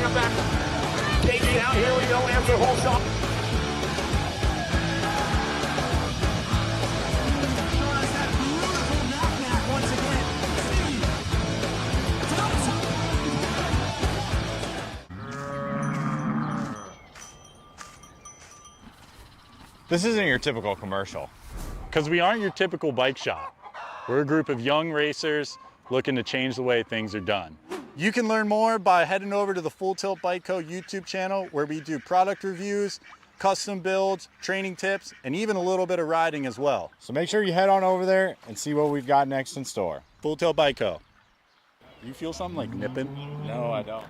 bring him back. KG out, here we go, answer whole shot. This isn't your typical commercial, because we aren't your typical bike shop. We're a group of young racers looking to change the way things are done. You can learn more by heading over to the Full Tilt Bike Co. YouTube channel, where we do product reviews, custom builds, training tips, and even a little bit of riding as well. So make sure you head on over there and see what we've got next in store. Full Tilt Bike Co. You feel something like nipping? No, I don't.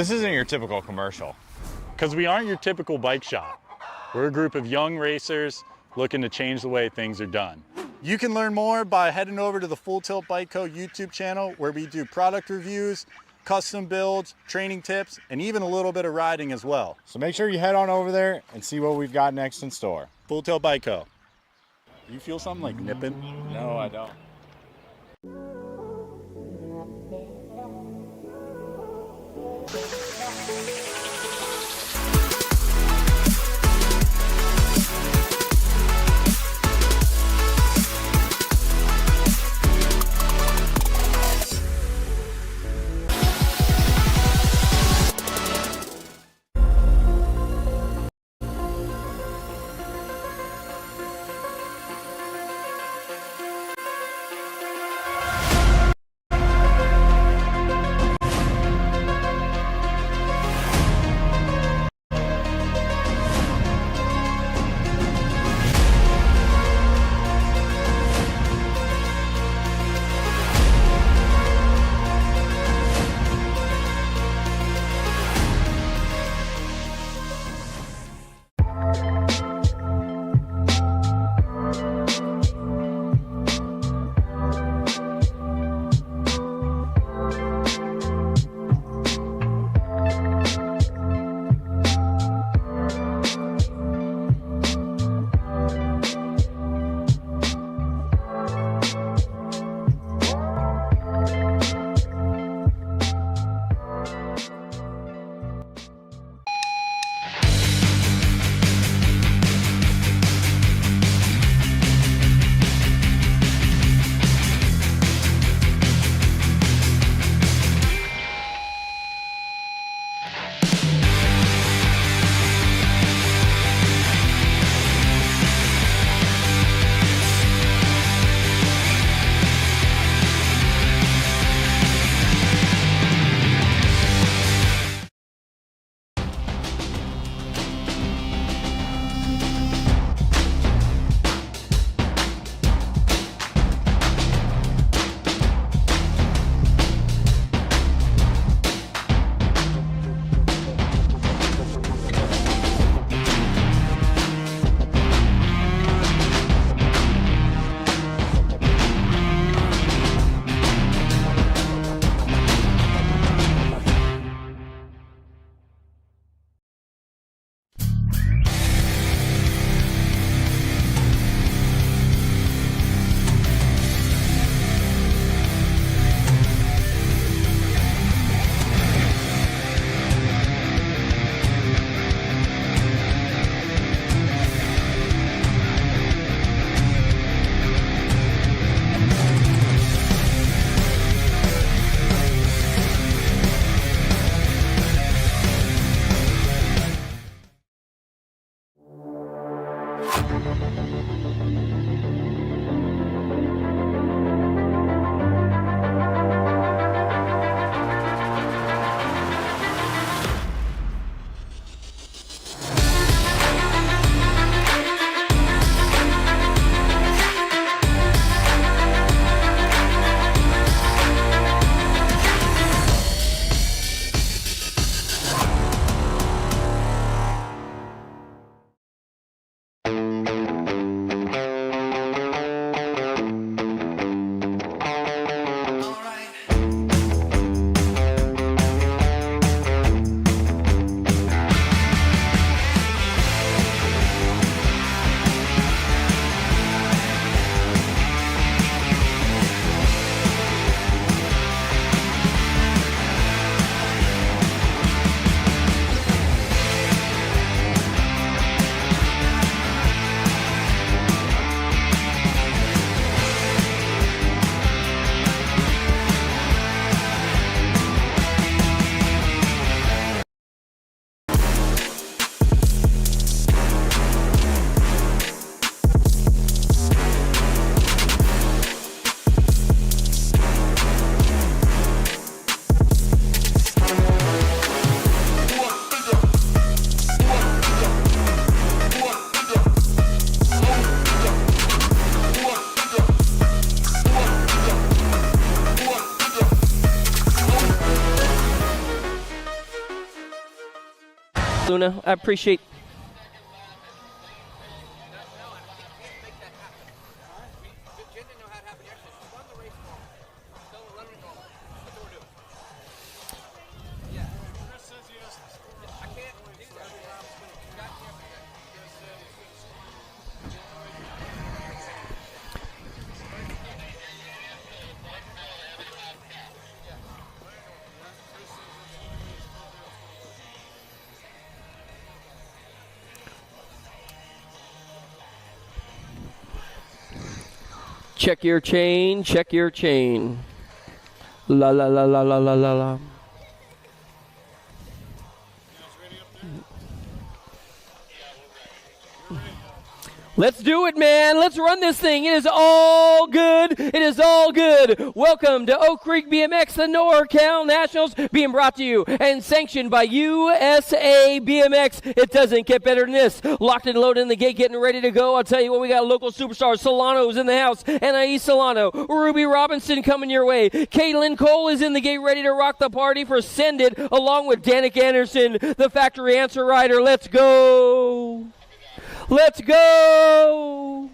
This isn't your typical commercial, because we aren't your typical bike shop. We're a group of young racers looking to change the way things are done. You can learn more by heading over to the Full Tilt Bike Co. YouTube channel, where we do product reviews, custom builds, training tips, and even a little bit of riding as well. So make sure you head on over there and see what we've got next in store. Full Tilt Bike Co. You feel something like nipping? No, I don't. Luna. I appreciate. Check your chain, check your chain. La la la la la la la la. Let's do it, man. Let's run this thing. It is all good. It is all good. Welcome to Oak Creek BMX, the NorCal Nationals, being brought to you and sanctioned by USA BMX. It doesn't get better than this. Locked and loaded in the gate, getting ready to go. I'll tell you what, we got local superstars. Solano's in the house. Anais Solano. Ruby Robinson coming your way. Caitlin Cole is in the gate, ready to rock the party for Send It, along with Danica Anderson, the factory answer rider. Let's go. Let's go!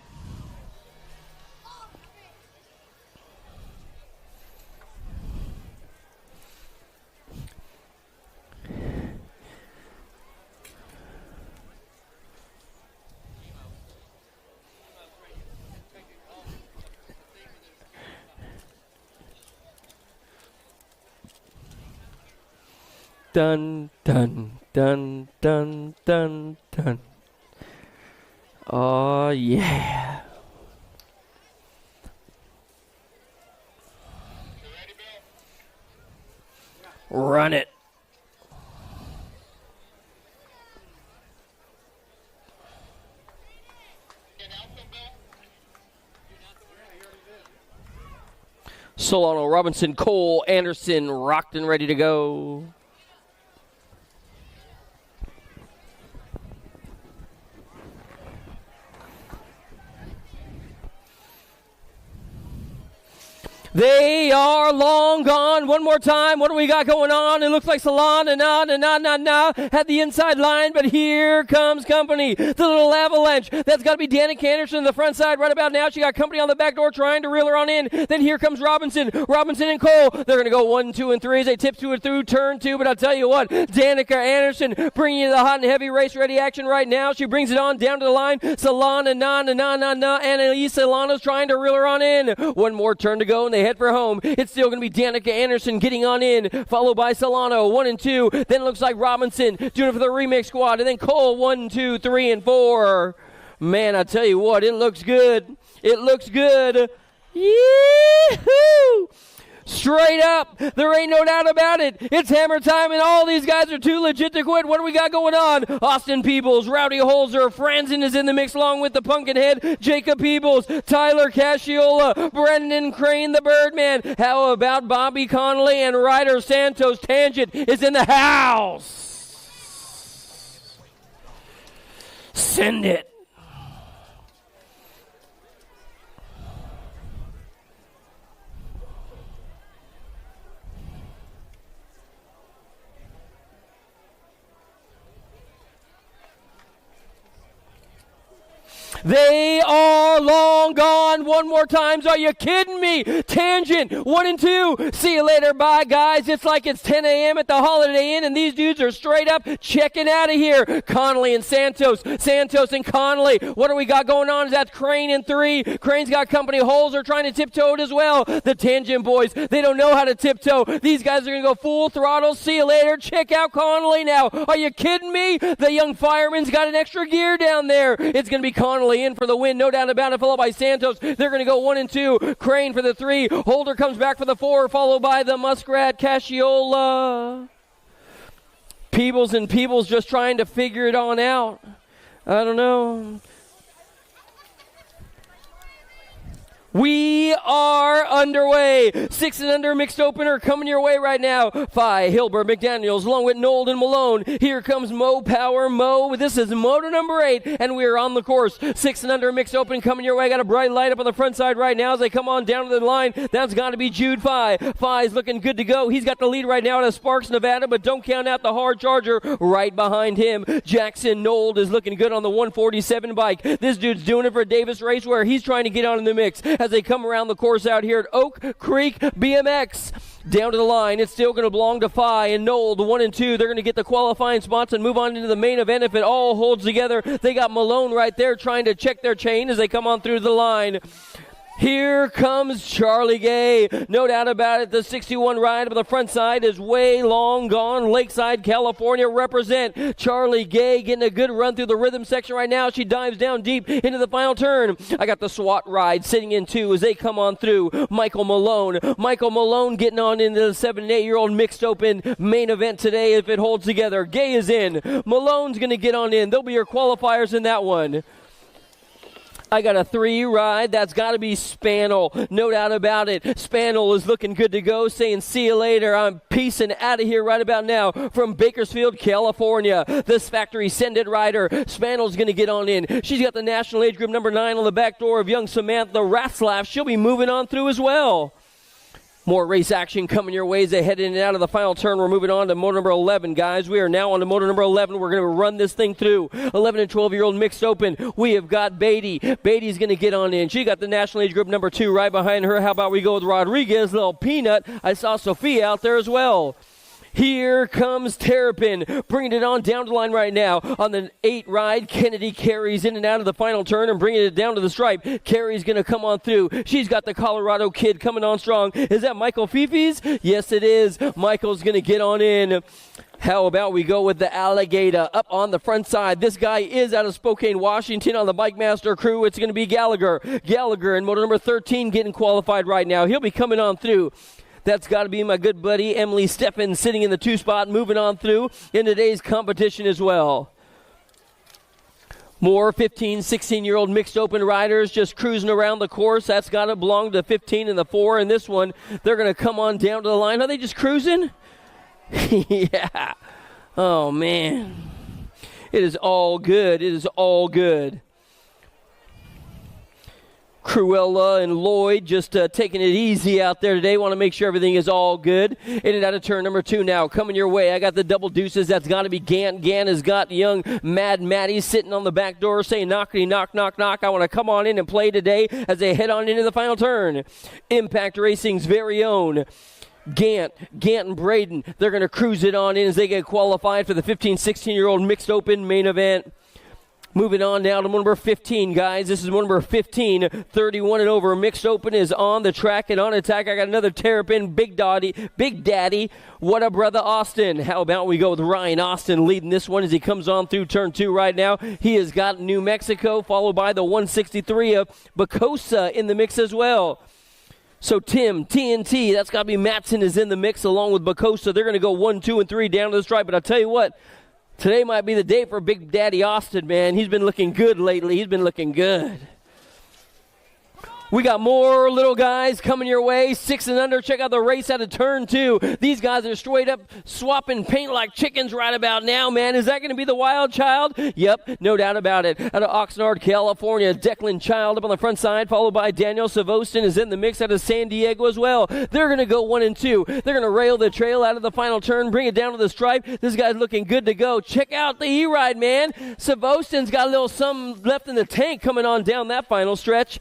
Dun, dun, dun, dun, dun, dun. Oh, yeah. Run it. Solano, Robinson, Cole, Anderson, rocked and ready to go. They are long gone. One more time. What do we got going on? It looks like Salon and had the inside line, but here comes company. The little avalanche. That's got to be Danica Anderson on the front side right about now. She got company on the back door trying to reel her on in. Then here comes Robinson. Robinson and Cole. They're going to go 1, 2, and 3 as they tip to it through turn 2. But I'll tell you what, Danica Anderson bringing you the hot and heavy race ready action right now. She brings it on down to the line. Salon and Annalise Solano's trying to reel her on in. One more turn to go and they head for home. It's still going to be Danica Anderson getting on in, followed by Solano, 1 and 2. Then it looks like Robinson doing it for the remix squad, and then Cole, 1, 2, 3, and 4. Man, I tell you what, it looks good. It looks good. Yee-hoo! Straight up. There ain't no doubt about it. It's hammer time, and all these guys are too legit to quit. What do we got going on? Austin Peebles, Rowdy Holzer, Franzen is in the mix along with the Pumpkinhead, Jacob Peebles, Tyler Casciola, Brendan Crane, the Birdman. How about Bobby Connolly and Ryder Santos? Tangent is in the house. Send it. They are long gone. One more time. Are you kidding me? Tangent, 1 and 2. See you later. Bye, guys. It's like it's 10 a.m. at the Holiday Inn, and these dudes are straight up checking out of here. Connolly and Santos. Santos and Connolly. What do we got going on? Is that Crane in 3. Crane's got company. Holes are trying to tiptoe it as well. The Tangent boys, they don't know how to tiptoe. These guys are going to go full throttle. See you later. Check out Connolly now. Are you kidding me? The young fireman's got an extra gear down there. It's going to be Connolly in for the win, no doubt about it, followed by Santos. They're going to go 1 and 2. Crane for the 3. Holder comes back for the 4, followed by the Muskrat, Casciola. Peebles and Peebles just trying to figure it on out. I don't know. We are underway. 6 and under mixed opener coming your way right now. Phi, Hilbert, McDaniels, along with Nold and Malone. Here comes Mo Power. Mo, this is moto number 8, and we are on the course. 6 and under mixed open coming your way. Got a bright light up on the front side right now as they come on down to the line. That's got to be Jude Phi. Phi's looking good to go. He's got the lead right now out of Sparks, Nevada, but don't count out the hard charger right behind him. Jackson Nold is looking good on the 147 bike. This dude's doing it for Davis Raceware. He's trying to get on in the mix as they come around the course out here at Oak Creek BMX. Down to the line, it's still going to belong to Phi and Nold, 1 and 2. They're going to get the qualifying spots and move on into the main event if it all holds together. They got Malone right there trying to check their chain as they come on through the line. Here comes Charlie Gay. No doubt about it, the 61 ride on the front side is way long gone. Lakeside, California represent. Charlie Gay getting a good run through the rhythm section right now. She dives down deep into the final turn. I got the SWAT ride sitting in 2 as they come on through. Michael Malone getting on into the 7 and 8-year-old mixed open main event today if it holds together. Gay is in. Malone's going to get on in. They'll be your qualifiers in that one. I got a 3 ride. That's got to be Spaniel. No doubt about it. Spaniel is looking good to go, saying see you later. I'm peacing out of here right about now from Bakersfield, California. This factory send it rider. Spaniel's going to get on in. She's got the national age group number 9 on the back door of young Samantha Ratzlaff. She'll be moving on through as well. More race action coming your way as they head in and out of the final turn. We're moving on to motor number 11, guys. We are now on to motor number 11. We're going to run this thing through. 11 and 12-year-old mixed open. We have got Beatty. Beatty's going to get on in. She got the national age group number 2 right behind her. How about we go with Rodriguez, little Peanut. I saw Sophia out there as well. Here comes Terrapin, bringing it on down the line right now. On the 8 ride, Kennedy carries in and out of the final turn and bringing it down to the stripe. Carrie's going to come on through. She's got the Colorado kid coming on strong. Is that Michael Fifi's? Yes, it is. Michael's going to get on in. How about we go with the Alligator up on the front side? This guy is out of Spokane, Washington on the Bike Master crew. It's going to be Gallagher. Gallagher in motor number 13 getting qualified right now. He'll be coming on through. That's got to be my good buddy Emily Steffen sitting in the 2 spot, moving on through in today's competition as well. More 15, 16-year-old mixed open riders just cruising around the course. That's got to belong to 15 and the 4. And this one, they're going to come on down to the line. Are they just cruising? Yeah. Oh, man. It is all good. It is all good. Cruella and Lloyd just taking it easy out there today. Want to make sure everything is all good. In and out of turn number 2 now. Coming your way. I got the double deuces. That's got to be Gant. Gant has got young Mad Maddie sitting on the back door saying, knockety, knock, knock, knock. I want to come on in and play today as they head on into the final turn. Impact Racing's very own Gant and Braden. They're going to cruise it on in as they get qualified for the 15, 16-year-old mixed open main event. Moving on now to number 15, guys. This is number 15, 31 and over. Mixed open is on the track and on attack. I got another Terrapin, Big Daddy. What a brother, Austin. How about we go with Ryan Austin leading this one as he comes on through turn 2 right now. He has got New Mexico, followed by the 163 of Bacosa in the mix as well. So Tim, TNT, that's got to be Matson is in the mix along with Bacosa. They're going to go 1, 2, and 3 down to the stripe. But I'll tell you what, today might be the day for Big Daddy Austin, man. He's been looking good lately. He's been looking good. We got more little guys coming your way, 6 and under. Check out the race out of turn 2. These guys are straight up swapping paint like chickens right about now, man. Is that going to be the wild child? Yep, no doubt about it. Out of Oxnard, California, Declan Child up on the front side, followed by Daniel Savostin is in the mix out of San Diego as well. They're going to go 1 and 2. They're going to rail the trail out of the final turn, bring it down to the stripe. This guy's looking good to go. Check out the E-Ride, man. Savostin's got a little something left in the tank coming on down that final stretch.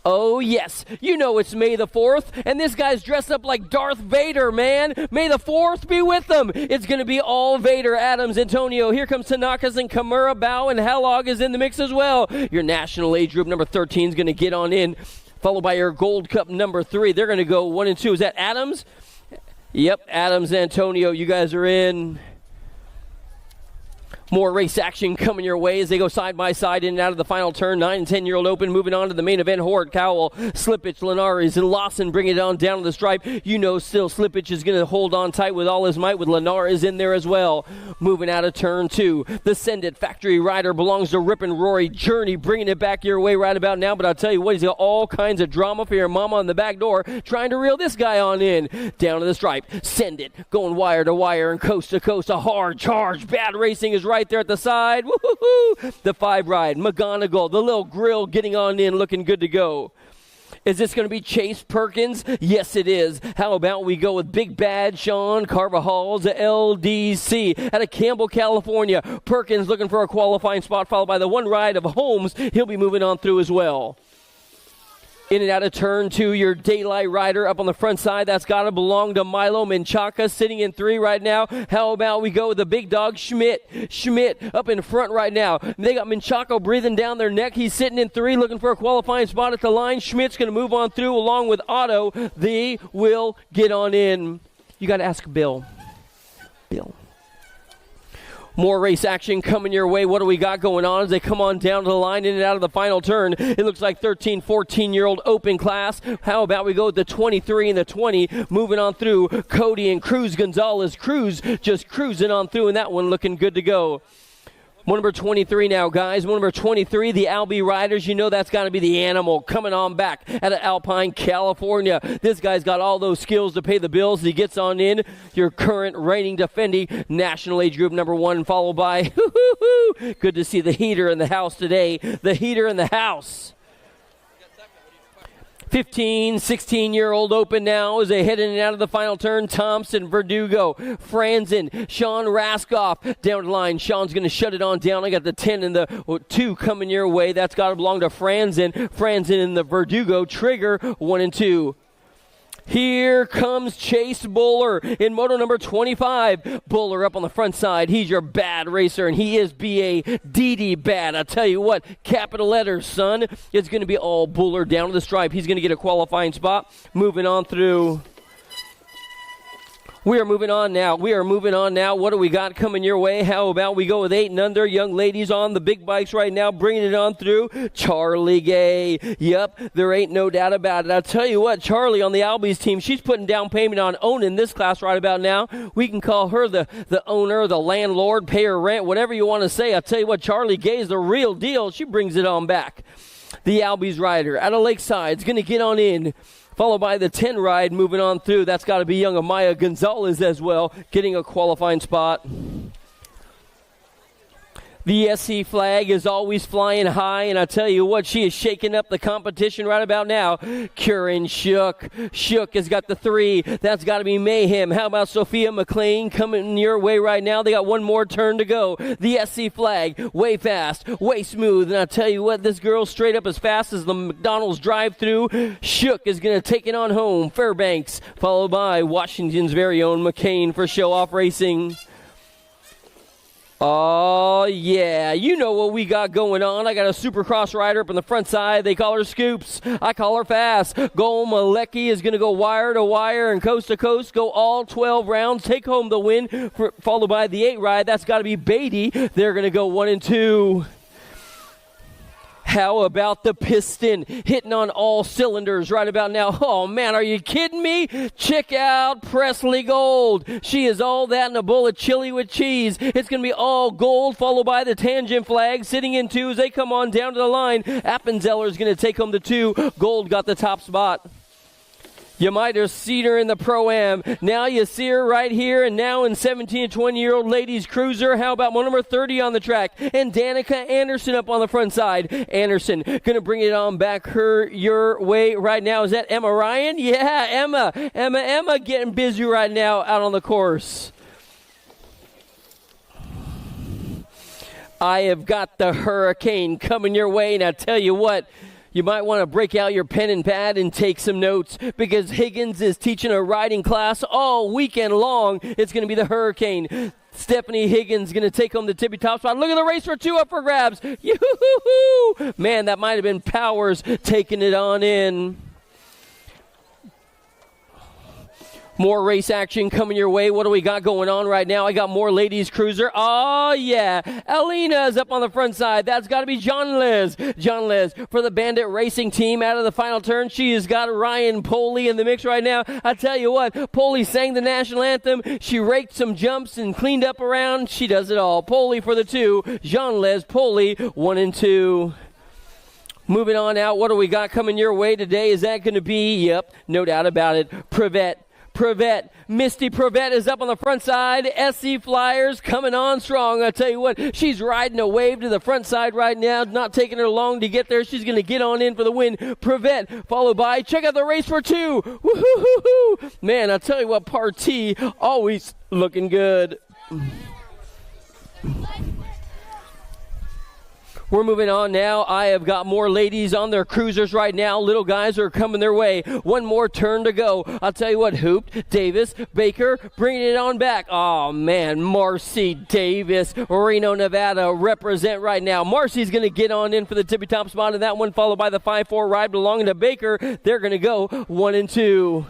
Oh, yes. You know it's May the 4th, and this guy's dressed up like Darth Vader, man. May the 4th be with them. It's going to be all Vader, Adams, Antonio. Here comes Tanakas and Kamura, Bao, and Hellog is in the mix as well. Your national age group number 13 is going to get on in, followed by your Gold Cup number 3. They're going to go 1 and 2. Is that Adams? Yep, Adams, Antonio. You guys are in. More race action coming your way as they go side by side in and out of the final turn. 9 and 10-year-old open moving on to the main event. Hort, Cowell, Slippage, Linares, and Lawson bring it on down to the stripe. You know still Slippage is going to hold on tight with all his might with Linares in there as well. Moving out of turn 2. The Send It Factory Rider belongs to Rip and Rory Journey, bringing it back your way right about now. But I'll tell you what, he's got all kinds of drama for your mama on the back door trying to reel this guy on in. Down to the stripe. Send It. Going wire to wire and coast to coast. A hard charge. Bad Racing is right there at the side. Woo-hoo-hoo. The 5 ride. McGonigal, the little grill getting on in, looking good to go. Is this going to be Chase Perkins? Yes, it is. How about we go with Big Bad Sean Carvajal's LDC out of Campbell, California. Perkins looking for a qualifying spot, followed by the 1 ride of Holmes. He'll be moving on through as well. In and out of turn 2, your Daylight Rider up on the front side. That's got to belong to Milo Menchaca sitting in 3 right now. How about we go with the big dog Schmidt? Schmidt up in front right now. They got Menchaca breathing down their neck. He's sitting in 3 looking for a qualifying spot at the line. Schmidt's going to move on through along with Otto. They will get on in. You got to ask Bill. Bill. More race action coming your way. What do we got going on as they come on down to the line in and out of the final turn? It looks like 13, 14-year-old open class. How about we go with the 23 and the 20? Moving on through Cody and Cruz Gonzalez. Cruz just cruising on through, and that one looking good to go. One number 23 now, guys. One number 23, the Albie Riders. You know that's got to be the animal coming on back out of Alpine, California. This guy's got all those skills to pay the bills. He gets on in. Your current reigning defending national age group number 1, followed by, good to see the heater in the house today. The heater in the house. 15, 16-year-old open now as they head in and out of the final turn. Thompson, Verdugo, Franzen, Sean Raskoff down the line. Sean's going to shut it on down. I got the 10 and the 2 coming your way. That's got to belong to Franzen. Franzen and the Verdugo. Trigger 1 and 2. Here comes Chase Buller in moto number 25. Buller up on the front side. He's your bad racer, and he is B-A-D-D bad. I tell you what, capital letters, son. It's going to be all Buller down to the stripe. He's going to get a qualifying spot. Moving on through. We are moving on now. What do we got coming your way? How about we go with 8 and under? Young ladies on the big bikes right now, bringing it on through. Charlie Gay. Yep, there ain't no doubt about it. I'll tell you what, Charlie on the Albies team, she's putting down payment on owning this class right about now. We can call her the owner, the landlord, pay her rent, whatever you want to say. I'll tell you what, Charlie Gay is the real deal. She brings it on back. The Albies rider out of Lakeside is going to get on in. Followed by the 10 ride moving on through. That's got to be young Amaya Gonzalez as well, getting a qualifying spot. The SC flag is always flying high, and I tell you what, she is shaking up the competition right about now. Kieran Shook. Shook has got the 3. That's got to be mayhem. How about Sophia McLean coming your way right now? They got one more turn to go. The SC flag, way fast, way smooth, and I tell you what, this girl straight up as fast as the McDonald's drive-through. Shook is going to take it on home. Fairbanks, followed by Washington's very own McCain for Show Off Racing. Oh, yeah. You know what we got going on. I got a Supercross rider up on the front side. They call her Scoops. I call her Fast. Gol Malecki is going to go wire to wire and coast to coast, go all 12 rounds, take home the win, followed by the 8 ride. That's got to be Beatty. They're going to go 1 and 2. How about the Piston hitting on all cylinders right about now? Oh, man, are you kidding me? Check out Presley Gold. She is all that in a bowl of chili with cheese. It's going to be all gold, followed by the Tangent flag sitting in 2 as they come on down to the line. Appenzeller is going to take home the 2. Gold got the top spot. You might have seen her in the Pro-Am. Now you see her right here, and now in 17 and 20-year-old ladies cruiser. How about one number 30 on the track? And Danica Anderson up on the front side. Anderson going to bring it on back your way right now. Is that Emma Ryan? Yeah, Emma getting busy right now out on the course. I have got the Hurricane coming your way, and I tell you what, you might want to break out your pen and pad and take some notes because Higgins is teaching a riding class all weekend long. It's going to be the Hurricane. Stephanie Higgins going to take home the tippy top spot. Look at the race for 2 up for grabs. Yoo-hoo-hoo-hoo. Man, that might have been Powers taking it on in. More race action coming your way. What do we got going on right now? I got more ladies cruiser. Oh, yeah. Alina's up on the front side. That's got to be John Liz. John Liz for the Bandit Racing team out of the final turn. She has got Ryan Poley in the mix right now. I tell you what, Poley sang the national anthem. She raked some jumps and cleaned up around. She does it all. Poley for the 2. John Liz, Poley, 1 and 2. Moving on out, what do we got coming your way today? Is that going to be, yep, no doubt about it, Prevette. Misty Prevette is up on the front side. SC Flyers coming on strong. I tell you what, she's riding a wave to the front side right now. Not taking her long to get there. She's going to get on in for the win. Prevette followed by, check out the race for 2. Woo-hoo-hoo-hoo. Man, I tell you what, Party always looking good. We're moving on now. I have got more ladies on their cruisers right now. Little guys are coming their way. One more turn to go. I'll tell you what, Hooped, Davis, Baker, bringing it on back. Oh, man, Marcy Davis, Reno, Nevada, represent right now. Marcy's going to get on in for the tippy-top spot in that one, followed by the 5-4 ride belonging to Baker. They're going to go 1 and 2.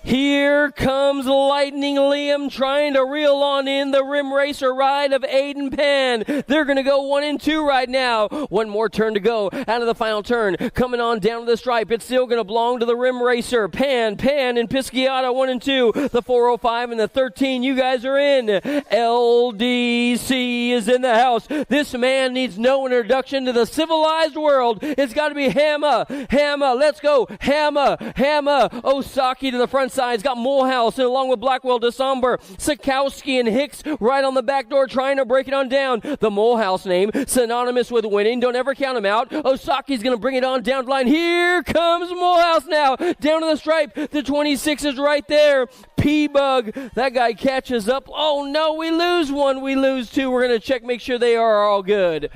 Here comes Lightning Liam trying to reel on in the rim racer ride of Aiden Pan. They're going to go 1 and 2 right now. One more turn to go out of the final turn. Coming on down to the stripe. It's still going to belong to the rim racer. Pan, and Pisciata 1 and 2. The 405 and the 13. You guys are in. LDC is in the house. This man needs no introduction to the civilized world. It's got to be Hammer. Let's go. Hammer. Osaki to the front side. It's got Molehouse and along with Blackwell, DeSomber, Sikowski, and Hicks right on the back door trying to break it on down. The Molehouse name, synonymous with winning. Don't ever count him out. Osaki's going to bring it on down the line. Here comes Molehouse now. Down to the stripe. The 26 is right there. P-Bug. That guy catches up. Oh, no, we lose 1. We lose 2. We're going to check, make sure they are all good.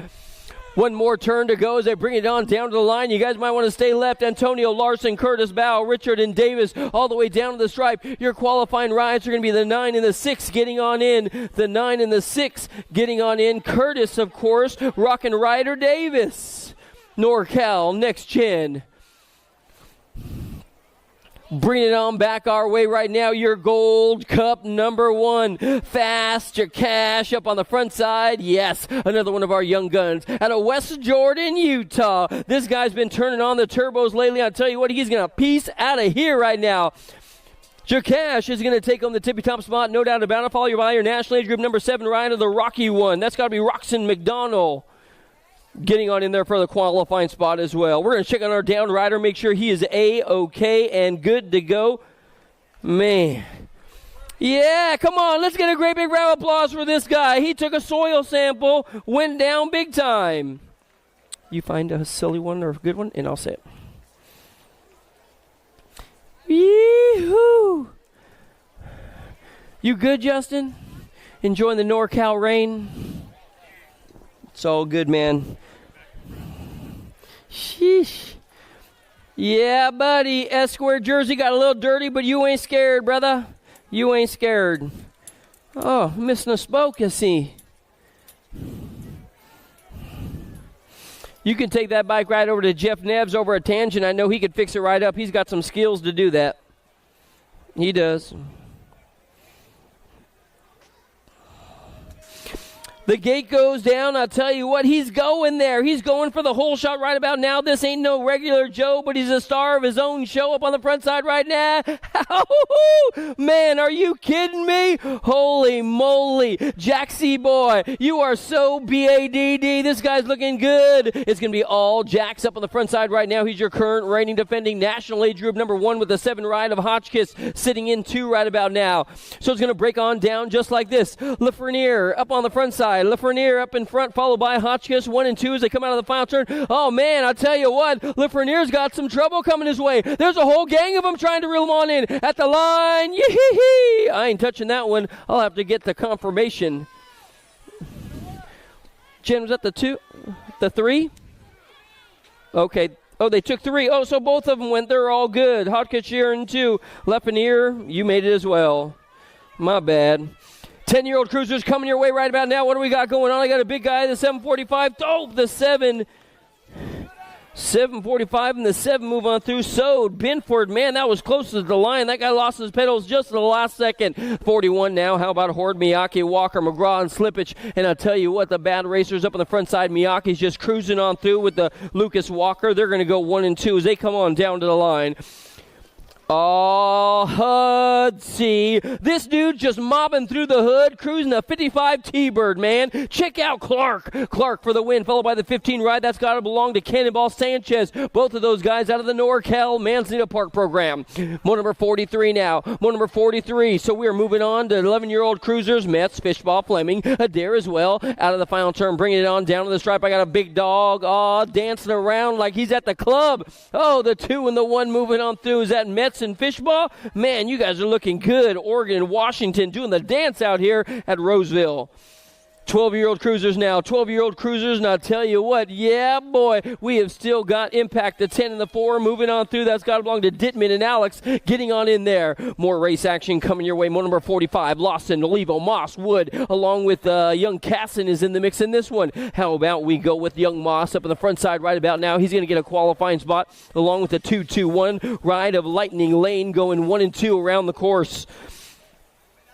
One more turn to go as they bring it on down to the line. You guys might want to stay left. Antonio Larson, Curtis Bow, Richard, and Davis all the way down to the stripe. Your qualifying rides are going to be the 9 and the 6 getting on in. The 9 and the 6 getting on in. Curtis, of course, Rockin' Ryder Davis. NorCal, next gen. Bring it on back our way right now. Your Gold Cup number 1. Fast your cash up on the front side. Yes, another one of our young guns out of West Jordan, Utah. This guy's been turning on the turbos lately. I'll tell you what, he's going to piece out of here right now. Jakash is going to take on the tippy-top spot, no doubt about it. Follow by your National Age Group number 7 ride of the Rocky one. That's got to be Roxon McDonald. Getting on in there for the qualifying spot as well. We're going to check on our down rider, make sure he is A-OK and good to go. Man. Yeah, come on. Let's get a great big round of applause for this guy. He took a soil sample, went down big time. You find a silly one or a good one, and I'll say it. Yee-hoo. You good, Justin? Enjoying the NorCal rain? It's all good, man. Sheesh. Yeah, buddy. S-square jersey got a little dirty, but you ain't scared, brother. You ain't scared. Oh, missing a spoke, I see. You can take that bike right over to Jeff Neves over at Tangent. I know he could fix it right up. He's got some skills to do that. He does. The gate goes down. I'll tell you what, he's going there. He's going for the whole shot right about now. This ain't no regular Joe, but he's a star of his own show up on the front side right now. Man, are you kidding me? Holy moly. Jaxie boy, you are so B-A-D-D. This guy's looking good. It's going to be all Jax up on the front side right now. He's your current reigning defending National Age Group number 1 with the 7 ride of Hotchkiss sitting in 2 right about now. So it's going to break on down just like this. Lafreniere up on the front side. Lafreniere up in front, followed by Hotchkiss 1 and 2 as they come out of the final turn. Oh, man, I'll tell you what, Lafreniere's got some trouble coming his way. There's a whole gang of them trying to reel him on in. At the line, yee-hee-hee. I ain't touching that one. I'll have to get the confirmation. Jen, was that the 2? The 3? Okay. Oh, they took 3. Oh, so both of them went. They're all good. Hotchkiss here in 2. Lafreniere, you made it as well. My bad. 10-year-old cruisers coming your way right about now. What do we got going on? I got a big guy, the 745. Oh, the 7. 7:45 and the 7 move on through. Sewed. Binford, man, that was close to the line. That guy lost his pedals just at the last second. 41 now. How about Horde, Miyake, Walker, McGraw, and Slippage? And I'll tell you what, the bad racers up on the front side. Miyake's just cruising on through with the Lucas Walker. They're going to go 1 and 2 as they come on down to the line. Oh, Hudsey. This dude just mobbing through the hood, cruising a 55 T-Bird, man. Check out Clark. Clark for the win, followed by the 15 ride. That's got to belong to Cannonball Sanchez. Both of those guys out of the NorCal Manzanita Park program. Mo number 43 now. Mo number 43. So we are moving on to 11-year-old cruisers. Metz, Fishball, Fleming, Adair as well. Out of the final turn, bringing it on down to the stripe. I got a big dog. Oh, dancing around like he's at the club. Oh, the 2 and the 1 moving on through. Is that Metz and Fishball? Man, you guys are looking good. Oregon and Washington doing the dance out here at Roseville. 12-year-old cruisers now. 12-year-old cruisers, and I'll tell you what, yeah, boy, we have still got Impact, the 10 and the 4, moving on through. That's got to belong to Dittman and Alex getting on in there. More race action coming your way. Mo number 45, Lawson, Olivo, Moss, Wood, along with young Casson is in the mix in this one. How about we go with young Moss up on the front side right about now. He's going to get a qualifying spot along with the 2-2-1 ride of Lightning Lane going 1 and 2 around the course.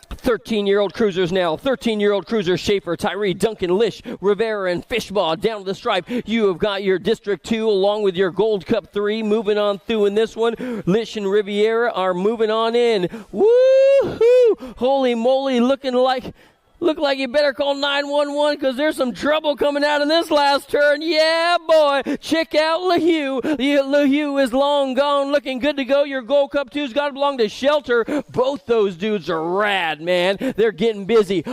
13-year-old cruisers now. 13-year-old cruisers, Schaefer, Tyree, Duncan, Lish, Rivera, and Fishball down to the stripe. You have got your District 2 along with your Gold Cup 3 moving on through in this one. Lish and Riviera are moving on in. Woo-hoo! Holy moly, Look like you better call 911 because there's some trouble coming out in this last turn. Yeah, boy. Check out LaHue. LaHue is long gone, looking good to go. Your Gold Cup 2's got to belong to Shelter. Both those dudes are rad, man. They're getting busy.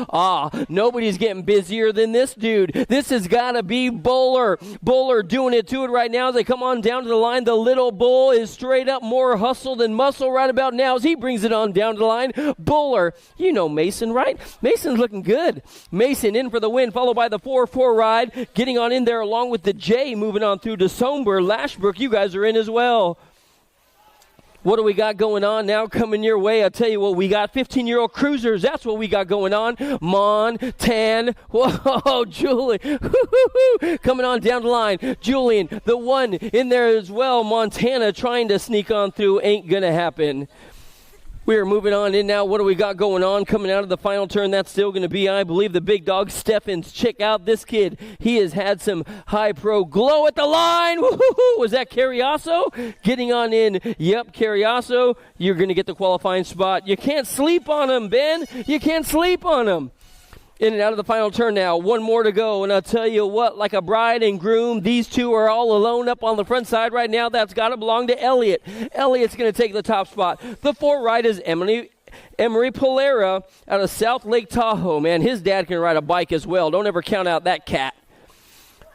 Nobody's getting busier than this dude. This has got to be Bowler. Bowler doing it to it right now as they come on down to the line. The little bull is straight up more hustle than muscle right about now as he brings it on down to the line. Bowler, you know Mason, right? Mason's looking good. Mason in for the win, followed by the 4-4 ride. Getting on in there along with the J, moving on through to Somber. Lashbrook, you guys are in as well. What do we got going on now coming your way? I'll tell you what, we got 15-year-old cruisers. That's what we got going on. Mon, Tan, whoa, Julian. Coming on down the line. Julian, the 1 in there as well. Montana trying to sneak on through. Ain't going to happen. We are moving on in now. What do we got going on coming out of the final turn? That's still going to be, I believe, the big dog, Steffens. Check out this kid. He has had some high pro glow at the line. Woo-hoo-hoo. Was that Carriasso? Getting on in. Yep, Carriasso. You're going to get the qualifying spot. You can't sleep on him, Ben. You can't sleep on him. In and out of the final turn now. 1 more to go. And I'll tell you what, like a bride and groom, these two are all alone up on the front side right now. That's got to belong to Elliott. Elliott's going to take the top spot. The 4 ride is Emery Polera out of South Lake Tahoe. Man, his dad can ride a bike as well. Don't ever count out that cat.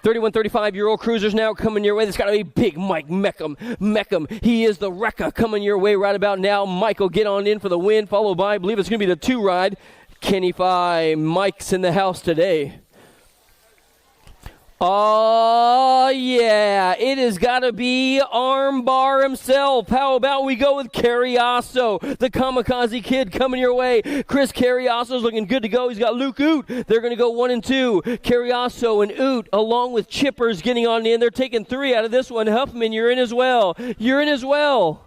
31, 35-year-old cruisers now coming your way. There's got to be big Mike Meckham. Meckham, he is the wrecker coming your way right about now. Michael get on in for the win, followed by, I believe it's going to be the 2 ride. Kenny Phi, Mike's in the house today. Oh, yeah, it has got to be Armbar himself. How about we go with Carriasso, the kamikaze kid coming your way. Chris Carriasso's looking good to go. He's got Luke Oot. They're going to go 1 and 2. Carriasso and Oot, along with Chippers getting on in. They're taking 3 out of this one. Huffman, you're in as well. You're in as well.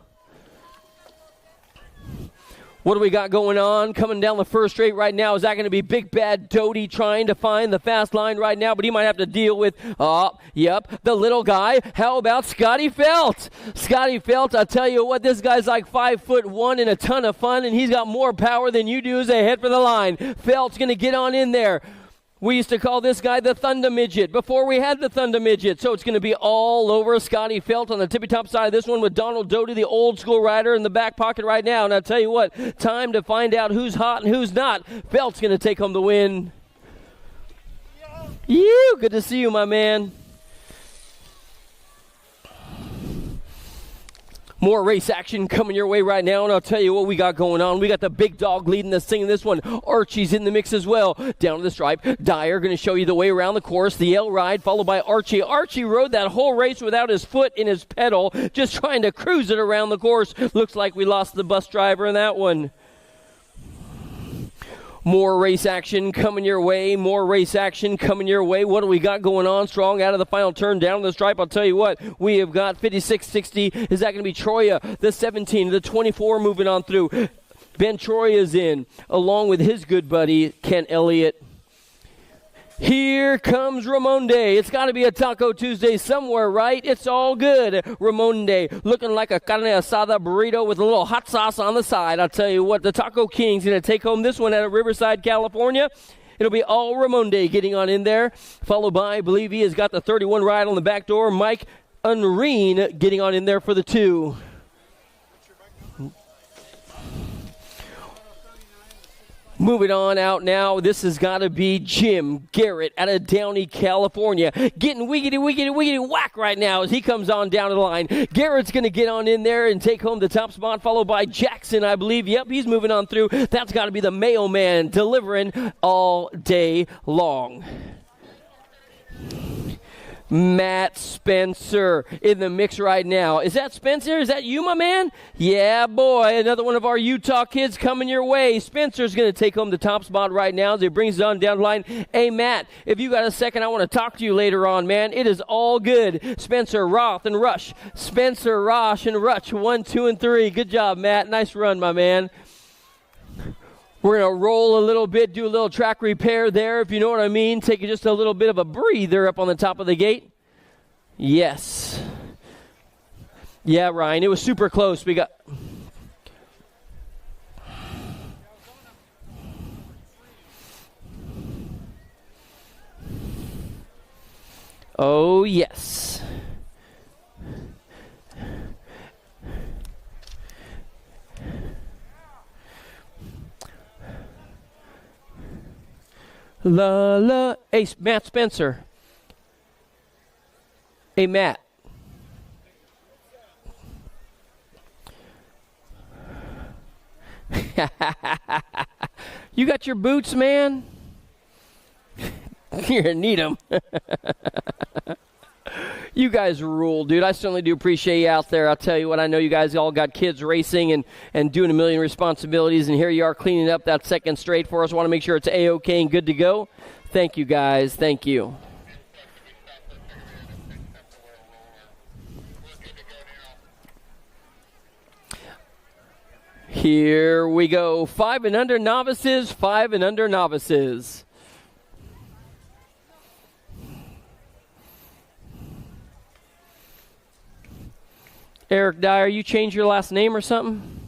What do we got going on? Coming down the first straight right now. Is that going to be Big Bad Doty trying to find the fast line right now? But he might have to deal with, the little guy. How about Scotty Felt? Scotty Felt, I'll tell you what, this guy's like 5'1" and a ton of fun, and he's got more power than you do as they head for the line. Felt's going to get on in there. We used to call this guy the Thunder Midget before we had the Thunder Midget. So it's going to be all over Scotty Felt on the tippy-top side of this one with Donald Doty, the old-school rider, in the back pocket right now. And I'll tell you what, time to find out who's hot and who's not. Felt's going to take home the win. You, good to see you, my man. More race action coming your way right now, and I'll tell you what we got going on. We got the big dog leading this thing in this one. Archie's in the mix as well. Down to the stripe. Dyer going to show you the way around the course. The L ride followed by Archie. Archie rode that whole race without his foot in his pedal, just trying to cruise it around the course. Looks like we lost the bus driver in that one. More race action coming your way. More race action coming your way. What do we got going on? Strong out of the final turn down the stripe. I'll tell you what. We have got 56-60. Is that going to be Troya? The 17, the 24 moving on through. Ben Troya's in, along with his good buddy, Ken Elliott. Here comes Ramonde. It's got to be a Taco Tuesday somewhere, right? It's all good. Ramonde looking like a carne asada burrito with a little hot sauce on the side. I'll tell you what, the Taco King's going to take home this one out of Riverside, California. It'll be all Ramonde getting on in there, followed by, I believe he has got the 31 ride on the back door, Mike Unreen getting on in there for the 2. Moving on out now, this has got to be Jim Garrett out of Downey, California. Getting wiggity whack right now as he comes on down the line. Garrett's going to get on in there and take home the top spot, followed by Jackson, I believe. Yep, he's moving on through. That's got to be the mailman delivering all day long. Matt Spencer in the mix right now. Is that Spencer? Is that you, my man? Yeah, boy. Another one of our Utah kids coming your way. Spencer's going to take home the top spot right now as he brings it on down the line. Hey, Matt, if you got a second, I want to talk to you later on, man. It is all good. Spencer, Roth, and Rush. Spencer, Rosh, and Rush. 1, 2, and 3. Good job, Matt. Nice run, my man. We're going to roll a little bit, do a little track repair there, if you know what I mean. Take just a little bit of a breather up on the top of the gate. Yes. Yeah, Ryan, it was super close. We got... Oh, yes. La la. Hey, Matt Spencer. Hey, Matt. You got your boots, man? You're going to need them. You guys rule, dude. I certainly do appreciate you out there. I'll tell you what, I know you guys all got kids racing and doing a million responsibilities, and here you are cleaning up that second straight for us. I want to make sure it's A-OK and good to go. Thank you, guys. Thank you. Here we go. 5 and under novices, 5 and under novices. Eric Dyer, you changed your last name or something?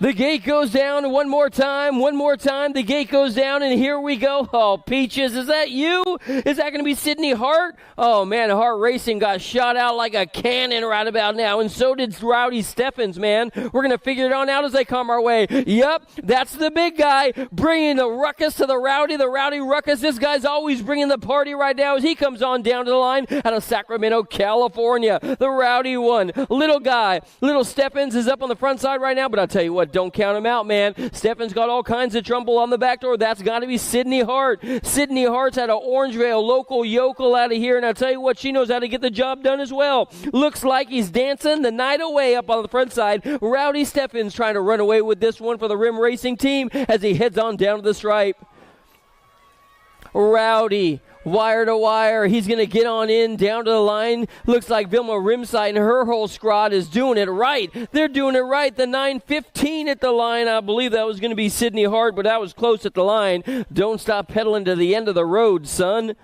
The gate goes down one more time. The gate goes down, and here we go. Oh, Peaches, is that you? Is that going to be Sydney Hart? Oh, man, Hart Racing got shot out like a cannon right about now, and so did Rowdy Steffens, man. We're going to figure it on out as they come our way. Yep, that's the big guy bringing the ruckus to the Rowdy ruckus. This guy's always bringing the party right now as he comes on down to the line out of Sacramento, California. The Rowdy one. Little guy, little Steffens is up on the front side right now, but I'll tell you what, don't count him out, man. Steffens got all kinds of trouble on the back door. That's got to be Sydney Hart. Sydney Hart's out of Orangevale, local yokel out of here, and I'll tell you what, she knows how to get the job done as well. Looks like he's dancing the night away up on the front side. Rowdy Steffens trying to run away with this one for the Rim Racing team as he heads on down to the stripe. Rowdy, wire to wire. He's going to get on in, down to the line. Looks like Vilma Rimsight and her whole squad is doing it right. They're doing it right. The 9:15 at the line. I believe that was going to be Sydney Hart, but that was close at the line. Don't stop pedaling to the end of the road, son.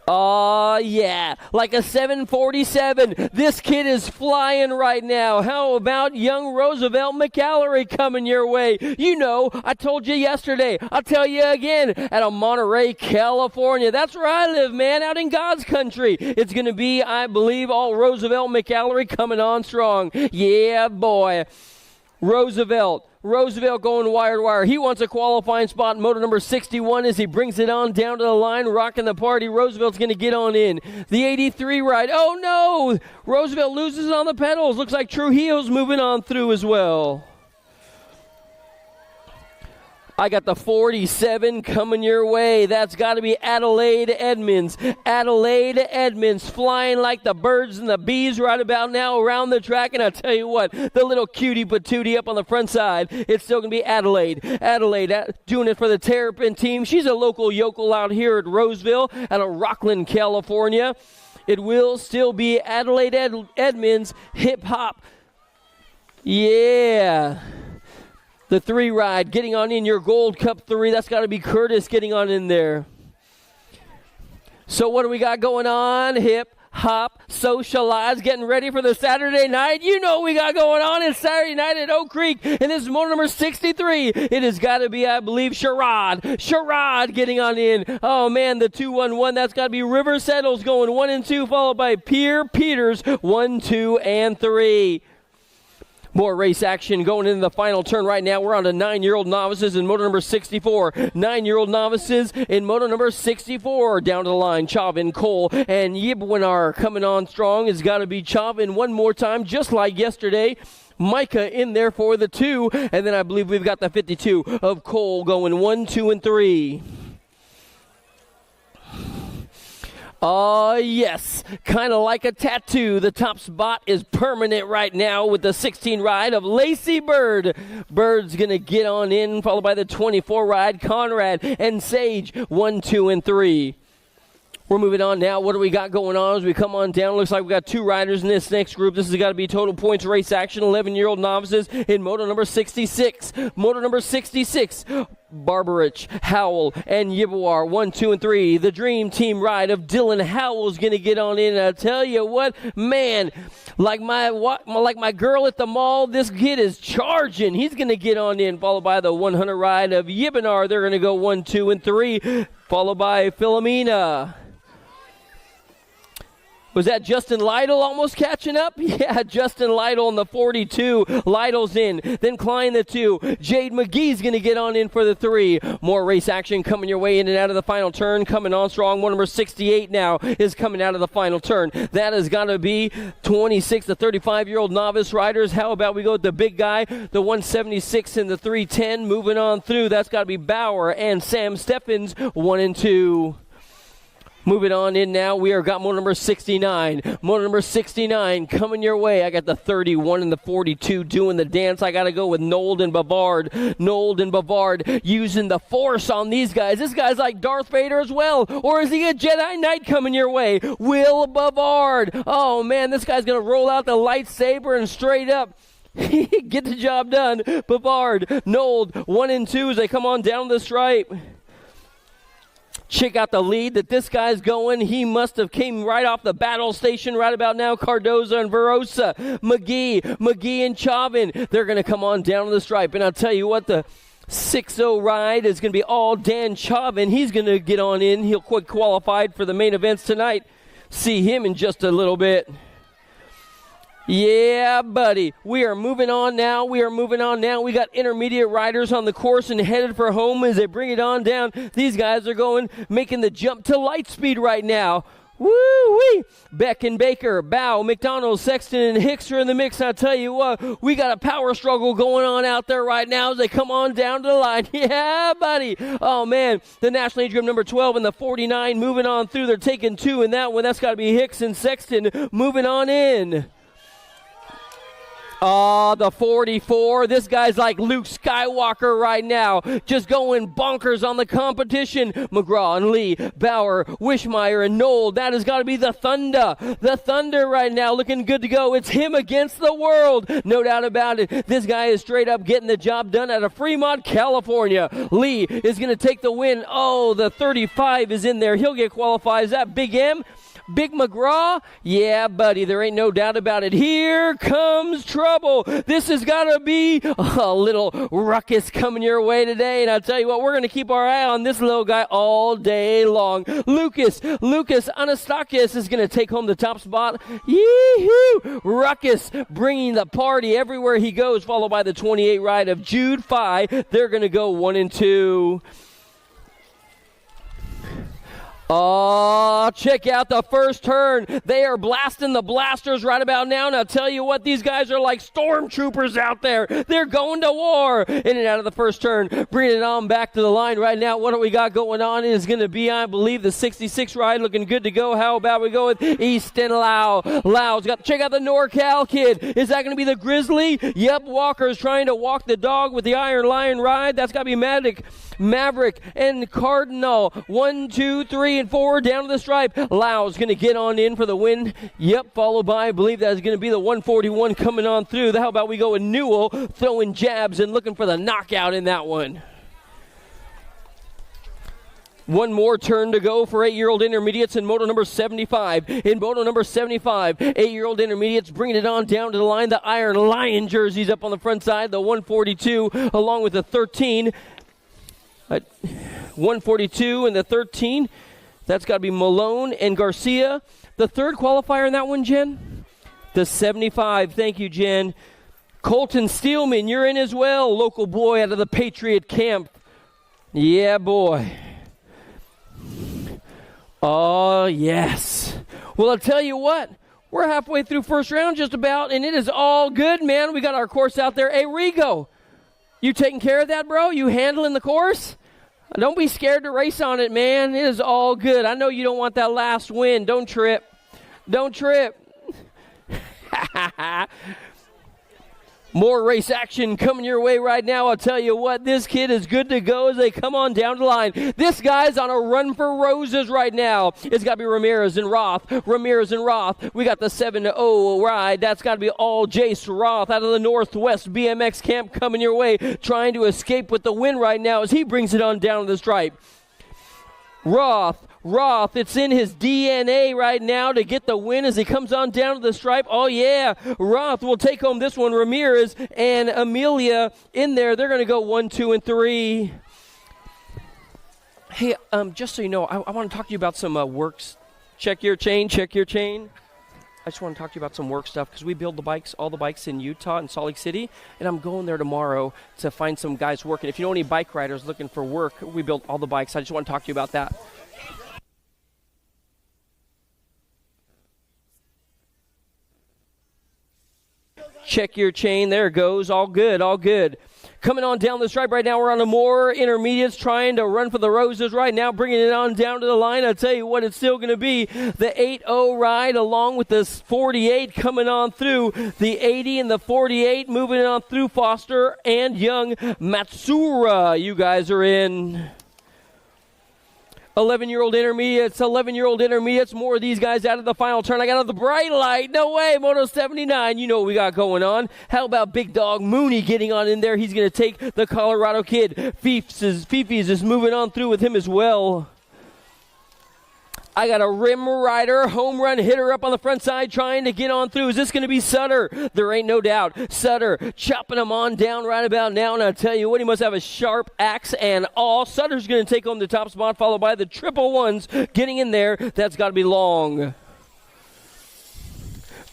Oh, yeah, like a 747. This kid is flying right now. How about young Roosevelt McAllery coming your way? You know, I told you yesterday. I'll tell you again, out of Monterey, California. That's where I live, man, out in God's country. It's going to be, I believe, all Roosevelt McAllery coming on strong. Yeah, boy. Roosevelt going wire to wire. He wants a qualifying spot, motor number 61, as he brings it on down to the line, rocking the party. Roosevelt's going to get on in. The 83 ride. Oh, no! Roosevelt loses on the pedals. Looks like Trujillo's moving on through as well. I got the 47 coming your way. That's got to be Adelaide Edmonds. Adelaide Edmonds flying like the birds and the bees right about now around the track. And I tell you what, the little cutie patootie up on the front side, it's still going to be Adelaide. Adelaide doing it for the Terrapin team. She's a local yokel out here at Roseville out of Rockland, California. It will still be Adelaide Edmonds hip hop. Yeah. The 3 ride getting on in your Gold Cup 3. That's got to be Curtis getting on in there. So what do we got going on? Hip, hop, socialize, getting ready for the Saturday night. You know what we got going on. It's Saturday night at Oak Creek, and this is motor number 63. It has got to be, I believe, Sherrod. Sherrod getting on in. Oh, man, the 2-1-1. That's got to be River Settles going 1 and 2, followed by Pierre Peters 1, 2, and 3. More race action going into the final turn right now. We're on to 9-year-old novices in motor number 64. 9-year-old novices in motor number 64. Down to the line, Chavin, Cole, and Yibwinar coming on strong. It's got to be Chavin one more time, just like yesterday. Micah in there for the 2. And then I believe we've got the 52 of Cole going 1, 2, and 3. Oh, yes. Kind of like a tattoo. The top spot is permanent right now with the 16 ride of Lacey Bird. Bird's going to get on in, followed by the 24 ride, Conrad and Sage, 1, 2, and 3. We're moving on now. What do we got going on as we come on down? Looks like we got 2 riders in this next group. This has got to be total points race action. 11-year-old novices in moto number 66. Moto number 66. Barbarich, Howell, and Yibawar, 1, 2, and 3. The dream team ride of Dylan Howell's going to get on in. And I tell you what, man, like my girl at the mall, this kid is charging. He's going to get on in, followed by the 100 ride of Yibanar. They're going to go 1, 2, and 3, followed by Philomena. Was that Justin Lytle almost catching up? Yeah, Justin Lytle on the 42. Lytle's in. Then Klein the 2. Jade McGee's going to get on in for the 3. More race action coming your way in and out of the final turn. Coming on strong. One number 68 now is coming out of the final turn. That has got to be 26 to 35-year-old novice riders. How about we go with the big guy, the 176 and the 310. Moving on through. That's got to be Bauer and Sam Steffens, 1 and 2. Moving on in now, we are got motor number 69. Motor number 69 coming your way. I got the 31 and the 42 doing the dance. I got to go with Nold and Bavard. Nold and Bavard using the force on these guys. This guy's like Darth Vader as well. Or is he a Jedi Knight coming your way? Will Bavard. Oh, man, this guy's going to roll out the lightsaber and straight up get the job done. Bavard, Nold, 1 and 2 as they come on down the stripe. Check out the lead that this guy's going. He must have came right off the battle station right about now. Cardoza and Verosa. McGee and Chavin. They're going to come on down to the stripe. And I'll tell you what, the 6-0 ride is going to be all Dan Chavin. He's going to get on in. He'll quite qualified for the main events tonight. See him in just a little bit. Yeah, buddy. We are moving on now. We got intermediate riders on the course and headed for home as they bring it on down. These guys are making the jump to light speed right now. Woo-wee! Beck and Baker, Bow, McDonald, Sexton, and Hicks are in the mix. I tell you what, we got a power struggle going on out there right now as they come on down to the line. Yeah, buddy. Oh, man. The National Age Group number 12 and the 49 moving on through. They're taking 2 in that one. That's got to be Hicks and Sexton moving on in. The 44. This guy's like Luke Skywalker right now. Just going bonkers on the competition. McGraw and Lee, Bauer, Wishmeyer, and Knoll. That has got to be the Thunder. The Thunder right now looking good to go. It's him against the world. No doubt about it. This guy is straight up getting the job done out of Fremont, California. Lee is going to take the win. Oh, the 35 is in there. He'll get qualified. Is that Big M? Big McGraw? Yeah, buddy, there ain't no doubt about it. Here comes trouble. This has got to be a little ruckus coming your way today. And I'll tell you what, we're going to keep our eye on this little guy all day long. Lucas Anastakis is going to take home the top spot. Yee-hoo! Ruckus bringing the party everywhere he goes, followed by the 28 ride of Jude Phi. They're going to go 1 and 2. Oh, check out the first turn. They are blasting the blasters right about now. And I'll tell you what, these guys are like stormtroopers out there. They're going to war. In and out of the first turn. Bringing it on back to the line right now. What do we got going on? It is going to be, I believe, the 66 ride looking good to go. How about we go with Easton Lau? Lau's got, check out the NorCal kid. Is that going to be the Grizzly? Yep, Walker's trying to walk the dog with the Iron Lion ride. That's got to be Maverick and Cardinal. 1, 2, 3, and 4 down to the stripe. Lau's going to get on in for the win. Yep, followed by, I believe that is going to be the 141 coming on through. How about we go with Newell throwing jabs and looking for the knockout in that one. One more turn to go for 8-year-old intermediates in moto number 75. In moto number 75, 8-year-old intermediates bringing it on down to the line. The Iron Lion jerseys up on the front side. The 142 along with the 13. 142 and the 13. That's got to be Malone and Garcia. The third qualifier in that one, Jen? The 75. Thank you, Jen. Colton Steelman, you're in as well. Local boy out of the Patriot camp. Yeah, boy. Oh, yes. Well, I'll tell you what. We're halfway through first round just about, and it is all good, man. We got our course out there. Hey, Rigo, you taking care of that, bro? You handling the course? Don't be scared to race on it, man. It is all good. I know you don't want that last win. Don't trip. Don't trip. More race action coming your way right now. I'll tell you what, this kid is good to go as they come on down the line. This guy's on a run for roses right now. It's got to be Ramirez and Roth. Ramirez and Roth. We got the 7-0 ride. That's got to be all Jace Roth out of the Northwest BMX camp coming your way, trying to escape with the win right now as he brings it on down to the stripe. Roth, it's in his DNA right now to get the win as he comes on down to the stripe. Oh, yeah. Roth will take home this one. Ramirez and Amelia in there. They're going to go 1, 2, and 3. Hey, just so you know, I want to talk to you about some works. Check your chain. I just want to talk to you about some work stuff because we build the bikes, all the bikes in Utah and Salt Lake City, and I'm going there tomorrow to find some guys working. If you know any bike riders looking for work, we build all the bikes. I just want to talk to you about that. Check your chain. There it goes. All good, all good. Coming on down the stripe right now, we're on the more intermediates trying to run for the roses right now, bringing it on down to the line. I'll tell you what, it's still going to be the 8-0 ride along with this 48 coming on through. The 80 and the 48 moving on through Foster and Young Matsura. You guys are in. 11-year-old intermediates, more of these guys out of the final turn. I got the bright light. No way, Moto 79. You know what we got going on. How about Big Dog Mooney getting on in there? He's going to take the Colorado kid. Fifi's is moving on through with him as well. I got a rim rider, home run hitter up on the front side trying to get on through. Is this going to be Sutter? There ain't no doubt. Sutter chopping him on down right about now. And I'll tell you what, he must have a sharp axe and all. Sutter's going to take home the top spot, followed by the triple ones getting in there. That's got to be Long.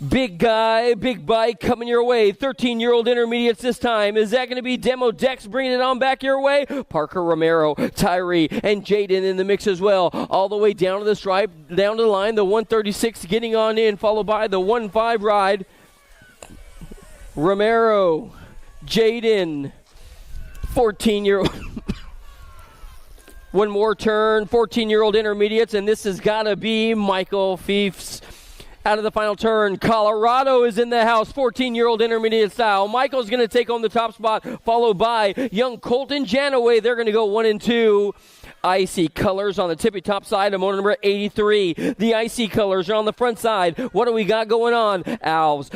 Big guy, big bike coming your way. 13-year-old intermediates this time. Is that going to be Demo Dex bringing it on back your way? Parker Romero, Tyree, and Jaden in the mix as well. All the way down to the stripe, down to the line. The 136 getting on in, followed by the 1-5 ride. Romero, Jaden, 14-year-old. One more turn, 14-year-old intermediates, and this has got to be Michael Fiefs. Out of the final turn, Colorado is in the house, 14-year-old intermediate style. Michael's going to take home the top spot, followed by young Colton Janaway. They're going to go 1 and 2. Icy colors on the tippy top side of motor number 83. The icy colors are on the front side. What do we got going on? Alves,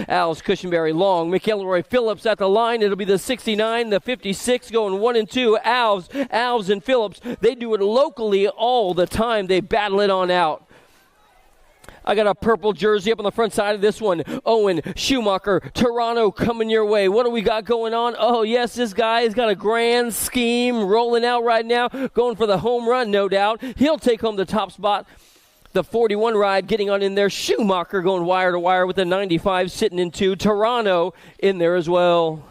Cushenberry, Long, McElroy, Phillips at the line. It'll be the 69, the 56 going 1 and 2. Alves and Phillips, they do it locally all the time. They battle it on out. I got a purple jersey up on the front side of this one. Owen Schumacher, Toronto coming your way. What do we got going on? Oh, yes, this guy has got a grand scheme rolling out right now, going for the home run, no doubt. He'll take home the top spot. The 41 ride getting on in there. Schumacher going wire to wire with the 95 sitting in 2. Toronto in there as well.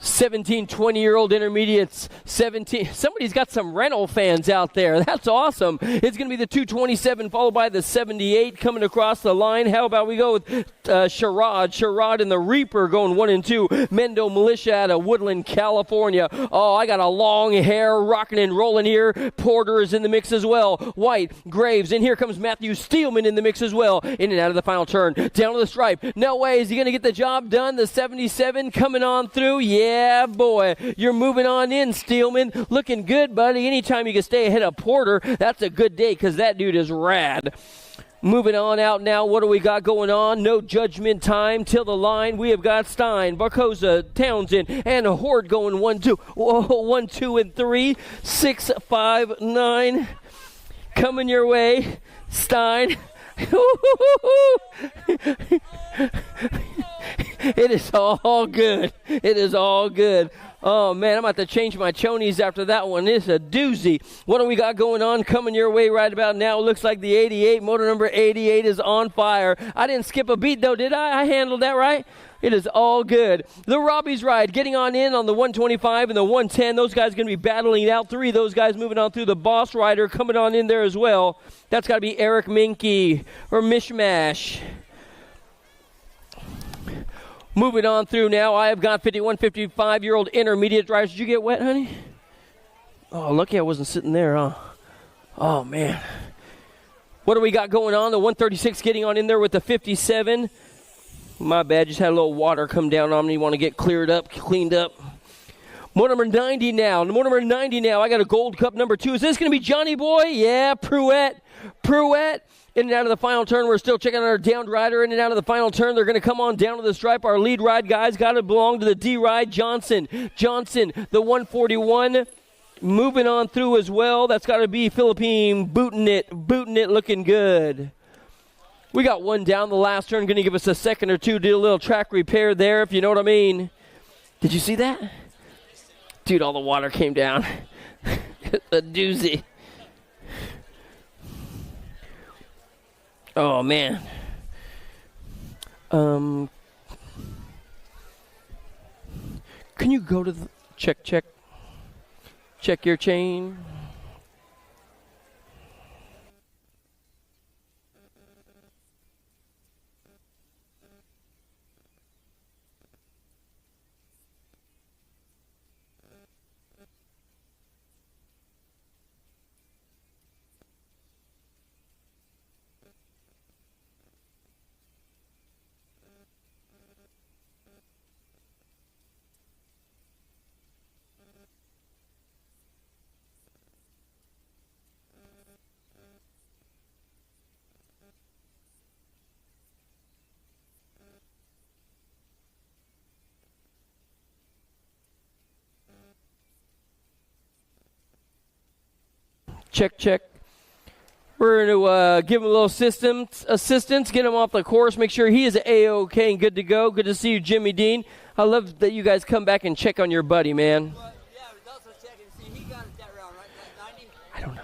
17, 20-year-old intermediates. 17. Somebody's got some rental fans out there. That's awesome. It's going to be the 227 followed by the 78 coming across the line. How about we go with Sherrod? Sherrod and the Reaper going 1 and 2. Mendo Militia out of Woodland, California. Oh, I got a long hair rocking and rolling here. Porter is in the mix as well. White, Graves, and here comes Matthew Steelman in the mix as well. In and out of the final turn. Down to the stripe. No way. Is he going to get the job done? The 77 coming on through. Yeah, boy. You're moving on in, Steelman. Looking good, buddy. Anytime you can stay ahead of Porter, that's a good day because that dude is rad. Moving on out now, what do we got going on? No judgment time till the line. We have got Stein, Barcosa, Townsend, and Horde going 1, 2. Whoa, 1, 2, and 3. 6, 5, 9. Coming your way, Stein. It is all good. It is all good. Oh, man, I'm about to change my chonies after that one. It's a doozy. What do we got going on coming your way right about now? It looks like the 88, motor number 88 is on fire. I didn't skip a beat, though, did I? I handled that right. It is all good. The Robbie's ride getting on in on the 125 and the 110. Those guys going to be battling it out. 3 of those guys moving on through. The Boss Rider coming on in there as well. That's got to be Eric Minky or Mishmash. Moving on through now, I have got 51, 55-year-old intermediate drivers. Did you get wet, honey? Oh, lucky I wasn't sitting there, huh? Oh, man. What do we got going on? The 136 getting on in there with the 57. My bad, just had a little water come down on me. You want to get cleared up, cleaned up. Motor number 90 now. Motor number 90 now. I got a Gold Cup number 2. Is this going to be Johnny Boy? Yeah, Pruitt. In and out of the final turn. We're still checking on our downed rider. In and out of the final turn. They're going to come on down to the stripe. Our lead ride guys got to belong to the D ride. Johnson, the 141. Moving on through as well. That's got to be Philippine booting it looking good. We got one down the last turn. Going to give us a second or two. Do a little track repair there, if you know what I mean. Did you see that? Dude, all the water came down. A doozy. Oh, man. Can you go to the... Check your chain. Check. We're going to give him a little assistance, get him off the course, make sure he is A-OK and good to go. Good to see you, Jimmy Dean. I love that you guys come back and check on your buddy, man. Well, yeah, I was also checking to see he got it that round, right? That 90? I don't know.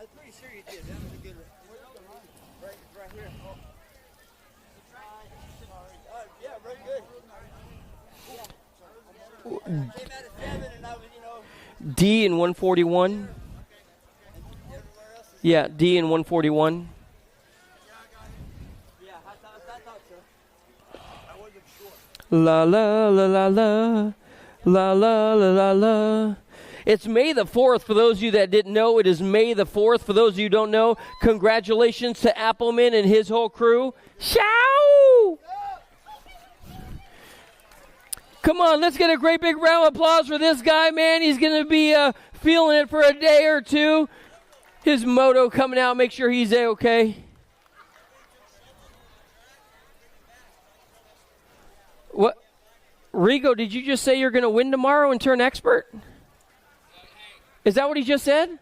I'm pretty sure you did. That was a good one. Right here. Yeah, very good. Came out of 7 and I was, D in 141. Yeah, D in 141. Yeah, I thought so. I wasn't sure. La la la la la. La la la la la. It's May the 4th. For those of you that didn't know, it is May the 4th. For those of you who don't know, congratulations to Appleman and his whole crew. Show! Come on, let's get a great big round of applause for this guy, man. He's going to be feeling it for a day or two. His moto coming out, make sure he's A-OK. What? Rigo, did you just say you're going to win tomorrow and turn expert? Is that what he just said?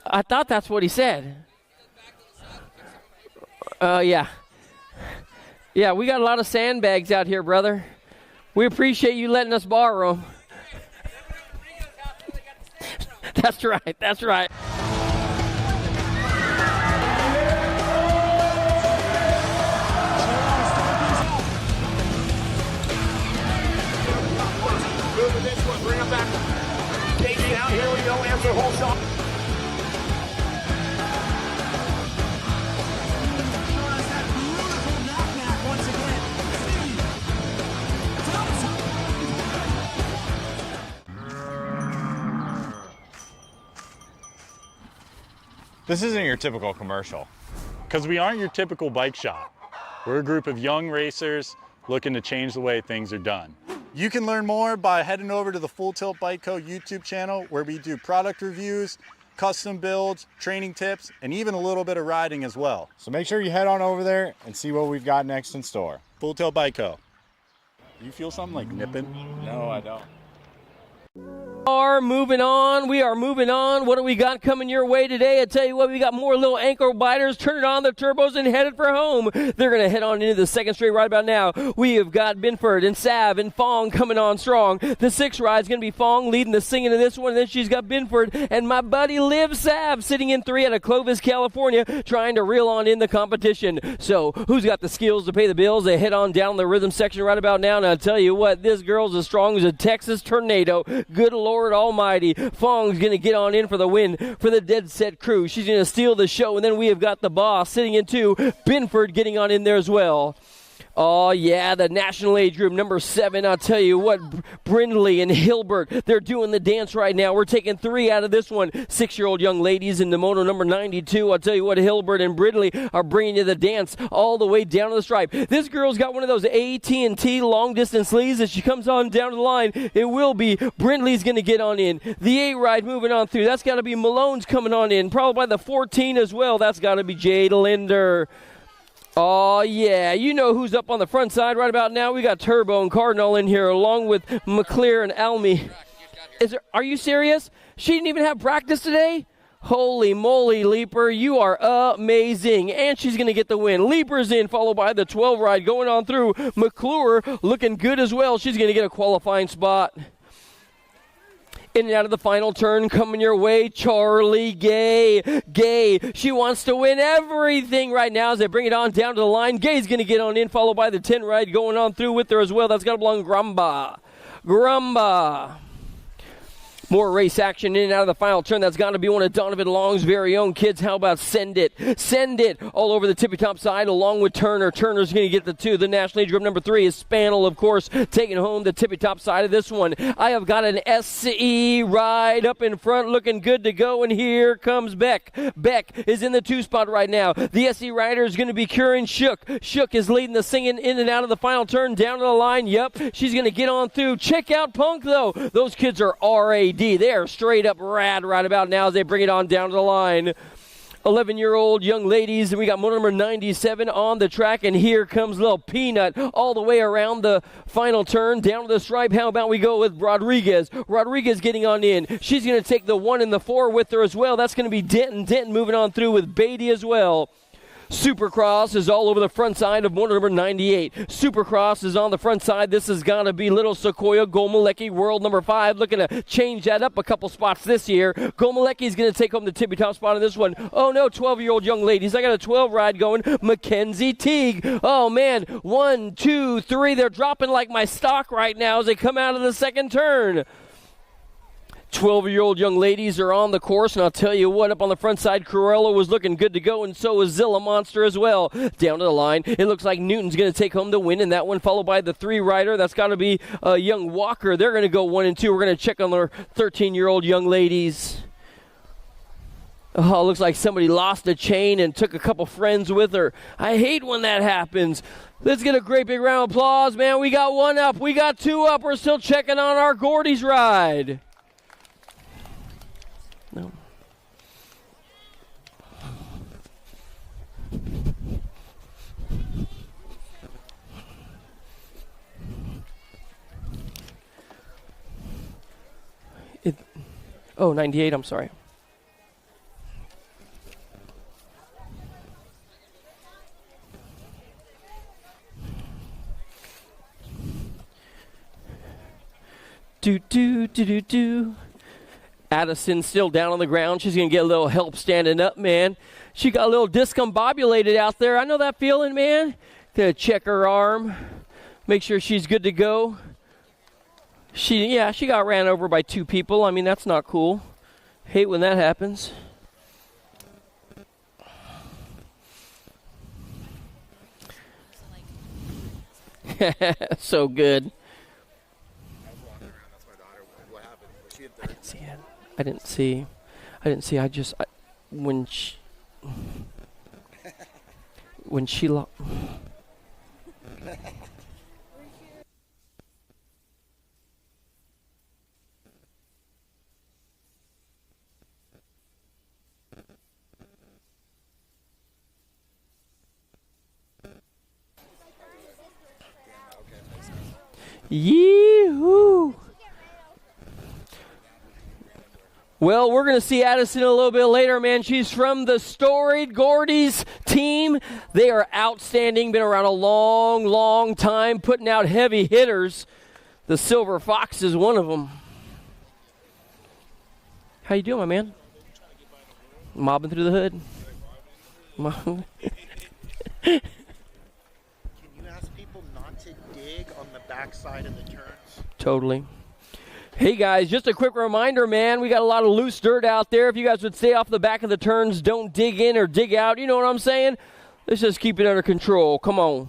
I thought that's what he said. Yeah. Yeah, we got a lot of sandbags out here, brother. We appreciate you letting us borrow them. That's right. answer whole shot. This isn't your typical commercial, because we aren't your typical bike shop. We're a group of young racers looking to change the way things are done. You can learn more by heading over to the Full Tilt Bike Co. YouTube channel, where we do product reviews, custom builds, training tips, and even a little bit of riding as well. So make sure you head on over there and see what we've got next in store. Full Tilt Bike Co. You feel something like nipping? No, I don't. We are moving on. What do we got coming your way today? I tell you what, we got more little ankle biters. Turn it on the turbos and headed for home. They're going to head on into the second straight right about now. We have got Binford and Sav and Fong coming on strong. The sixth ride's going to be Fong leading the singing of this one. And then she's got Binford and my buddy Liv Sav sitting in three out of Clovis, California, trying to reel on in the competition. So who's got the skills to pay the bills? They head on down the rhythm section right about now. And I'll tell you what, this girl's as strong as a Texas tornado. Good Lord Almighty. Fong's going to get on in for the win for the Dead Set crew. She's going to steal the show, and then we have got the boss sitting in two. Binford getting on in there as well. Oh, yeah, the national age group, number 7. I'll tell you what, Brindley and Hilbert, they're doing the dance right now. We're taking 3 out of this one. 6-year-old young ladies in the moto number 92. I'll tell you what, Hilbert and Brindley are bringing you the dance all the way down to the stripe. This girl's got one of those AT&T long-distance leads. As she comes on down to the line, it will be Brindley's going to get on in. The 8 ride moving on through. That's got to be Malone's coming on in. Probably by the 14 as well. That's got to be Jade Linder. Oh, yeah, you know who's up on the front side right about now. We got Turbo and Cardinal in here along with McClear and Almy. Are you serious? She didn't even have practice today? Holy moly, Leaper, you are amazing. And she's going to get the win. Leaper's in, followed by the 12 ride going on through. McClure looking good as well. She's going to get a qualifying spot. In and out of the final turn, coming your way, Charlie Gay. Gay, she wants to win everything right now as they bring it on down to the line. Gay's going to get on in, followed by the 10 ride going on through with her as well. That's got to belong Grumba. More race action in and out of the final turn. That's got to be one of Donovan Long's very own kids. How about Send It? Send It all over the tippy-top side along with Turner. Turner's going to get the 2. The national age group number 3 is Spanel, of course, taking home the tippy-top side of this one. I have got an SE ride up in front looking good to go, and here comes Beck. Beck is in the 2 spot right now. The SE rider is going to be Kieran Shook. Shook is leading the singing in and out of the final turn down to the line. Yep, she's going to get on through. Check out Punk, though. Those kids are RAD. They are straight up rad right about now as they bring it on down to the line. 11-year-old young ladies, and we got motor number 97 on the track, and here comes little Peanut all the way around the final turn down to the stripe. How about we go with Rodriguez? Rodriguez getting on in. She's going to take the 1 and the 4 with her as well. That's going to be Denton. Denton moving on through with Beatty as well. Supercross is all over the front side of motor number 98. Supercross is on the front side. This has got to be Little Sequoia Gomalecki, world number 5, looking to change that up a couple spots this year. Gomalecki is going to take home the tippy-top spot on this one. Oh, no, 12-year-old young ladies. I got a 12 ride going. Mackenzie Teague. Oh, man, 1, 2, 3. They're dropping like my stock right now as they come out of the second turn. 12-year-old young ladies are on the course, and I'll tell you what, up on the front side, Corella was looking good to go, and so was Zilla Monster as well. Down to the line, it looks like Newton's going to take home the win in that one, followed by the 3 rider. That's got to be young Walker. They're going to go 1 and 2. We're going to check on their 13-year-old young ladies. Oh, looks like somebody lost a chain and took a couple friends with her. I hate when that happens. Let's get a great big round of applause, man. We got 1 up. We got 2 up. We're still checking on our Gordy's ride. No. Oh, 98, I'm sorry. Do. Addison still down on the ground. She's going to get a little help standing up, man. She got a little discombobulated out there. I know that feeling, man. Gonna check her arm. Make sure she's good to go. She got ran over by 2 people. I mean, that's not cool. Hate when that happens. So good. I didn't see it. I didn't see. When she Yee-hoo! Well, we're going to see Addison a little bit later, man. She's from the Storied Gordy's team. They are outstanding, been around a long, long time, putting out heavy hitters. The Silver Fox is one of them. How you doing, my man? Mobbing through the hood. Can you ask people not to dig on the backside of the turns? Totally. Hey, guys, just a quick reminder, man. We got a lot of loose dirt out there. If you guys would stay off the back of the turns, don't dig in or dig out. You know what I'm saying? Let's just keep it under control. Come on.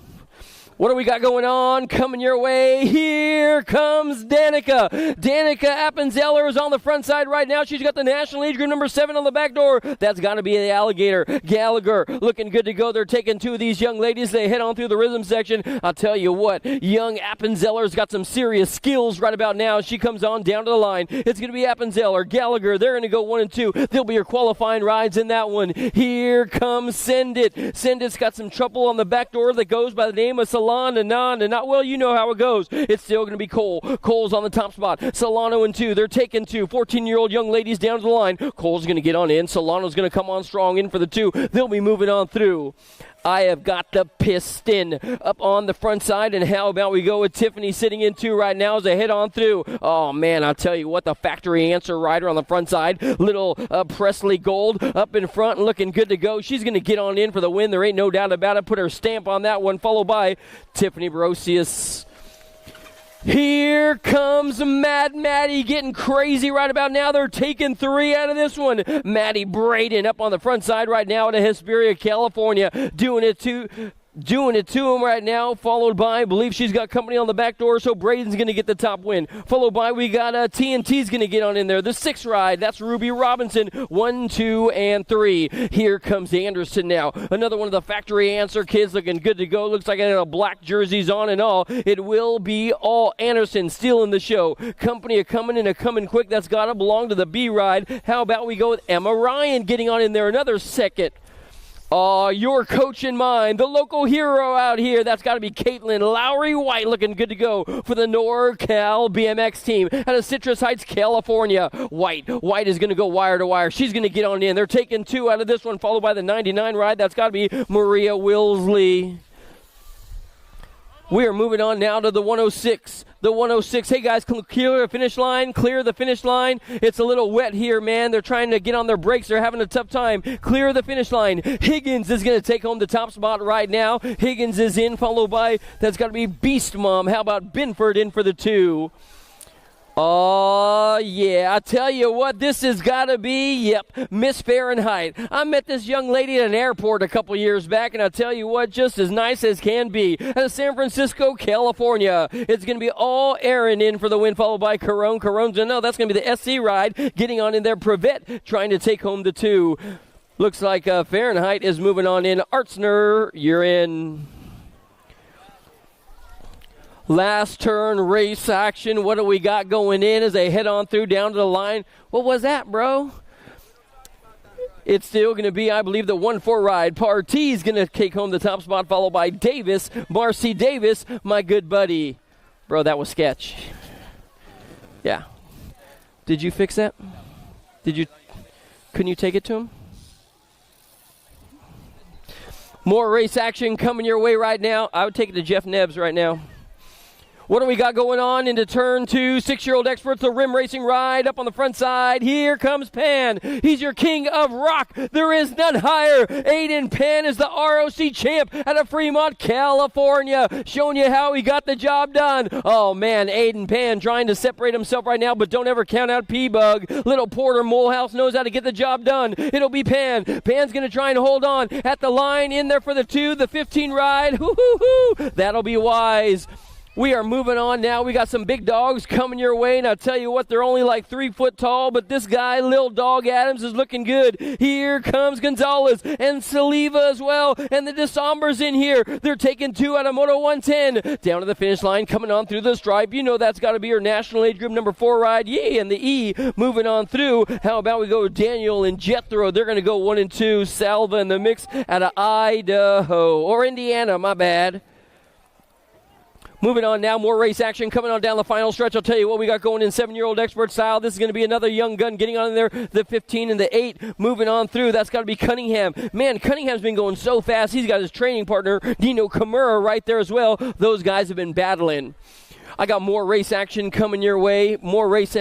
What do we got going on? Coming your way. Here comes Danica. Danica Appenzeller is on the front side right now. She's got the National Age Group number 7 on the back door. That's got to be the Alligator. Gallagher looking good to go. They're taking 2 of these young ladies. They head on through the rhythm section. I'll tell you what, young Appenzeller's got some serious skills right about now. She comes on down to the line. It's going to be Appenzeller. Gallagher, they're going to go 1 and 2. They'll be your qualifying rides in that one. Here comes Send It. Send It's got some trouble on the back door that goes by the name of Solana and not well, you know how it goes. It's still going to be Cole. Cole's on the top spot. Solano in 2. They're taking 2 14-year-old young ladies down to the line. Cole's going to get on in. Solano's going to come on strong in for the 2. They'll be moving on through. I have got the Piston up on the front side, and how about we go with Tiffany sitting in 2 right now as they head on through. Oh, man, I'll tell you what, the factory answer rider on the front side, little Presley Gold up in front and looking good to go. She's going to get on in for the win. There ain't no doubt about it. Put her stamp on that one, followed by Tiffany Brosius. Here comes Mad Maddie getting crazy right about now. They're taking 3 out of this one. Maddie Braden up on the front side right now in Hesperia, California. Doing it to him right now, followed by, I believe she's got company on the back door, so Braden's going to get the top win. Followed by, we got TNT's going to get on in there. The 6 ride, that's Ruby Robinson, 1, 2, and 3. Here comes Anderson now. Another one of the factory answer kids looking good to go. Looks like I got black jerseys on and all. It will be all Anderson stealing the show. Company a coming quick. That's got to belong to the B ride. How about we go with Emma Ryan getting on in there, another second. Your coach in mind, the local hero out here. That's got to be Caitlin Lowry White looking good to go for the NorCal BMX team out of Citrus Heights, California. White is going to go wire to wire. She's going to get on in. They're taking 2 out of this one, followed by the 99 ride. That's got to be Maria Wilsley. We are moving on now to the 106. The 106. Hey, guys, clear the finish line. Clear the finish line. It's a little wet here, man. They're trying to get on their brakes. They're having a tough time. Clear the finish line. Higgins is going to take home the top spot right now. Higgins is in, followed by, that's got to be Beast Mom. How about Binford in for the 2? Oh, yeah, I tell you what, this has got to be, Miss Fahrenheit. I met this young lady at an airport a couple years back, and I tell you what, just as nice as can be. Out of San Francisco, California, it's going to be all Aaron in for the win, followed by Caron. No, that's going to be the SC ride, getting on in there. Prevette trying to take home the 2. Looks like Fahrenheit is moving on in. Artsner, you're in. Last turn race action. What do we got going in as they head on through down to the line? What was that, bro? It's still going to be, I believe, the 1-4 ride. Partee is going to take home the top spot, followed by Davis. Marcy Davis, my good buddy. Bro, that was sketch. Yeah. Did you fix that? Couldn't you take it to him? More race action coming your way right now. I would take it to Jeff Nebbs right now. What do we got going on into turn 2? 6-year-old experts, the rim racing ride up on the front side. Here comes Pan. He's your king of rock. There is none higher. Aiden Pan is the ROC champ out of Fremont, California. Showing you how he got the job done. Oh, man, Aiden Pan trying to separate himself right now, but don't ever count out P-Bug. Little Porter Molehouse knows how to get the job done. It'll be Pan. Pan's going to try and hold on at the line in there for the 2, the 15 ride. Hoo-hoo-hoo. That'll be wise. We are moving on now. We got some big dogs coming your way, and I'll tell you what, they're only like 3 foot tall, but this guy, Lil Dog Adams, is looking good. Here comes Gonzalez and Saliva as well, and the December's in here. They're taking 2 out of Moto 110. Down to the finish line, coming on through the stripe. You know that's got to be your national age group number 4 ride. Yeah, and the E moving on through. How about we go Daniel and Jethro? They're going to go 1 and 2. Salva in the mix out of Idaho, or Indiana, my bad. Moving on now, more race action coming on down the final stretch. I'll tell you what we got going in 7-year-old expert style. This is going to be another young gun getting on in there. The 15 and the 8 moving on through. That's got to be Cunningham. Man, Cunningham's been going so fast. He's got his training partner, Dino Kimura, right there as well. Those guys have been battling. I got more race action coming your way. More race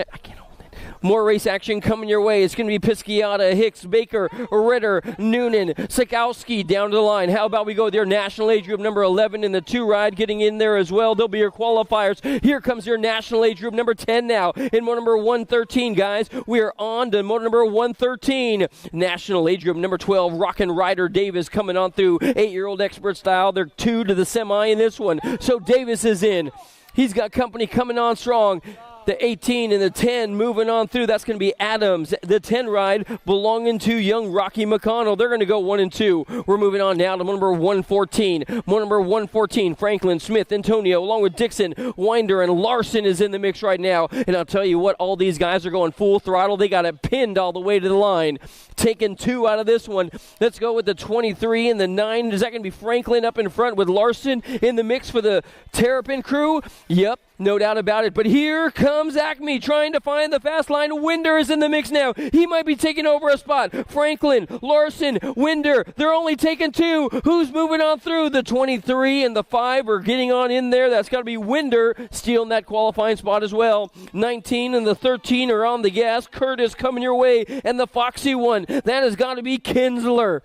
action coming your way. It's going to be Pisciata, Hicks, Baker, Ritter, Noonan, Sikowski down to the line. How about we go their national age group number 11 in the 2 ride getting in there as well. They'll be your qualifiers. Here comes your national age group number 10 now in moto number 113, guys. We are on to moto number 113. National age group number 12, Rockin' Ryder Davis coming on through 8-year-old expert style. They're 2 to the semi in this one. So Davis is in. He's got company coming on strong. The 18 and the 10 moving on through. That's going to be Adams. The 10 ride belonging to young Rocky McConnell. They're going to go 1 and 2. We're moving on now to number 114. Number 114, Franklin, Smith, Antonio, along with Dixon, Winder, and Larson is in the mix right now. And I'll tell you what, all these guys are going full throttle. They got it pinned all the way to the line. Taking 2 out of this one. Let's go with the 23 and the 9. Is that going to be Franklin up in front with Larson in the mix for the Terrapin crew? Yep. No doubt about it, but here comes Acme trying to find the fast line. Winder is in the mix now. He might be taking over a spot. Franklin, Larson, Winder, they're only taking 2. Who's moving on through? The 23 and the 5 are getting on in there. That's got to be Winder stealing that qualifying spot as well. 19 and the 13 are on the gas. Curtis coming your way, and the Foxy one, that has got to be Kinsler.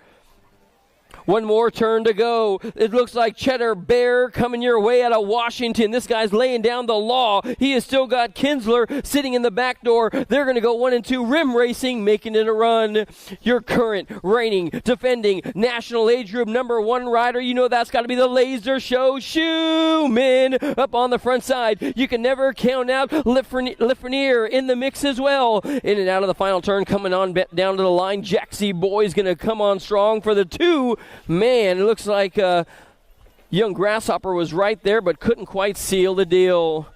One more turn to go. It looks like Cheddar Bear coming your way out of Washington. This guy's laying down the law. He has still got Kinsler sitting in the back door. They're going to go 1 and 2. Rim Racing making it a run. Your current, reigning, defending national age group number 1 rider. You know that's got to be the Laser Show Schumann up on the front side. You can never count out Lifrenier in the mix as well. In and out of the final turn coming on down to the line. Jaxie Boy's going to come on strong for the 2. Man, it looks like young Grasshopper was right there but couldn't quite seal the deal.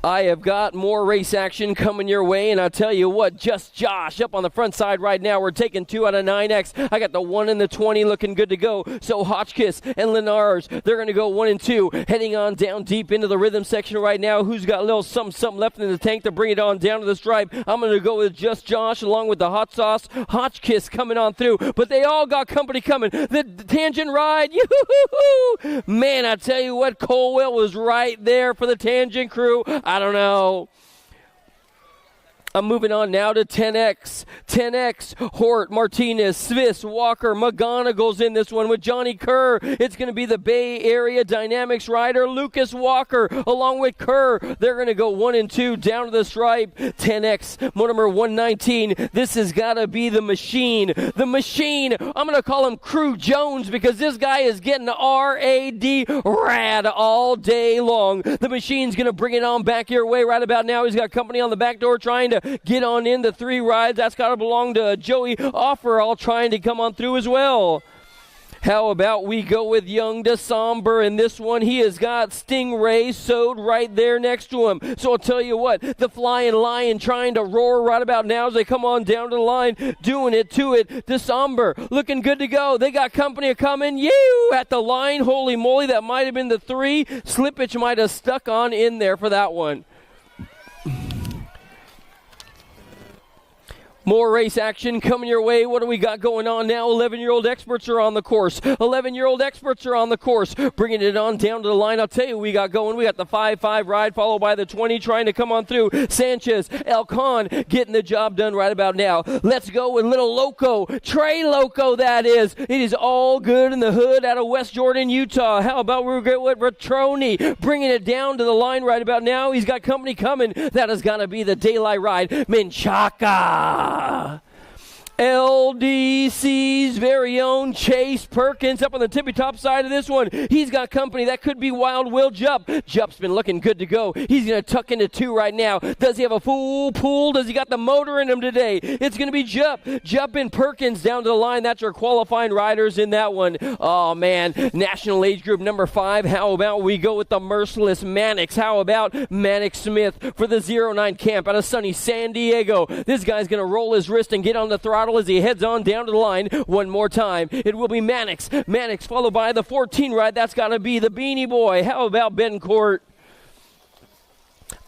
I have got more race action coming your way, and I'll tell you what, Just Josh up on the front side right now. We're taking 2 out of 9X. I got the 1 and the 20 looking good to go. So Hotchkiss and Lenars, they're going to go 1 and 2. Heading on down deep into the rhythm section right now. Who's got a little something left in the tank to bring it on down to the stripe? I'm going to go with Just Josh along with the Hot Sauce. Hotchkiss coming on through, but they all got company coming. The Tangent ride, yoo-hoo-hoo-hoo! Man, I tell you what, Colwell was right there for the Tangent crew. I don't know. I'm moving on now to 10X. 10X, Hort, Martinez, Swiss, Walker, McGonagall's in this one with Johnny Kerr. It's going to be the Bay Area Dynamics rider, Lucas Walker, along with Kerr. They're going to go 1 and 2 down to the stripe. 10X, number 119. This has got to be the machine. The machine. I'm going to call him Crew Jones because this guy is getting R-A-D, rad, all day long. The machine's going to bring it on back your way right about now. He's got company on the back door trying to get on in the 3 rides. That's got to belong to Joey Offerall trying to come on through as well. How about we go with Young December in this one? He has got Stingray sewed right there next to him. So I'll tell you what, the Flying Lion trying to roar right about now as they come on down to the line, doing it to it. December looking good to go. They got company coming. You at the line. Holy moly, that might have been the 3. Slippage might have stuck on in there for that one. More race action coming your way. What do we got going on now? 11-year-old experts are on the course. 11-year-old experts are on the course. Bringing it on down to the line. I'll tell you what we got going. We got the 5-5 ride followed by the 20 trying to come on through. Sanchez, El Khan getting the job done right about now. Let's go with Little Loco. Trey Loco, that is. It is all good in the hood out of West Jordan, Utah. How about we go with Ratroni bringing it down to the line right about now. He's got company coming. That has got to be the daylight ride. Menchaca. LDC's very own Chase Perkins up on the tippy top side of this one. He's got company. That could be Wild Will Jupp. Jupp's been looking good to go. He's going to tuck into 2 right now. Does he have a full pool? Does he got the motor in him today? It's going to be Jupp. Jupp and Perkins down to the line. That's our qualifying riders in that one. Oh, man. National age group number 5. How about we go with the merciless Mannix? How about Mannix Smith for the 09 camp out of sunny San Diego? This guy's going to roll his wrist and get on the throttle as he heads on down to the line one more time. It will be Mannix. Mannix followed by the 14 ride. That's got to be the Beanie Boy. How about Bencourt?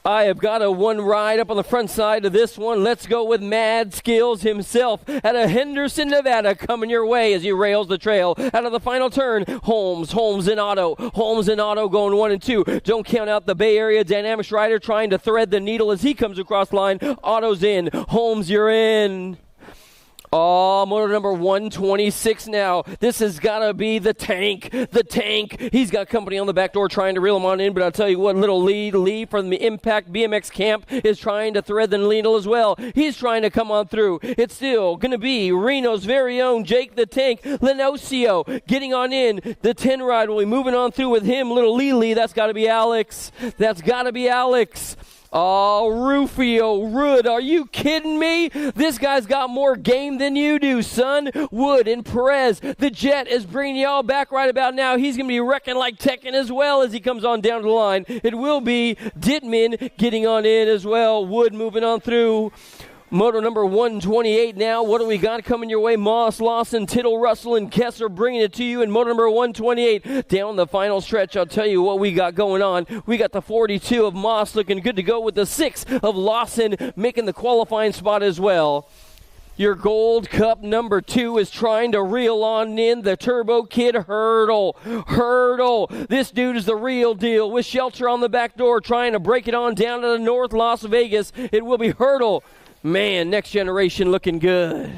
I have got a 1 ride up on the front side of this one. Let's go with Mad Skills himself out of Henderson, Nevada, coming your way as he rails the trail. Out of the final turn, Holmes and Otto. Holmes and Otto going 1 and 2. Don't count out the Bay Area Dynamics rider trying to thread the needle as he comes across line. Otto's in. Holmes, you're in. Oh, motor number 126 now. This has got to be the tank. The tank. He's got company on the back door trying to reel him on in, but I'll tell you what, little Lee from the Impact BMX camp is trying to thread the needle as well. He's trying to come on through. It's still going to be Reno's very own Jake the Tank Lenocio getting on in. The 10 ride will be moving on through with him. Little Lee. That's got to be Alex. That's got to be Alex. Oh, Rufio Wood, are you kidding me? This guy's got more game than you do, son. Wood and Perez. The Jet is bringing y'all back right about now. He's going to be wrecking like Tekken as well as he comes on down to the line. It will be Dittman getting on in as well. Wood moving on through. Moto number 128 now. What do we got coming your way? Moss, Lawson, Tittle, Russell, and Kessler bringing it to you in moto number 128. Down the final stretch, I'll tell you what we got going on. We got the 42 of Moss looking good to go with the 6 of Lawson making the qualifying spot as well. Your Gold Cup number 2 is trying to reel on in the Turbo Kid Hurdle. This dude is the real deal with Shelter on the back door trying to break it on down to the North Las Vegas. It will be Hurdle. Man, next generation looking good.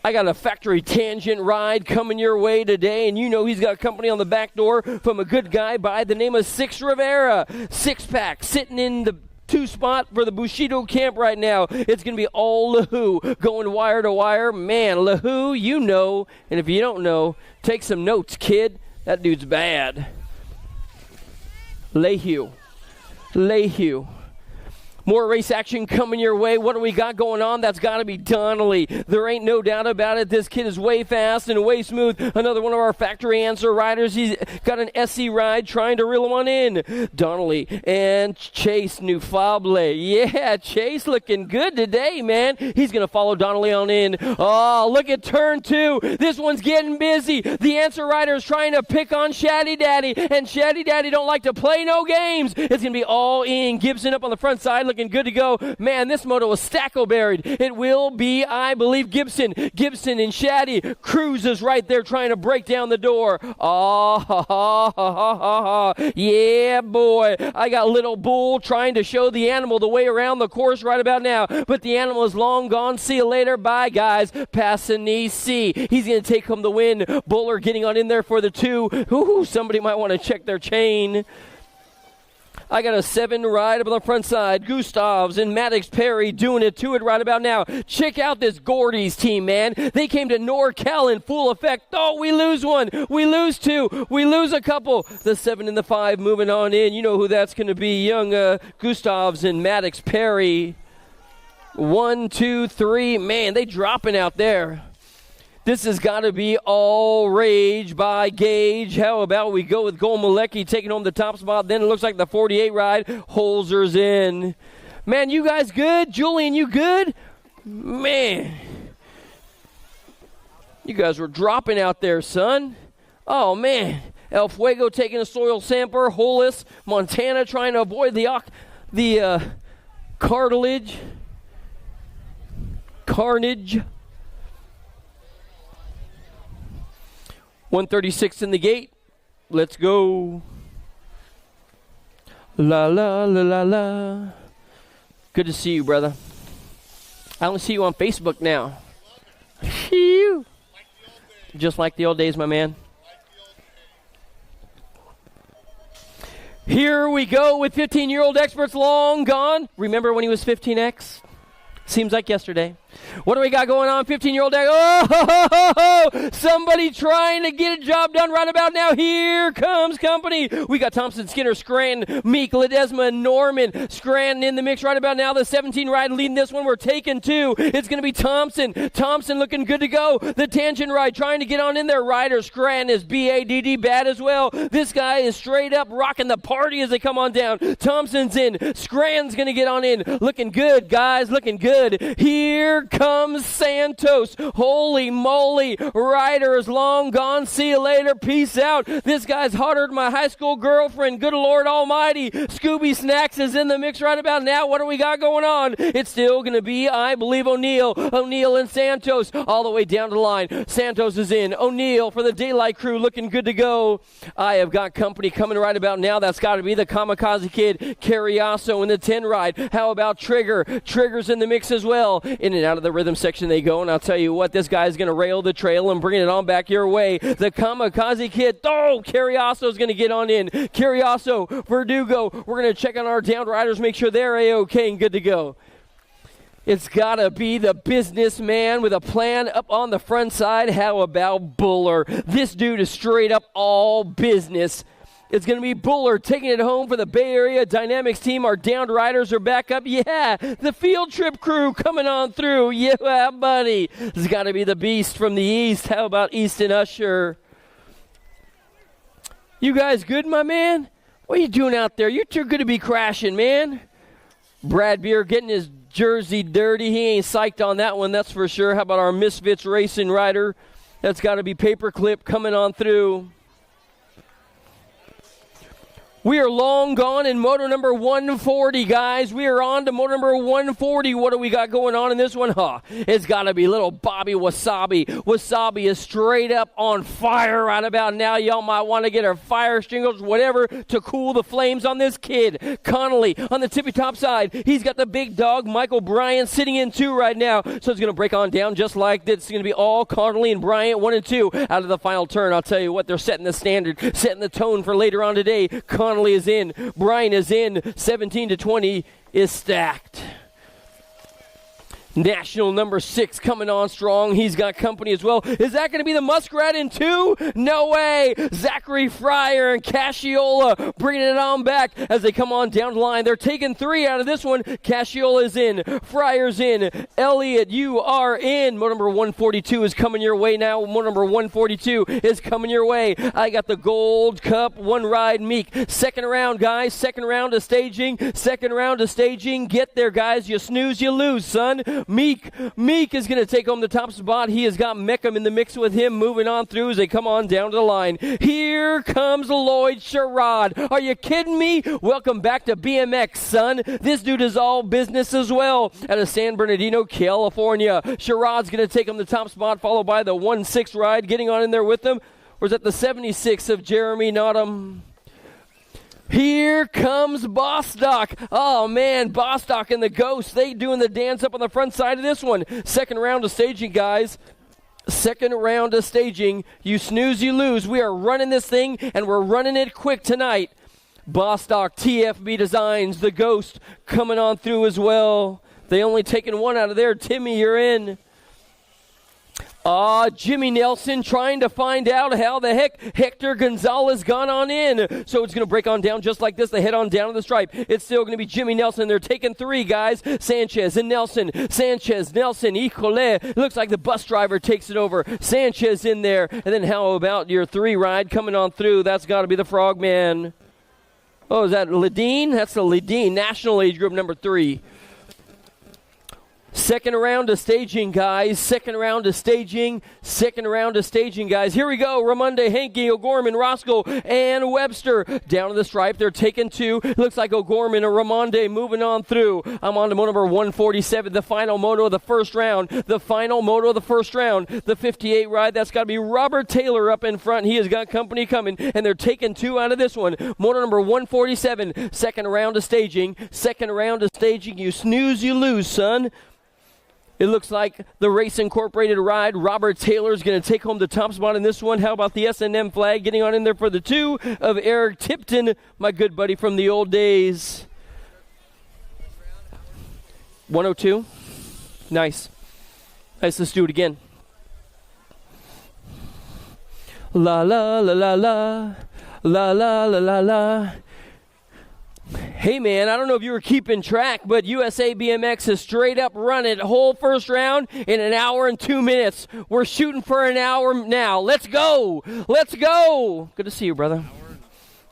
I got a factory tangent ride coming your way today, and you know he's got company on the back door from a good guy by the name of Six Rivera. 6-pack sitting in the 2 spot for the Bushido camp right now. It's going to be all LaHoo going wire to wire. Man, LaHoo, you know, and if you don't know, take some notes, kid. That dude's bad. Lehue. More race action coming your way. What do we got going on? That's got to be Donnelly. There ain't no doubt about it. This kid is way fast and way smooth. Another one of our factory answer riders. He's got an SC ride trying to reel him on in. Donnelly and Chase Nufable. Yeah, Chase looking good today, man. He's going to follow Donnelly on in. Oh, look at turn 2. This one's getting busy. The answer rider is trying to pick on Shaddy Daddy, and Shaddy Daddy don't like to play no games. It's going to be all in. Gibson up on the front side looking good to go. Man, this moto was stacko buried. It will be, I believe, Gibson. Gibson and Shaddy. Cruz is right there trying to break down the door. Yeah, boy. I got Little Bull trying to show the animal the way around the course right about now. But the animal is long gone. See you later. Bye, guys. Passanisi. He's going to take home the win. Buller getting on in there for the 2. Ooh, somebody might want to check their chain. I got a 7 ride up on the front side. Gustavs and Maddox Perry doing it to it right about now. Check out this Gordy's team, man. They came to NorCal in full effect. Oh, we lose 1. We lose 2. We lose a couple. The 7 and the 5 moving on in. You know who that's going to be. Young Gustavs and Maddox Perry. 1, 2, 3. Man, they dropping out there. This has got to be all rage by Gage. How about we go with Golmalecki taking home the top spot. Then it looks like the 48 ride. Holzer's in. Man, you guys good? Julian, you good? Man. You guys were dropping out there, son. Oh, man. El Fuego taking a soil sampler. Hollis, Montana trying to avoid the cartilage. Carnage. 136 in the gate. Let's go. La la la la la. Good to see you, brother. I only see you on Facebook now. Phew. Just like the old days, my man. Here we go with 15-year-old experts long gone. Remember when he was 15X? Seems like yesterday. What do we got going on? 15-year-old. Oh, somebody trying to get a job done right about now. Here comes company. We got Thompson, Skinner, Scranton, Meek, Ledesma, and Norman. Scranton in the mix right about now. The 17 ride leading this one. We're taking 2. It's going to be Thompson. Thompson looking good to go. The tangent ride trying to get on in there. Ryder Scranton is BADD bad as well. This guy is straight up rocking the party as they come on down. Thompson's in. Scranton's going to get on in. Looking good, guys. Looking good. Here comes Santos. Holy moly. Ryder is long gone. See you later. Peace out. This guy's hotter than my high school girlfriend. Good Lord Almighty. Scooby Snacks is in the mix right about now. What do we got going on? It's still going to be, I believe, O'Neill. O'Neill and Santos all the way down the line. Santos is in. O'Neill for the Daylight Crew looking good to go. I have got company coming right about now. That's got to be the Kamikaze Kid. Carriasso in the 10 ride. How about Trigger? Trigger's in the mix as well. In and out of the rhythm section they go, and I'll tell you what, this guy's going to rail the trail and bring it on back your way. The Kamikaze Kid, Carriasso's going to get on in. Carriasso, Verdugo, we're going to check on our down riders, make sure they're A-OK and good to go. It's got to be the businessman with a plan up on the front side. How about Buller? This dude is straight up all business. It's going to be Buller taking it home for the Bay Area Dynamics team. Our downed riders are back up. Yeah, the field trip crew coming on through. Yeah, buddy. It's got to be the beast from the east. How about Easton Usher? You guys good, my man? What are you doing out there? You're too good to be crashing, man. Brad Beer getting his jersey dirty. He ain't psyched on that one, that's for sure. How about our Misfits Racing rider? That's got to be Paperclip coming on through. We are long gone in moto number 140, guys. We are on to moto number 140. What do we got going on in this one? It's got to be little Bobby Wasabi. Wasabi is straight up on fire right about now. Y'all might want to get our fire shingles, whatever, to cool the flames on this kid. Connolly on the tippy top side. He's got the big dog, Michael Bryant, sitting in 2 right now. So it's going to break on down just like this. It's going to be all Connolly and Bryant, 1 and 2 out of the final turn. I'll tell you what, they're setting the standard, setting the tone for later on today. Connolly is in. Brian is in. 17 to 20 is stacked. National number 6 coming on strong. He's got company as well. Is that going to be the Muskrat in 2? No way. Zachary Fryer and Casciola bringing it on back as they come on down the line. They're taking 3 out of this one. Casciola is in. Fryer's in. Elliott, you are in. Motor number 142 is coming your way now. Motor number 142 is coming your way. I got the Gold Cup 1 ride Meek. Second round, guys. Second round of staging. Second round of staging. Get there, guys. You snooze, you lose, son. Meek is going to take home the top spot. He has got Meckham in the mix with him, moving on through as they come on down to the line. Here comes Lloyd Sherrod. Are you kidding me? Welcome back to BMX, son. This dude is all business as well. Out of San Bernardino, California. Sherrod's going to take him the top spot, followed by the 1-6 ride. Getting on in there with them. Or is that the 76 of Jeremy Nottom? Here comes Bostock. Oh, man, Bostock and the Ghost. They doing the dance up on the front side of this one. Second round of staging, guys. Second round of staging. You snooze, you lose. We are running this thing, and we're running it quick tonight. Bostock, TFB Designs, the Ghost coming on through as well. They only taken 1 out of there. Timmy, you're in. Jimmy Nelson trying to find out how the heck Hector Gonzalez gone on in. So it's going to break on down just like this. They head on down to the stripe. It's still going to be Jimmy Nelson. They're taking 3, guys. Sanchez and Nelson. Sanchez, Nelson, Híjole. Looks like the bus driver takes it over. Sanchez in there. And then how about your 3 ride coming on through? That's got to be the Frogman. Oh, is that Ledeen? That's the Ledeen National Age Group number 3. Second round of staging, guys. Second round of staging, guys. Here we go. Ramonde, Hankey, O'Gorman, Roscoe, and Webster. Down to the stripe. They're taking two. Looks like O'Gorman and Ramonde moving on through. I'm on to moto number 147, the final moto of the first round. The 58 ride. That's got to be Robert Taylor up in front. He has got company coming, and they're taking two out of this one. Moto number 147, second round of staging. You snooze, you lose, son. It looks like the Race Incorporated ride. Robert Taylor's going to take home the top spot in this one. How about the S&M flag getting on in there for the two of Eric Tipton, my good buddy from the old days. 102. Nice. Let's do it again. La la la la la. La la la la la. Hey, man, I don't know if you were keeping track, but USA BMX has straight up run it whole first round in an hour and 2 minutes. We're shooting for an hour now. Let's go. Good to see you, brother.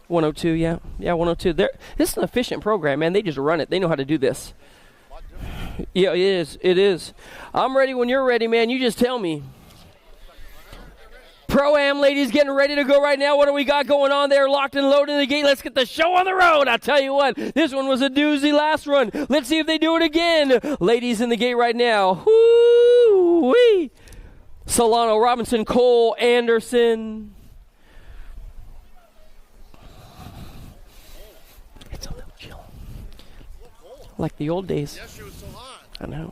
102, yeah. Yeah, 102. This is an efficient program, man. They just run it. They know how to do this. Yeah, it is. I'm ready when you're ready, man. You just tell me. Pro-Am ladies getting ready to go right now. What do we got going on there? Locked and loaded in the gate. Let's get the show on the road. I'll tell you what, this one was a doozy last run. Let's see if they do it again. Ladies in the gate right now. Woo-wee. Solano, Robinson, Cole, Anderson. It's a little chill. Like the old days. Yesterday was so hot. I know.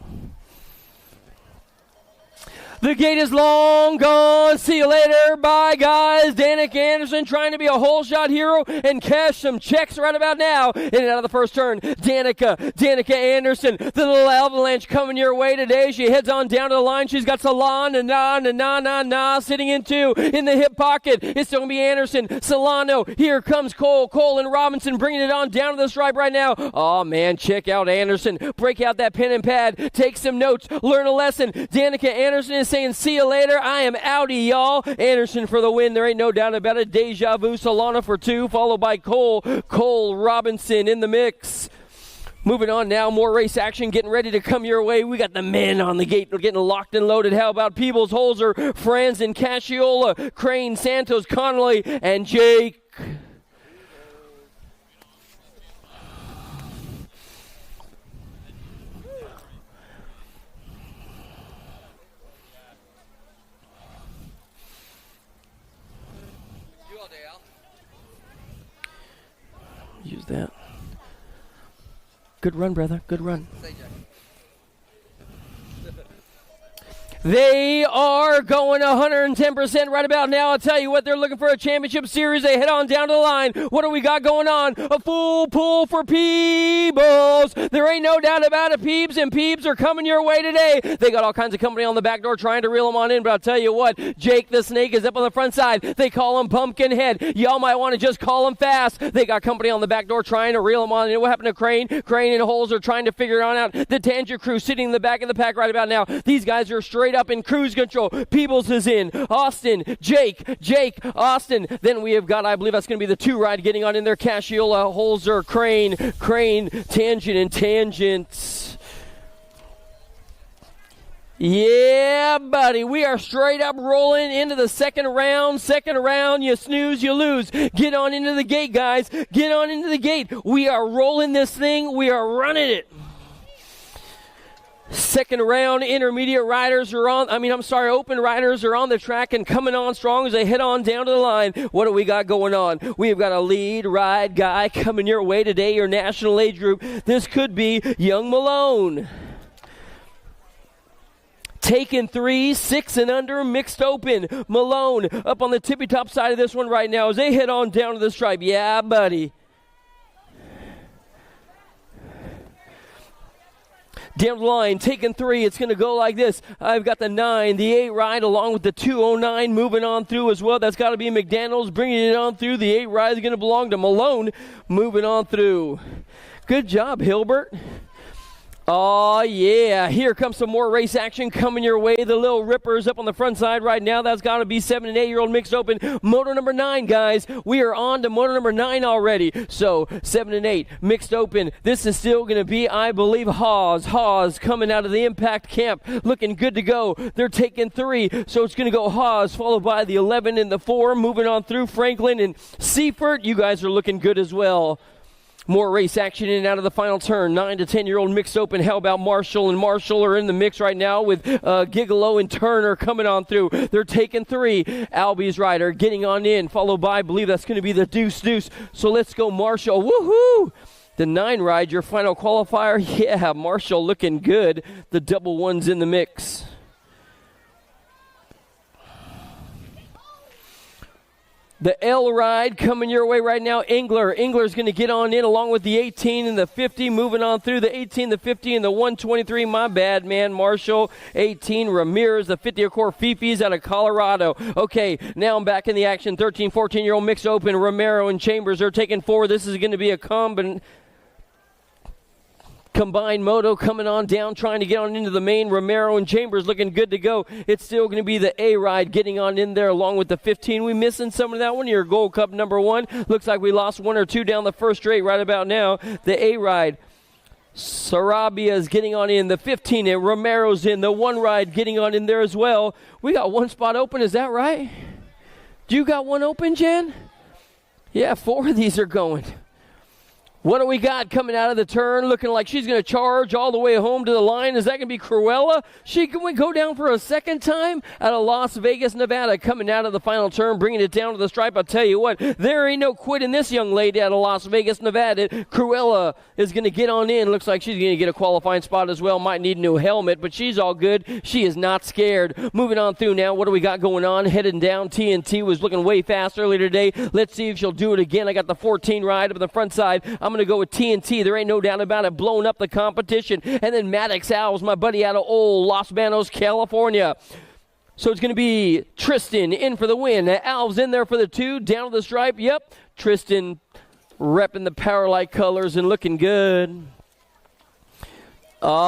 The gate is long gone. See you later. Bye, guys. Danica Anderson trying to be a whole shot hero and cash some checks right about now. In and out of the first turn. Danica Anderson. The little avalanche coming your way today. She heads on down to the line. She's got Solano na sitting in two in the hip pocket. It's going to be Anderson. Solano. Here comes Cole. Cole and Robinson bringing it on down to the stripe right now. Oh, man. Check out Anderson. Break out that pen and pad. Take some notes. Learn a lesson. Danica Anderson is saying, see you later. I am outie, y'all. Anderson for the win. There ain't no doubt about it. Deja vu. Solana for two, followed by Cole. Cole Robinson in the mix. Moving on now, more race action getting ready to come your way. We got the men on the gate getting locked and loaded. How about Peebles, Holzer, Franz, and Casciola, Crane, Santos, Connolly, and Jake. Use that. Good run, brother. Good run. They are going 110% right about now. I'll tell you what, they're looking for a championship series. They head on down to the line. What do we got going on? A full pull for Peebles. There ain't no doubt about it. Peeps and Peeps are coming your way today. They got all kinds of company on the back door trying to reel them on in, but I'll tell you what, Jake the Snake is up on the front side. They call him Pumpkinhead. Y'all might want to just call him Fast. They got company on the back door trying to reel him on in. What happened to Crane? Crane and Holes are trying to figure it out. The Tangent crew sitting in the back of the pack right about now. These guys are straight up in cruise control. Peebles is in. Austin, Jake, Austin. Then we have got, I believe that's going to be the two ride getting on in there. Casciola, Holzer, Crane, Tangent, and Tangent. Yeah, buddy. We are straight up rolling into the second round. You snooze, you lose. Get on into the gate, guys. Get on into the gate. We are rolling this thing. We are running it. Second round, intermediate riders are on, open riders are on the track and coming on strong as they head on down to the line. What do we got going on? We've got a lead ride guy coming your way today, your national age group. This could be Young Malone. Taking 3, 6 and under, mixed open. Malone up on the tippy top side of this one right now as they head on down to the stripe. Yeah, buddy. Down the line, taking 3. It's going to go like this. I've got the 9, the 8 ride, along with the 209 moving on through as well. That's got to be McDaniels bringing it on through. The 8 ride is going to belong to Malone moving on through. Good job, Hilbert. Oh, yeah. Here comes some more race action coming your way. The Little Rippers up on the front side right now. That's got to be 7 and 8-year-old mixed open. Moto number 9, guys. We are on to moto number 9 already. So 7 and 8 mixed open. This is still going to be, I believe, Hawes. Hawes coming out of the impact camp. Looking good to go. They're taking 3. So it's going to go Hawes followed by the 11 and the 4. Moving on through Franklin and Seifert. You guys are looking good as well. More race action in and out of the final turn. 9 to 10-year-old mixed open. How about Marshall? And Marshall are in the mix right now with Gigolo and Turner coming on through. They're taking 3. Albie's rider getting on in, followed by, I believe that's going to be the Deuce. So let's go Marshall. Woohoo! The 9 ride, your final qualifier. Yeah, Marshall looking good. The double one's in the mix. The L ride coming your way right now. Engler's going to get on in along with the 18 and the 50. Moving on through the 18, the 50, and the 123. My bad, man. Marshall, 18. Ramirez, the 50 core Fifi's out of Colorado. Okay, now I'm back in the action. 13, 14-year-old mixed open. Romero and Chambers are taking 4. This is going to be a combined moto coming on down, trying to get on into the main. Romero and Chambers looking good to go. It's still going to be the A ride getting on in there along with the 15. We missing some of that one. Your Gold Cup number 1. Looks like we lost 1 or 2 down the first straight right about now. The A ride. Sarabia is getting on in. The 15 and Romero's in. The 1 ride getting on in there as well. We got 1 spot open. Is that right? Do you got 1 open, Jen? Yeah, 4 of these are going. What do we got coming out of the turn? Looking like she's going to charge all the way home to the line. Is that going to be Cruella? She can go down for a second time out of Las Vegas, Nevada, coming out of the final turn, bringing it down to the stripe. I'll tell you what, there ain't no quitting this young lady out of Las Vegas, Nevada. Cruella is going to get on in. Looks like she's going to get a qualifying spot as well. Might need a new helmet, but she's all good. She is not scared. Moving on through now. What do we got going on? Heading down. TNT was looking way fast earlier today. Let's see if she'll do it again. I got the 14 ride up on the front side. I'm going to go with TNT. There ain't no doubt about it. Blowing up the competition. And then Maddox Owls, my buddy out of old Los Banos, California. So it's going to be Tristan in for the win. Alves in there for the 2. Down to the stripe. Yep. Tristan repping the Powerlight colors and looking good. Austin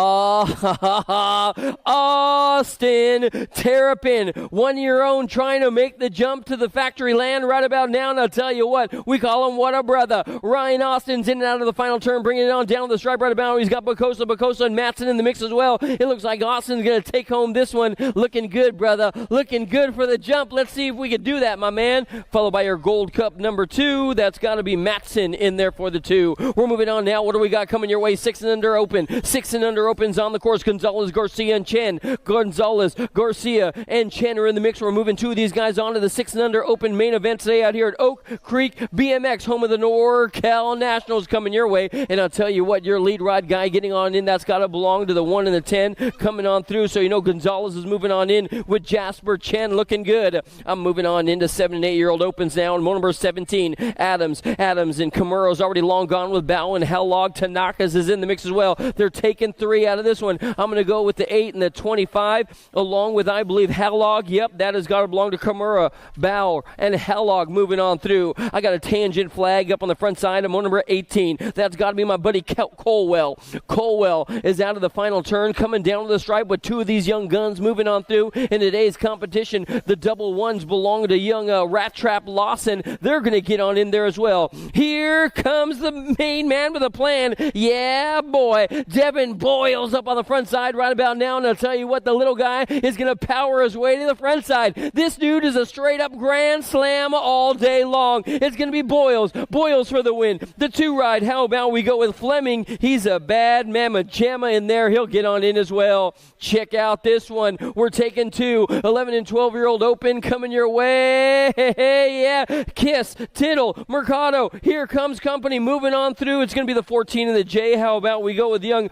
Terrapin, 1-year own, trying to make the jump to the factory land right about now. And I'll tell you what, we call him what a brother. Ryan Austin's in and out of the final turn, bringing it on down the stripe right about. He's got Bacosa, and Matson in the mix as well. It looks like Austin's going to take home this one. Looking good, brother. Looking good for the jump. Let's see if we can do that, my man. Followed by your Gold Cup number 2. That's got to be Matson in there for the 2. We're moving on now. What do we got coming your way? 6 and under open. 6 and under opens on the course. Gonzalez, Garcia, and Chen. Gonzalez, Garcia, and Chen are in the mix. We're moving 2 of these guys on to the 6 and under open main event today out here at Oak Creek BMX, home of the NorCal Nationals, coming your way. And I'll tell you what, your lead ride guy getting on in, that's got to belong to the 1 and the 10 coming on through. So you know Gonzalez is moving on in with Jasper Chen looking good. I'm moving on into 7 and 8-year-old opens now. And number 17, Adams and Kamuro's already long gone with Bow and Hellog. Tanaka's is in the mix as well. They're taking 3 out of this one. I'm going to go with the 8 and the 25 along with, I believe, Hellog. Yep, that has got to belong to Kamura, Bauer, and Hellog moving on through. I got a tangent flag up on the front side. I'm on number 18. That's got to be my buddy Colwell. Colwell is out of the final turn, coming down to the stripe with 2 of these young guns moving on through. In today's competition, the double ones belong to young Rat Trap Lawson. They're going to get on in there as well. Here comes the main man with a plan. Yeah, boy. Devin Boyles up on the front side right about now, and I'll tell you what, the little guy is going to power his way to the front side. This dude is a straight-up grand slam all day long. It's going to be Boyles for the win. The 2 ride, how about we go with Fleming? He's a bad mamma jamma in there. He'll get on in as well. Check out this one. We're taking 2 11 and 12-year-old open coming your way. Hey, yeah. Kiss, Tittle, Mercado. Here comes company moving on through. It's going to be the 14 and the J. How about we go with young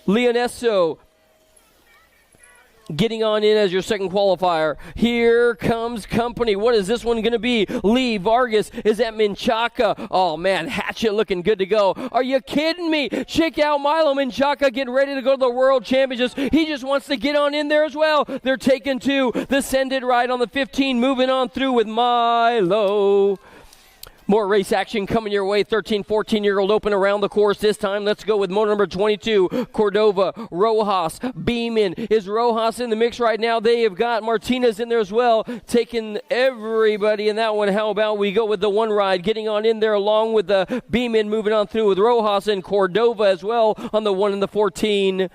Leonesso getting on in as your second qualifier. Here comes company. What is this one going to be? Lee Vargas is at Menchaca. Oh, man, Hatchet looking good to go. Are you kidding me? Check out Milo Menchaca getting ready to go to the World Championships. He just wants to get on in there as well. They're taking 2. The Send It ride on the 15, moving on through with Milo. More race action coming your way. 13, 14-year-old open around the course this time. Let's go with motor number 22, Cordova, Rojas, Beeman. Is Rojas in the mix right now? They have got Martinez in there as well, taking everybody in that one. How about we go with the one ride, getting on in there along with the Beeman, moving on through with Rojas and Cordova as well on the 1 and the 14.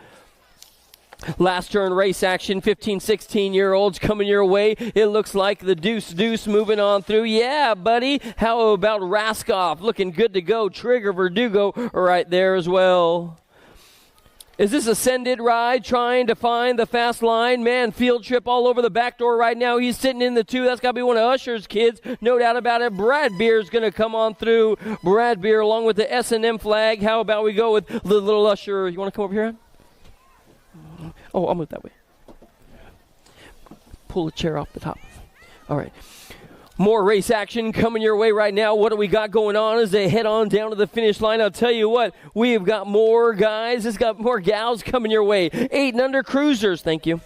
Last turn race action, 15, 16-year-olds coming your way. It looks like the Deuce moving on through. Yeah, buddy. How about Raskoff? Looking good to go. Trigger Verdugo right there as well. Is this a send-it ride trying to find the fast line? Man, field trip all over the back door right now. He's sitting in the 2. That's got to be one of Usher's kids. No doubt about it. Brad Beer's going to come on through. Brad Beer along with the S&M flag. How about we go with the little Usher? You want to come over here, Ed? Oh, I'll move that way. Pull the chair off the top. All right. More race action coming your way right now. What do we got going on as they head on down to the finish line? I'll tell you what, we have got more guys. It's got more gals coming your way. 8 and under cruisers. Thank you.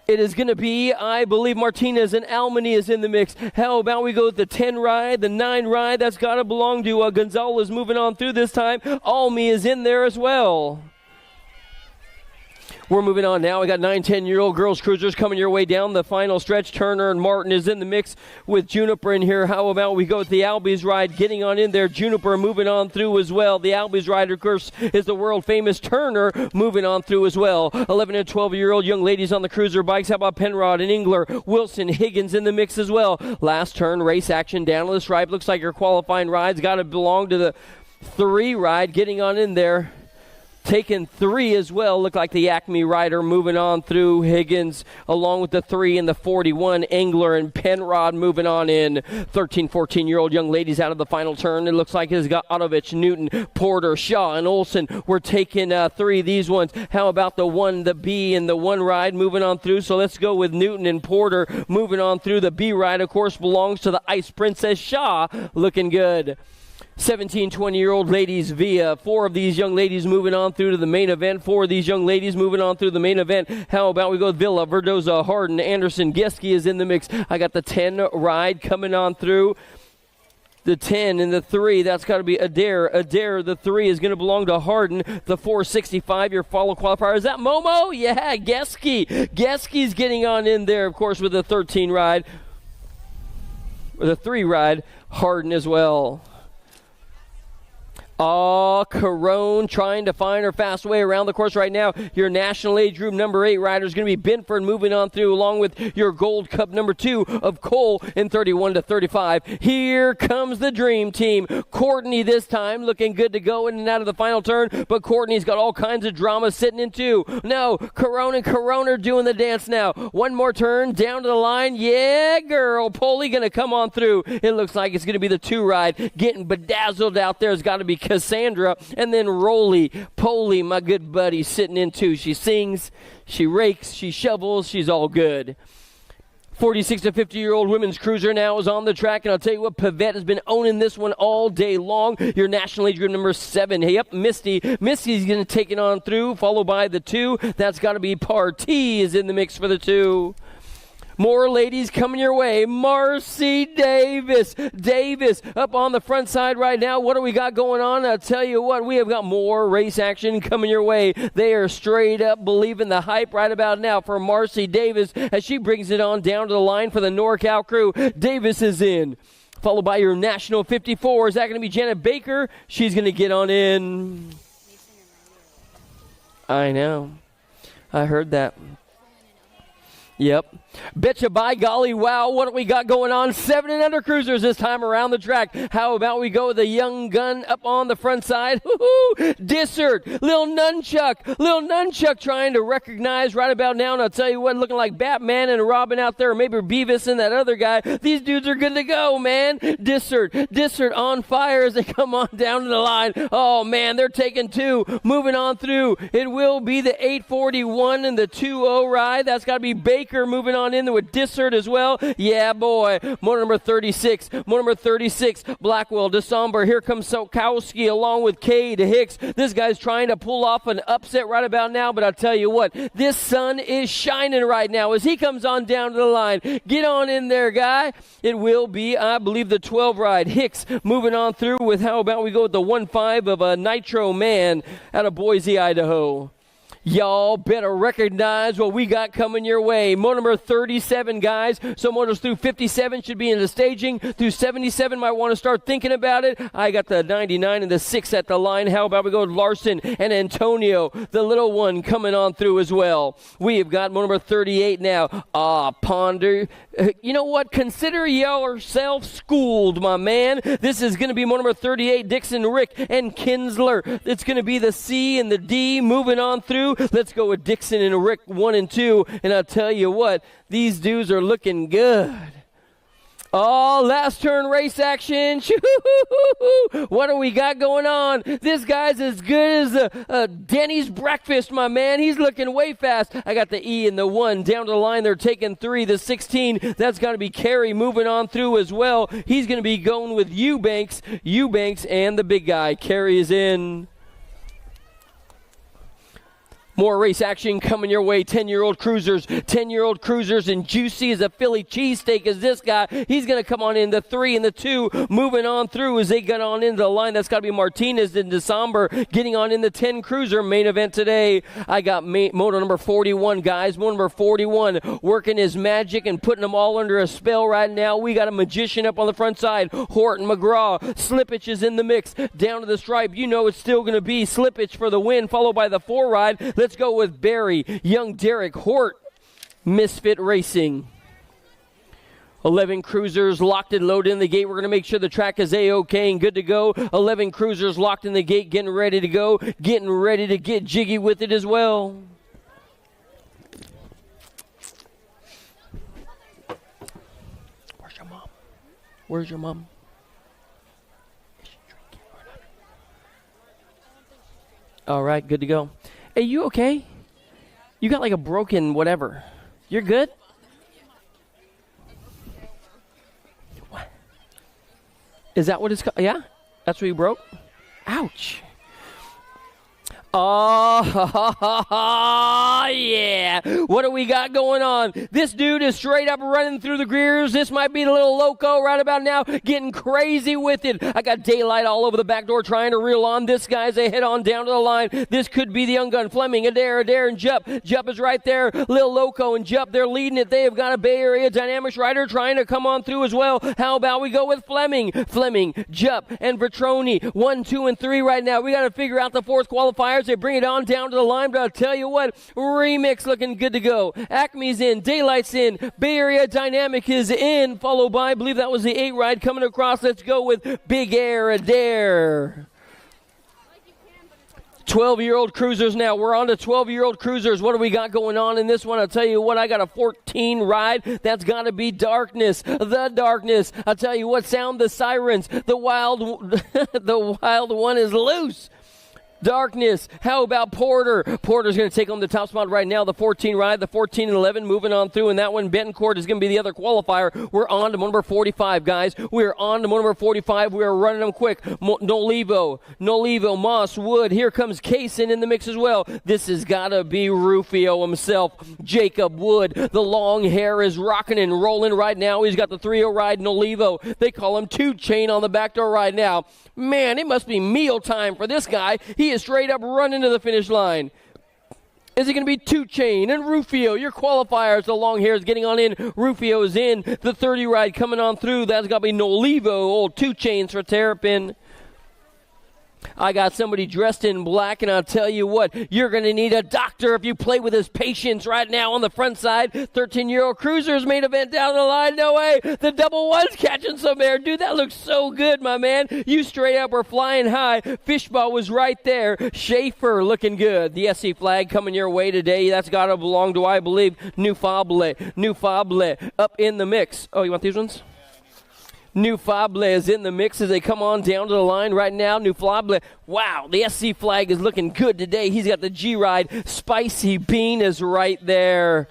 It is going to be, I believe, Martinez and Almany is in the mix. How about we go with the 10 ride, the 9 ride? That's got to belong to Gonzalez moving on through this time. Almy is in there as well. We're moving on now. We got 9, 10-year-old girls cruisers coming your way down the final stretch. Turner and Martin is in the mix with Juniper in here. How about we go with the Albies ride, getting on in there. Juniper moving on through as well. The Albies ride, of course, is the world-famous Turner moving on through as well. 11 and 12-year-old young ladies on the cruiser bikes. How about Penrod and Engler? Wilson, Higgins in the mix as well. Last turn, race action down to the stripe. Looks like your qualifying ride's got to belong to the 3 ride, getting on in there. Taking 3 as well. Look like the Acme rider moving on through. Higgins along with the 3 and the 41. Engler and Penrod moving on in. 13, 14-year-old young ladies out of the final turn. It looks like it's got Otovich, Newton, Porter, Shaw, and Olson. We're taking 3 of these ones. How about the 1, the B, and the 1 ride moving on through? So let's go with Newton and Porter moving on through. The B ride, of course, belongs to the Ice Princess Shaw. Looking good. 17, 20-year-old ladies via 4 of these young ladies moving on through to the main event. 4 of these young ladies moving on through the main event. How about we go with Villa, Verdoza, Harden, Anderson, Geske is in the mix. I got the 10 ride coming on through. The 10 and the 3, that's got to be Adair. Adair, the 3 is going to belong to Harden. The 465, your follow qualifier. Is that Momo? Yeah, Geske. Geske's getting on in there, of course, with the 13 ride. With the 3 ride, Harden as well. Carone trying to find her fast way around the course right now. Your national age group number 8 rider is going to be Binford moving on through along with your Gold Cup number 2 of Cole in 31 to 35. Here comes the dream team. Courtney this time looking good to go in and out of the final turn, but Courtney's got all kinds of drama sitting in 2. No, Carone and Carone are doing the dance now. One more turn down to the line. Yeah, girl. Polly going to come on through. It looks like it's going to be the 2 ride. Getting bedazzled out there has got to be Cassandra, and then Polly, my good buddy, sitting in 2. She sings, she rakes, she shovels, she's all good. 46 to 50-year-old women's cruiser now is on the track, and I'll tell you what, Pavette has been owning this one all day long. Your national age group number 7. Hey, up, Misty. Misty's going to take it on through, followed by the 2. That's got to be Partee is in the mix for the 2. More ladies coming your way. Marcy Davis. Davis up on the front side right now. What do we got going on? I'll tell you what, we have got more race action coming your way. They are straight up believing the hype right about now for Marcy Davis as she brings it on down to the line for the NorCal crew. Davis is in. Followed by your national 54. Is that going to be Janet Baker? She's going to get on in. I know. I heard that. Yep. Betcha by golly, wow, what do we got going on? 7 and under cruisers this time around the track. How about we go with the young gun up on the front side? Woo-hoo! Dissert, Lil Nunchuck trying to recognize right about now. And I'll tell you what, looking like Batman and Robin out there, or maybe Beavis and that other guy. These dudes are good to go, man. Dissert on fire as they come on down to the line. Oh, man, they're taking 2. Moving on through. It will be the 841 and the 2-0 ride. That's got to be Baker. Baker moving on in there with Dissert as well. Yeah, boy. Motor number 36. Motor number 36. Blackwell, DeSomber. Here comes Sokowski along with Cade Hicks. This guy's trying to pull off an upset right about now, but I'll tell you what, this sun is shining right now as he comes on down to the line. Get on in there, guy. It will be, I believe, the 12 ride. Hicks moving on through with, how about we go with the 1-5 of a Nitro Man out of Boise, Idaho. Y'all better recognize what we got coming your way. Motor number 37, guys. So motors through 57 should be in the staging. Through 77 might want to start thinking about it. I got the 99 and the 6 at the line. How about we go with Larson and Antonio, the little one, coming on through as well. We have got motor number 38 now. Ponder. You know what? Consider yourself schooled, my man. This is going to be motor number 38, Dixon, Rick, and Kinsler. It's going to be the C and the D moving on through. Let's go with Dixon and Rick 1 and 2. And I'll tell you what, these dudes are looking good. Oh, last turn race action. What do we got going on? This guy's as good as Denny's breakfast, my man. He's looking way fast. I got the E and the 1 down to the line. They're taking 3. The 16, that's got to be Carey moving on through as well. He's going to be going with Eubanks and the big guy. Carey is in. More race action coming your way. 10-year-old cruisers. 10-year-old cruisers, and juicy as a Philly cheesesteak is this guy. He's going to come on in the 3 and the 2. Moving on through as they get on into the line. That's got to be Martinez and DeSomber getting on in the 10 cruiser main event today. I got motor number 41, guys. Motor number 41 working his magic and putting them all under a spell right now. We got a magician up on the front side. Horton McGraw. Slippage is in the mix. Down to the stripe. You know it's still going to be Slippage for the win, followed by the 4 ride. Let's go with Barry, young Derek Hort, Misfit Racing. 11 cruisers locked and loaded in the gate. We're going to make sure the track is A-OK and good to go. 11 cruisers locked in the gate, getting ready to go, getting ready to get jiggy with it as well. Where's your mom? Where's your mom? All right, good to go. Hey, you okay? You got like a broken whatever. You're good? What? Is that what it's called? Yeah? That's what you broke? Ouch. Oh, yeah. What do we got going on? This dude is straight up running through the gears. This might be the little loco right about now, getting crazy with it. I got daylight all over the back door trying to reel on this guy as they head on down to the line. This could be the young gun. Fleming, Adair, and Jupp. Jupp is right there. Lil Loco and Jupp, they're leading it. They have got a Bay Area Dynamics rider trying to come on through as well. How about we go with Fleming? Fleming, Jupp, and Vetroni. 1, 2, and 3 right now. We got to figure out the 4th qualifiers. They bring it on down to the line, but I'll tell you what, Remix looking good to go. Acme's in, Daylight's in, Bay Area Dynamic is in, followed by, I believe that was the 8 ride coming across. Let's go with Big Air Adair. 12-year-old cruisers now. We're on to 12-year-old cruisers. What do we got going on in this one? I'll tell you what, I got a 14 ride. That's got to be Darkness. The Darkness. I'll tell you what, sound the sirens. The wild one is loose. Darkness. How about Porter? Porter's going to take on the top spot right now. The 14 ride, the 14 and 11 moving on through, and that one, Betancourt, is going to be the other qualifier. We're on to number 45, guys. We're on to number 45. We're running them quick. Nolivo, Moss, Wood. Here comes Kaysen in the mix as well. This has got to be Rufio himself, Jacob Wood. The long hair is rocking and rolling right now. He's got the 3-0 ride, Nolivo. They call him 2 Chain on the back door right now. Man, it must be meal time for this guy. He is straight up running to the finish line. Is it going to be 2 Chain and Rufio? Your qualifiers, the long hair is getting on in. Rufio's in. The 30 ride coming on through. That's got to be Nolivo. Old 2 Chains for Terrapin. I got somebody dressed in black, and I'll tell you what, you're going to need a doctor if you play with his patience right now on the front side. 13-year-old cruisers main event down the line. No way. The double one's catching some air. Dude, that looks so good, my man. You straight up were flying high. Fishball was right there. Schaefer looking good. The SC flag coming your way today. That's got to belong to, I believe, New Fable up in the mix. Oh, you want these ones? New Fable is in the mix as they come on down to the line right now. New Fable, wow, the SC flag is looking good today. He's got the G-Ride. Spicy Bean is right there.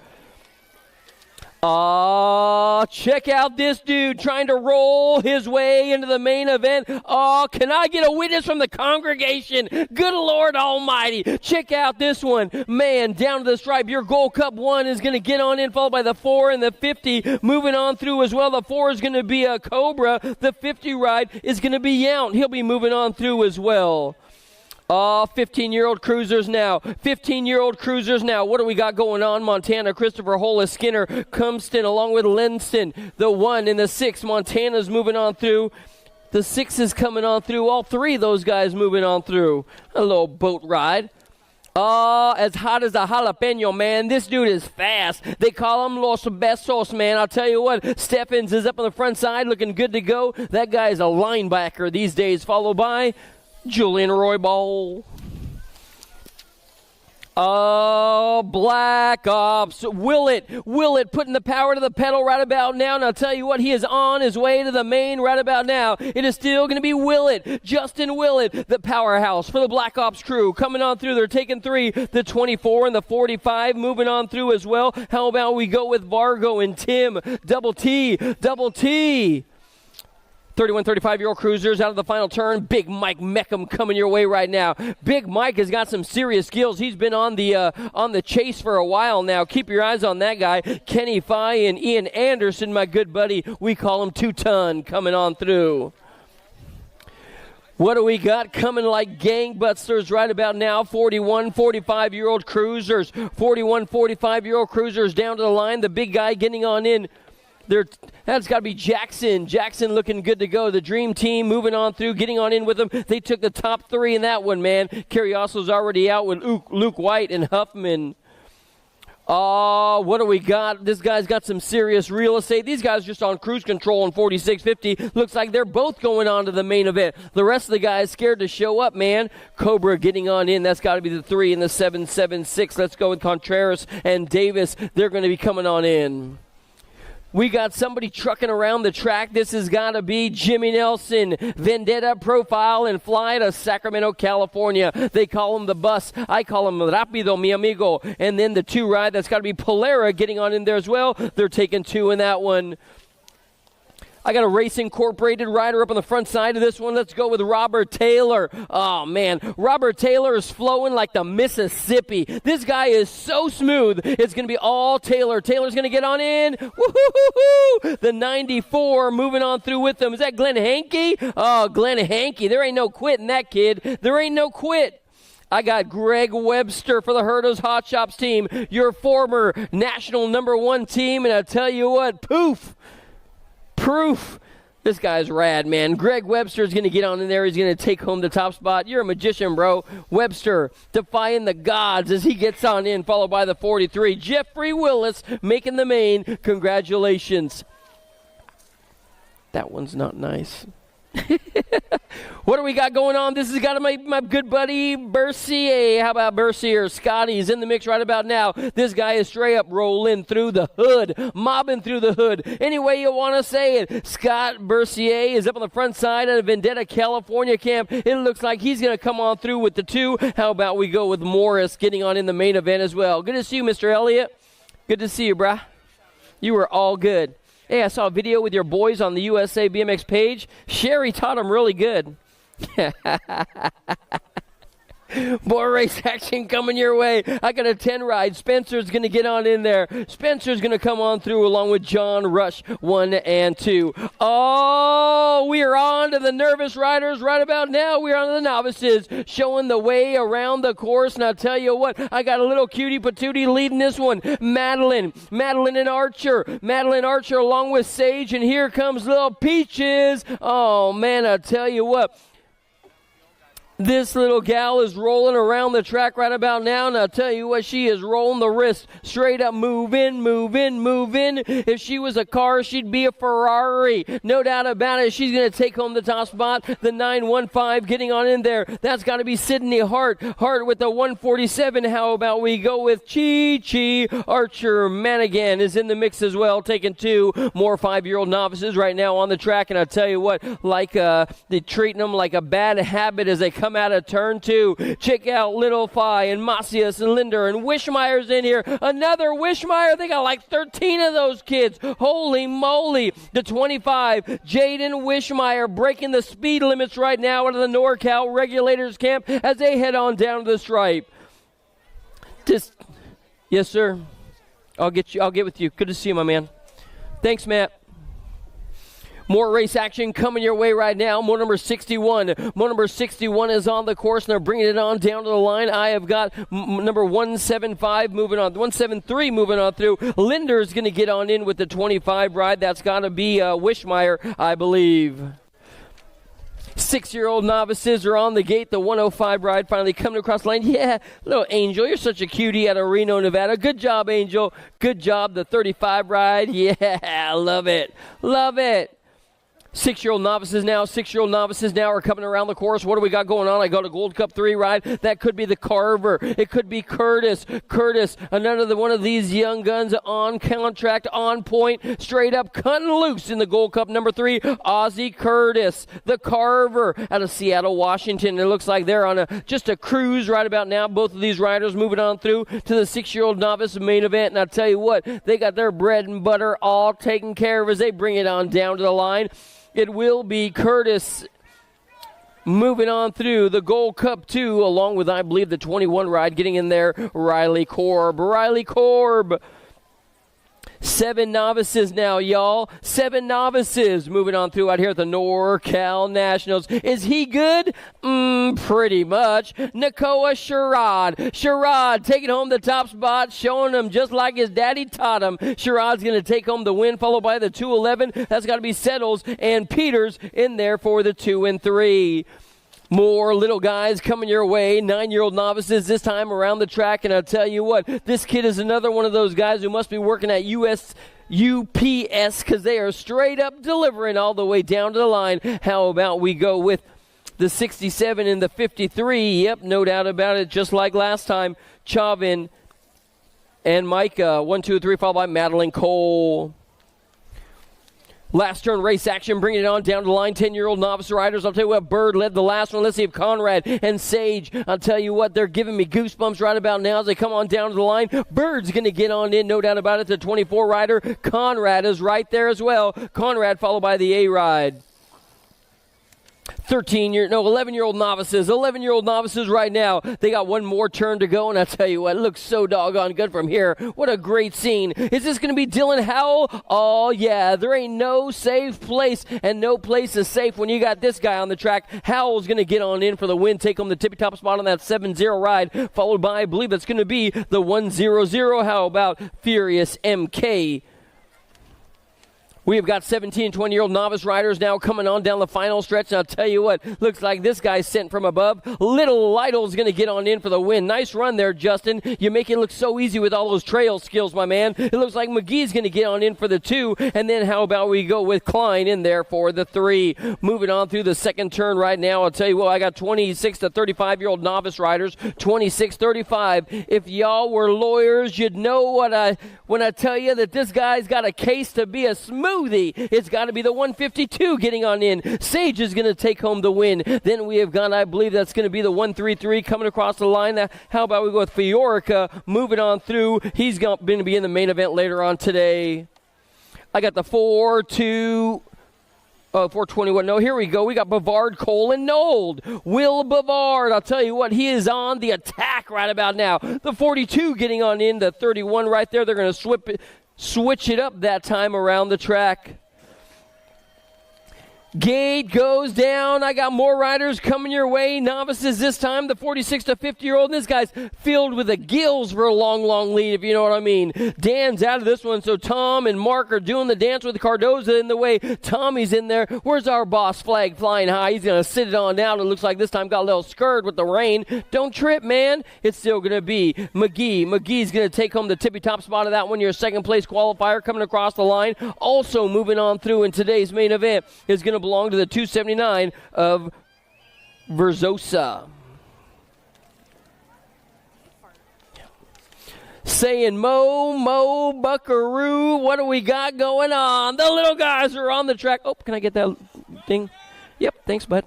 Oh, check out this dude trying to roll his way into the main event. Oh, can I get a witness from the congregation? Good Lord Almighty. Check out this one. Man, down to the stripe. Your Gold Cup 1 is going to get on in, followed by the 4 and the 50. Moving on through as well. The 4 is going to be a Cobra. The 50 ride is going to be Yount. He'll be moving on through as well. Oh, 15-year-old cruisers now. 15-year-old cruisers now. What do we got going on? Montana, Christopher Hollis, Skinner, Cumston, along with Lenston. The 1 and the 6. Montana's moving on through. The 6 is coming on through. All 3 of those guys moving on through. A little boat ride. Oh, as hot as a jalapeno, man. This dude is fast. They call him Los Besos, man. I'll tell you what, Steffens is up on the front side looking good to go. That guy is a linebacker these days, followed by Julian Roybal. Oh, Black Ops. Willett putting the power to the pedal right about now. And I'll tell you what, he is on his way to the main right about now. It is still going to be Willett, Justin Willett, the powerhouse for the Black Ops crew. Coming on through, they're taking 3, the 24 and the 45, moving on through as well. How about we go with Vargo and Tim, Double T. 31, 35-year-old cruisers out of the final turn. Big Mike Meckham coming your way right now. Big Mike has got some serious skills. He's been on the chase for a while now. Keep your eyes on that guy. Kenny Fye and Ian Anderson, my good buddy. We call him 2-ton coming on through. What do we got coming like gangbusters right about now? 41, 45-year-old cruisers. 41, 45-year-old cruisers down to the line. The big guy getting on in. That's got to be Jackson. Jackson looking good to go. The Dream Team moving on through, getting on in with them. They took the top 3 in that one, man. Carriosso's already out with Luke White and Huffman. Oh, what do we got? This guy's got some serious real estate. These guys just on cruise control on 4650. Looks like they're both going on to the main event. The rest of the guys scared to show up, man. Cobra getting on in. That's got to be the 3 and the 776. Let's go with Contreras and Davis. They're going to be coming on in. We got somebody trucking around the track. This has got to be Jimmy Nelson. Vendetta profile and fly to Sacramento, California. They call him the bus. I call him Rapido, mi amigo. And then the 2 ride, that's got to be Polera getting on in there as well. They're taking 2 in that one. I got a Race Incorporated rider up on the front side of this one. Let's go with Robert Taylor. Oh, man. Robert Taylor is flowing like the Mississippi. This guy is so smooth. It's going to be all Taylor. Taylor's going to get on in. Woo-hoo-hoo-hoo. The 94 moving on through with them. Is that Glenn Hankey? Oh, Glenn Hankey. There ain't no quitting that kid. There ain't no quit. I got Greg Webster for the Herdos Hot Shops team, your former national #1 team. And I tell you what, proof. This guy's rad, man. Greg Webster is going to get on in there. He's going to take home the top spot. You're a magician, bro. Webster defying the gods as he gets on in, followed by the 43. Jeffrey Willis making the main. Congratulations. That one's not nice. What do we got going on? This has got my good buddy Bercier. How about Bercier? Scotty's in the mix right about now. This guy is straight up rolling through the hood, mobbing through the hood. Any way you want to say it. Scott Bercier is up on the front side of Vendetta, California camp. It looks like he's going to come on through with the 2. How about we go with Morris getting on in the main event as well? Good to see you, Mr. Elliott. Good to see you, brah. You were all good. Hey, I saw a video with your boys on the USA BMX page. Sherry taught them really good. More race action coming your way. I got a 10 ride. Spencer's going to get on in there. Spencer's going to come on through along with John Rush 1 and 2. Oh, we are on to the nervous riders right about now. We're on to the novices showing the way around the course. And I'll tell you what, I got a little cutie patootie leading this one. Madeline and Archer. Madeline Archer along with Sage. And here comes little Peaches. Oh, man, I'll tell you what. This little gal is rolling around the track right about now, and I'll tell you what, she is rolling the wrist straight up, move in. If she was a car, she'd be a Ferrari. No doubt about it. She's going to take home the top spot. The 915 getting on in there. That's got to be Sydney Hart. Hart with the 147. How about we go with Chi Archer Manigan is in the mix as well, taking 2 more 5-year-old novices right now on the track, and I'll tell you what, like they're treating them like a bad habit as they come come out of turn 2. Check out Little Phi and Macias and Linder and Wishmeyer's in here. Another Wishmeyer. They got like 13 of those kids. Holy moly. The 25, Jaden Wishmeyer breaking the speed limits right now out of the NorCal regulators camp as they head on down to the stripe. Yes, sir. I'll get with you. Good to see you, my man. Thanks, Matt. More race action coming your way right now. Motor number 61. Motor number 61 is on the course, and they're bringing it on down to the line. I have got number 175 moving on. 173 moving on through. Linder's going to get on in with the 25 ride. That's got to be Wishmeyer, I believe. 6-year-old novices are on the gate. The 105 ride finally coming across the line. Yeah, little Angel, you're such a cutie out of Reno, Nevada. Good job, Angel. Good job, the 35 ride. Yeah, love it. Love it. 6-year-old novices now. 6-year-old novices now are coming around the course. What do we got going on? I got a Gold Cup 3 ride. That could be the Carver. It could be Curtis. Another one of these young guns on contract, on point, straight up cutting loose in the Gold Cup number 3. Ozzie Curtis, the Carver out of Seattle, Washington. It looks like they're on just a cruise right about now. Both of these riders moving on through to the 6-year-old novice main event. And I'll tell you what, they got their bread and butter all taken care of as they bring it on down to the line. It will be Curtis moving on through the Gold Cup 2, along with, I believe, the 21 ride getting in there, Riley Korb. 7 novices now, y'all. 7 novices moving on through out here at the NorCal Nationals. Is he good? Pretty much. Nakoa Sherrod taking home the top spot, showing him just like his daddy taught him. Sherrod's going to take home the win, followed by the 211. That's got to be Settles and Peters in there for the 2 and 3. More little guys coming your way, 9-year-old novices this time around the track. And I'll tell you what, this kid is another one of those guys who must be working at UPS because they are straight up delivering all the way down to the line. How about we go with the 67 and the 53? Yep, no doubt about it, just like last time. Chavin and Micah, 1, 2, 3, followed by Madeline Cole. Last turn race action, bringing it on down to the line. 10-year-old novice riders. I'll tell you what, Bird led the last one. Let's see if Conrad and Sage, I'll tell you what, they're giving me goosebumps right about now as they come on down to the line. Bird's going to get on in, no doubt about it. The 24 rider, Conrad, is right there as well. Conrad followed by the A-Ride. 11-year-old novices. 11-year-old novices right now. They got one more turn to go, and I tell you what, it looks so doggone good from here. What a great scene. Is this going to be Dylan Howell? Oh, yeah. There ain't no safe place, and no place is safe when you got this guy on the track. Howell's going to get on in for the win, take home the tippy-top spot on that 7-0 ride, followed by, I believe it's going to be the 1-0-0. How about Furious MK? We have got 17 and 20-year-old novice riders now coming on down the final stretch. And I'll tell you what, looks like this guy's sent from above. Little Lytle's going to get on in for the win. Nice run there, Justin. You make it look so easy with all those trail skills, my man. It looks like McGee's going to get on in for the 2. And then how about we go with Klein in there for the 3. Moving on through the second turn right now. I'll tell you what, I got 26 to 35-year-old novice riders. 26-35. If y'all were lawyers, you'd know when I tell you that this guy's got a case to be a smoothie. It's got to be the 152 getting on in. Sage is going to take home the win. Then we have got, I believe that's going to be the 133 coming across the line. How about we go with Fiorica moving on through. He's going to be in the main event later on today. I got the 421. No, here we go. We got Bavard, Cole, and Nold. Will Bavard, I'll tell you what, he is on the attack right about now. The 42 getting on in, the 31 right there. They're going to switch it up that time around the track. Gate goes down. I got more riders coming your way. Novices this time, the 46 to 50-year-old. This guy's filled with the gills for a long, long lead, if you know what I mean. Dan's out of this one, so Tom and Mark are doing the dance with Cardoza in the way. Tommy's in there. Where's our boss flag flying high? He's going to sit it on down. It looks like this time got a little scared with the rain. Don't trip, man. It's still going to be McGee. McGee's going to take home the tippy-top spot of that one. Your second-place qualifier coming across the line. Also moving on through in today's main event is going to belong to the 279 of Verzosa. Saying Mo, Buckaroo, what do we got going on? The little guys are on the track. Oh, can I get that thing? Yep, thanks, bud.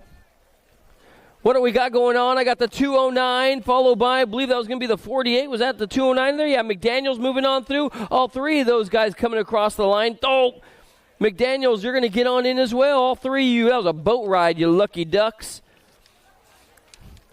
What do we got going on? I got the 209 followed by, I believe that was going to be the 48. Was that the 209 there? Yeah, McDaniel's moving on through. All three of those guys coming across the line. Oh, McDaniel's, you're going to get on in as well. All three of you. That was a boat ride, you lucky ducks.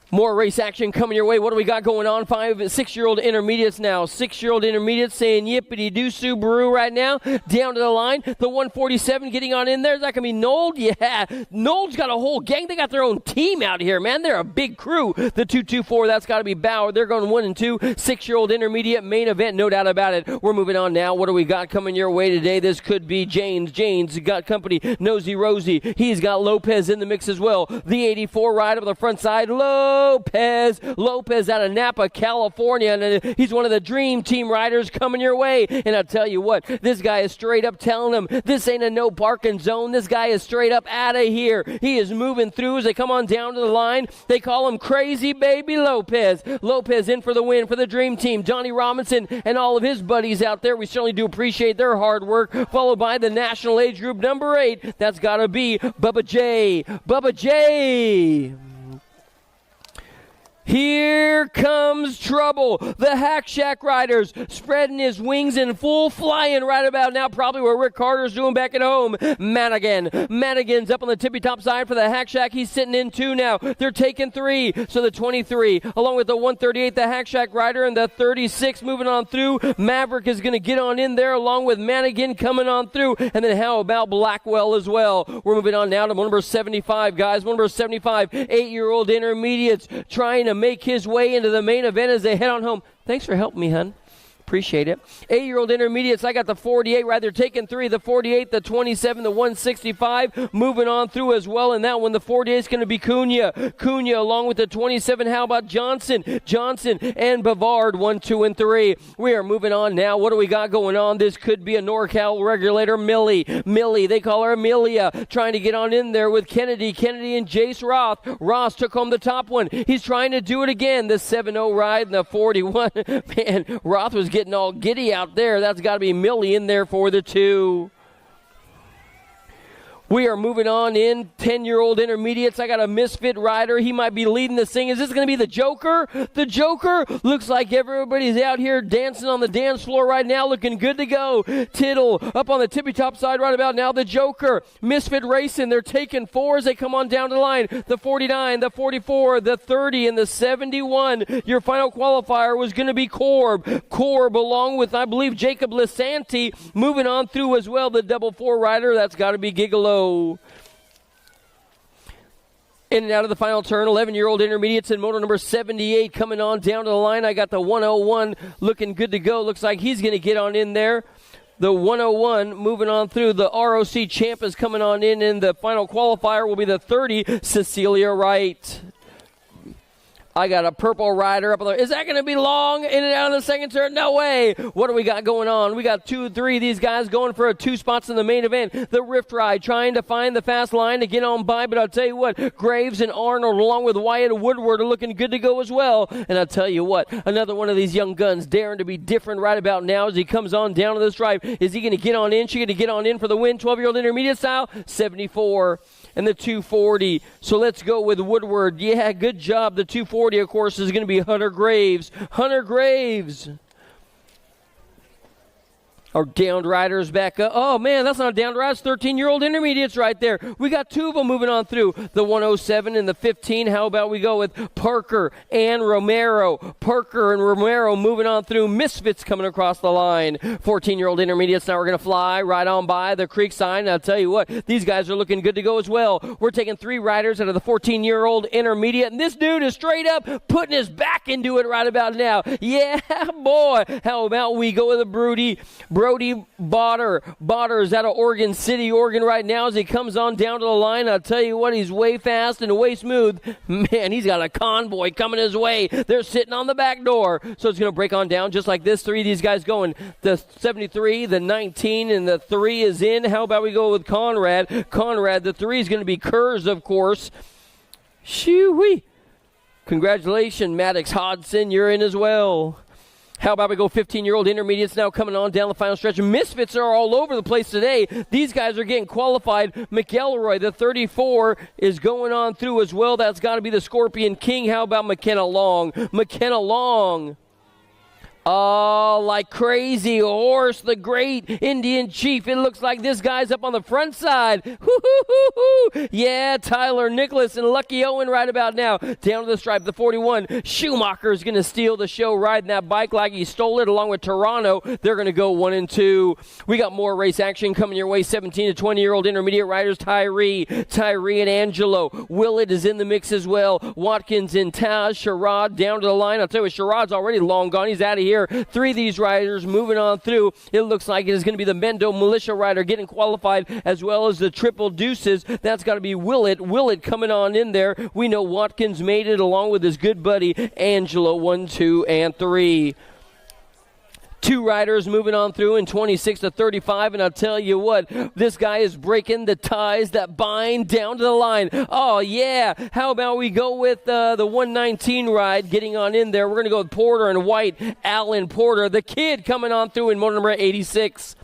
More race action coming your way. What do we got going on? 6-year-old intermediates now. 6-year-old intermediates saying yippity-doo Subaru right now. Down to the line. The 147 getting on in there. Is that going to be Nold? Yeah. Nold's got a whole gang. They got their own team out here, man. They're a big crew. The 224, that's got to be Bauer. They're going 1 and 2. 6-year-old intermediate main event, no doubt about it. We're moving on now. What do we got coming your way today? This could be James. James got company. Nosy Rosie. He's got Lopez in the mix as well. The 84 ride up the front side. Lopez out of Napa, California, and he's one of the dream team riders coming your way. And I'll tell you what, this guy is straight up telling them this ain't a no parking zone. This guy is straight up out of here. He is moving through as they come on down to the line. They call him Crazy Baby Lopez. Lopez in for the win for the dream team. Johnny Robinson and all of his buddies out there. We certainly do appreciate their hard work. Followed by the national age group number 8. That's got to be Bubba J. Bubba J. Here comes trouble. The Hack Shack riders spreading his wings and full flying right about now, probably where Rick Carter's doing back at home. Madigan's up on the tippy top side for the Hack Shack. He's sitting in 2 now. They're taking 3. So the 23, along with the 138, the Hack Shack rider, and the 36 moving on through. Maverick is going to get on in there along with Madigan coming on through. And then how about Blackwell as well? We're moving on now to number 75, guys. Number 75, 8-year-old intermediates trying to make his way into the main event as they head on home. Thanks for helping me, hun. Appreciate it. 8-year-old intermediates, I got the 48 right there, taking 3, the 48, the 27, the 165, moving on through as well. And that one, the 48 is going to be Cunha along with the 27. How about Johnson and Bavard, 1, 2, and 3. We are moving on now. What do we got going on? This could be a NorCal regulator, Millie, they call her Amelia, trying to get on in there with Kennedy and Jace Roth. Ross took home the top one. He's trying to do it again. The 7-0 ride and the 41. Man, Roth was getting all giddy out there. That's got to be Millie in there for the 2. We are moving on in 10-year-old intermediates. I got a misfit rider. He might be leading this thing. Is this going to be the Joker? The Joker looks like everybody's out here dancing on the dance floor right now, looking good to go. Tittle up on the tippy top side right about now. The Joker. Misfit racing. They're taking 4 as they come on down the line. The 49, the 44, the 30, and the 71. Your final qualifier was going to be Corb along with, I believe, Jacob Lisanti moving on through as well. The double 4 rider. That's got to be Gigolo. In and out of the final turn, 11-year-old intermediates in motor number 78 coming on down to the line. I got the 101 looking good to go. Looks like he's going to get on in there. The 101 moving on through. The ROC champ is coming on in, and the final qualifier will be the 30, Cecilia Wright. I got a purple rider up there. Is that going to be long in and out of the second turn? No way. What do we got going on? We got 2 and 3 of these guys going for 2 spots in the main event. The Rift Ride trying to find the fast line to get on by, but I'll tell you what, Graves and Arnold along with Wyatt Woodward are looking good to go as well. And I'll tell you what, another one of these young guns daring to be different right about now as he comes on down to this drive. Is he going to get on in? She going to get on in for the win, 12-year-old intermediate style, 74. And the 240. So let's go with Woodward. Yeah, good job. The 240, of course, is going to be Hunter Graves. Our downed riders back up. Oh, man, that's not a downed rider. It's 13-year-old intermediates right there. We got 2 of them moving on through. The 107 and the 15. How about we go with Parker and Romero? Parker and Romero moving on through. Misfits coming across the line. 14-year-old intermediates. Now we're going to fly right on by the creek sign. I'll tell you what, these guys are looking good to go as well. We're taking 3 riders out of the 14-year-old intermediate. And this dude is straight up putting his back into it right about now. Yeah, boy. How about we go with a Brody Botter is out of Oregon City, Oregon right now as he comes on down to the line. I'll tell you what, he's way fast and way smooth. Man, he's got a convoy coming his way. They're sitting on the back door. So it's going to break on down just like this. 3 of these guys going. The 73, the 19, and the 3 is in. How about we go with Conrad? The 3 is going to be Kurz, of course. Shoo-wee. Congratulations, Maddox Hodson. You're in as well. How about we go 15-year-old intermediates now coming on down the final stretch. Misfits are all over the place today. These guys are getting qualified. McElroy, the 34, is going on through as well. That's got to be the Scorpion King. How about McKenna Long? McKenna Long. Oh, like Crazy Horse, the great Indian chief. It looks like this guy's up on the front side. Hoo-hoo-hoo-hoo. Yeah, Tyler Nicholas and Lucky Owen right about now. Down to the stripe, the 41. Schumacher is going to steal the show riding that bike like he stole it along with Toronto. They're going to go 1 and 2. We got more race action coming your way. 17 to 20-year-old intermediate riders. Tyree and Angelo. Willett is in the mix as well. Watkins and Taz. Sherrod down to the line. I'll tell you, Sherrod's already long gone. He's out of here. 3 of these riders moving on through. It looks like it is going to be the Mendo Militia rider getting qualified, as well as the Triple Deuces. That's got to be Willett. Willett coming on in there. We know Watkins made it along with his good buddy Angelo. 1, 2, and 3. 2 riders moving on through in 26 to 35, and I'll tell you what, this guy is breaking the ties that bind down to the line. Oh, yeah. How about we go with the 119 ride getting on in there. We're going to go with Porter and White. Alan Porter, the kid coming on through in motor number 86.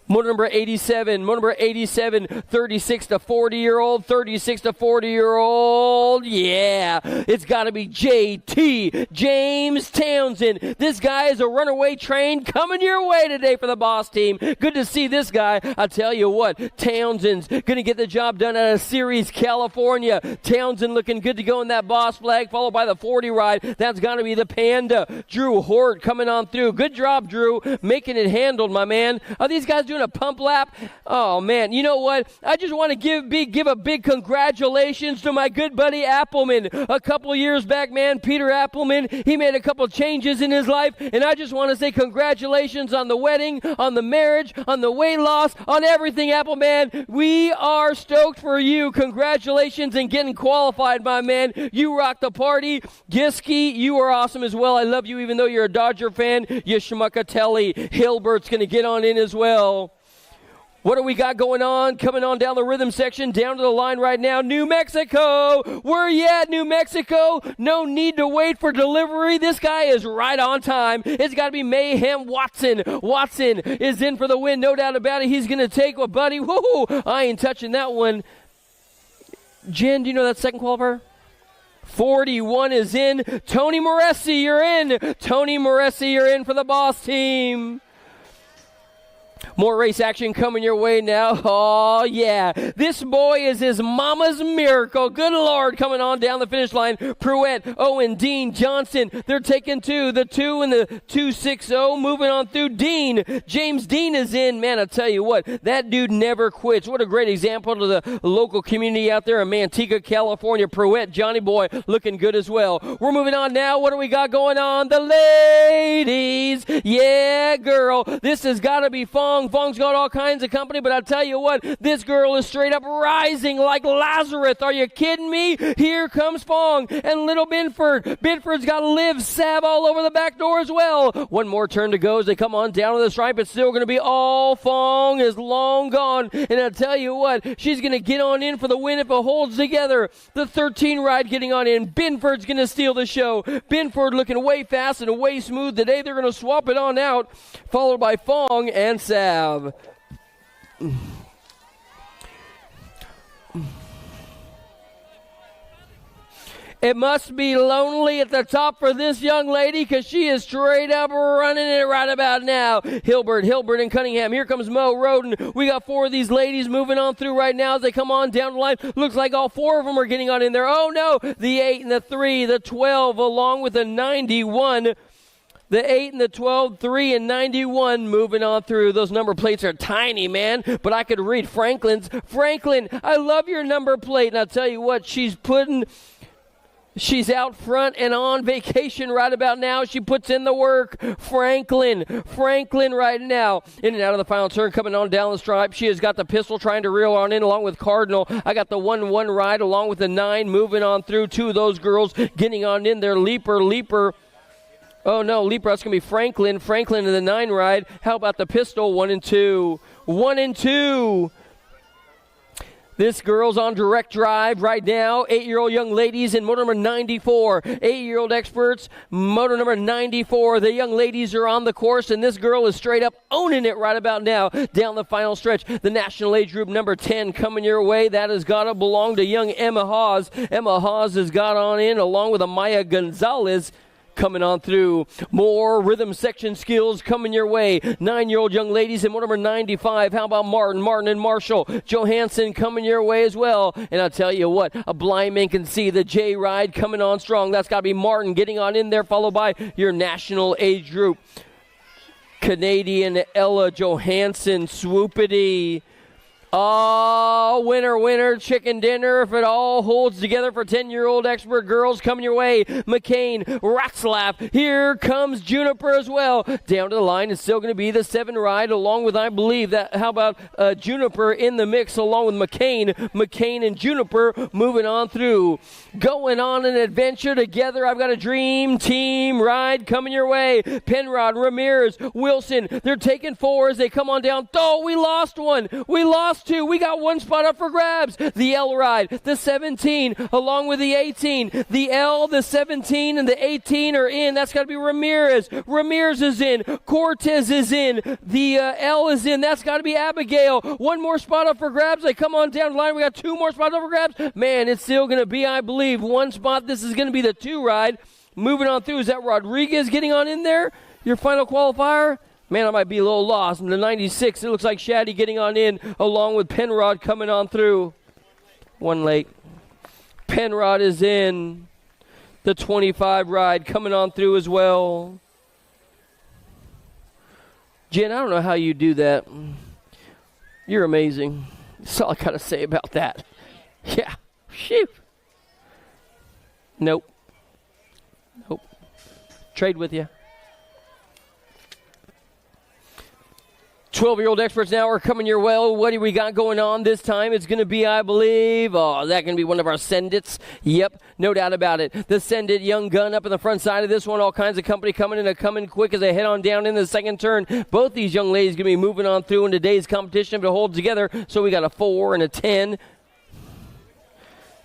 Motor number 87, 36 to 40-year-old, 36 to 40-year-old. Yeah, it's got to be JT, James Townsend. This guy is a runaway train coming your way today for the boss team. Good to see this guy. I tell you what, Townsend's going to get the job done out of Ceres, California. Townsend looking good to go in that boss flag, followed by the 40 ride. That's got to be the Panda. Drew Hort coming on through. Good job, Drew, making it handled, my man. Are these guys doing a pump lap? Oh man, you know what? I just want to give a big congratulations to my good buddy Appleman. A couple years back, man, Peter Appleman, he made a couple changes in his life, and I just want to say congratulations on the wedding, on the marriage, on the weight loss, on everything, Appleman. We are stoked for you. Congratulations and getting qualified, my man. You rock the party. Giski, you are awesome as well. I love you even though you're a Dodger fan. Yashmakatelli, Hilbert's going to get on in as well. What do we got going on? Coming on down the rhythm section, down to the line right now. New Mexico. Where you at, New Mexico? No need to wait for delivery. This guy is right on time. It's got to be Mayhem Watson. Watson is in for the win, no doubt about it. He's going to take a buddy. Woo! I ain't touching that one. Jen, do you know that second qualifier? 41 is in. Tony Moresi, you're in. Tony Moresi, you're in for the boss team. More race action coming your way now. Oh, yeah. This boy is his mama's miracle. Good Lord, coming on down the finish line. Pruitt, Owen, Dean, Johnson. They're taking 2. The 2 and the 260. Moving on through Dean. James Dean is in. Man, I tell you what, that dude never quits. What a great example to the local community out there in Manteca, California. Pruitt, Johnny Boy, looking good as well. We're moving on now. What do we got going on? The ladies. Yeah, girl. This has got to be fun. Fong's got all kinds of company, but I'll tell you what, this girl is straight up rising like Lazarus. Are you kidding me? Here comes Fong and little Binford. Binford's got Liv Sav all over the back door as well. One more turn to go as they come on down to the stripe. It's still going to be all Fong is long gone. And I'll tell you what, she's going to get on in for the win if it holds together. The 13 ride getting on in. Binford's going to steal the show. Binford looking way fast and way smooth today. They're going to swap it on out, followed by Fong and Sav. It must be lonely at the top for this young lady because she is straight up running it right about now. Hilbert and Cunningham. Here comes Mo Roden. We got 4 of these ladies moving on through right now as they come on down the line. Looks like all 4 of them are getting on in there. Oh, no. The 8 and the 3, the 12, along with the 91. The 8 and the 12, 3 and 91 moving on through. Those number plates are tiny, man, but I could read Franklin's. Franklin, I love your number plate, and I'll tell you what, she's out front and on vacation right about now. She puts in the work. Franklin right now. In and out of the final turn, coming on down the stripe. She has got the pistol trying to reel on in along with Cardinal. I got the 1-1 ride along with the 9 moving on through. 2 of those girls getting on in there. Leaper. Oh, no, Leaper, that's going to be Franklin. Franklin in the 9 ride. How about the pistol? 1 and 2. 1 and 2. This girl's on direct drive right now. 8-year-old young ladies in motor number 94. 8-year-old experts, motor number 94. The young ladies are on the course, and this girl is straight up owning it right about now. Down the final stretch, the national age group number 10 coming your way. That has got to belong to young Emma Hawes. Emma Hawes has got on in along with Amaya Gonzalez. Coming on through. More rhythm section skills coming your way. 9-year-old young ladies in motor number 95. How about Martin and Marshall? Johansson coming your way as well. And I'll tell you what, a blind man can see the J ride coming on strong. That's got to be Martin getting on in there, followed by your national age group. Canadian Ella Johansson, swoopity. Oh, winner, chicken dinner. If it all holds together for 10-year-old expert girls coming your way. McCain, Ratzlaff. Here comes Juniper as well. Down to the line, it's still going to be the 7 ride along with, I believe, that. How about Juniper in the mix along with McCain. McCain and Juniper moving on through. Going on an adventure together. I've got a dream team ride coming your way. Penrod, Ramirez, Wilson. They're taking 4 as they come on down. Oh, we lost one. We lost 2. We got 1 spot up for grabs. The L ride, the 17, along with the 18. The L, the 17, and the 18 are in. That's got to be Ramirez. Ramirez is in. Cortez is in. The L is in. That's got to be Abigail. 1 more spot up for grabs. They come on down the line. We got 2 more spots up for grabs. Man, it's still going to be, I believe, 1 spot. This is going to be the 2 ride. Moving on through. Is that Rodriguez getting on in there? Your final qualifier? Man, I might be a little lost. In the 96, it looks like Shaddy getting on in along with Penrod coming on through. 1 late. Penrod is in. The 25 ride coming on through as well. Jen, I don't know how you do that. You're amazing. That's all I got to say about that. Yeah. Shoot. Nope. Trade with you. 12-year-old experts now are coming your way. What do we got going on this time? It's going to be, I believe, is that going to be one of our Send-Its? Yep, no doubt about it. The Send-It young gun up in the front side of this one. All kinds of company coming in and coming quick as they head on down in the second turn. Both these young ladies going to be moving on through in today's competition if it holds together. So we got a 4 and a 10.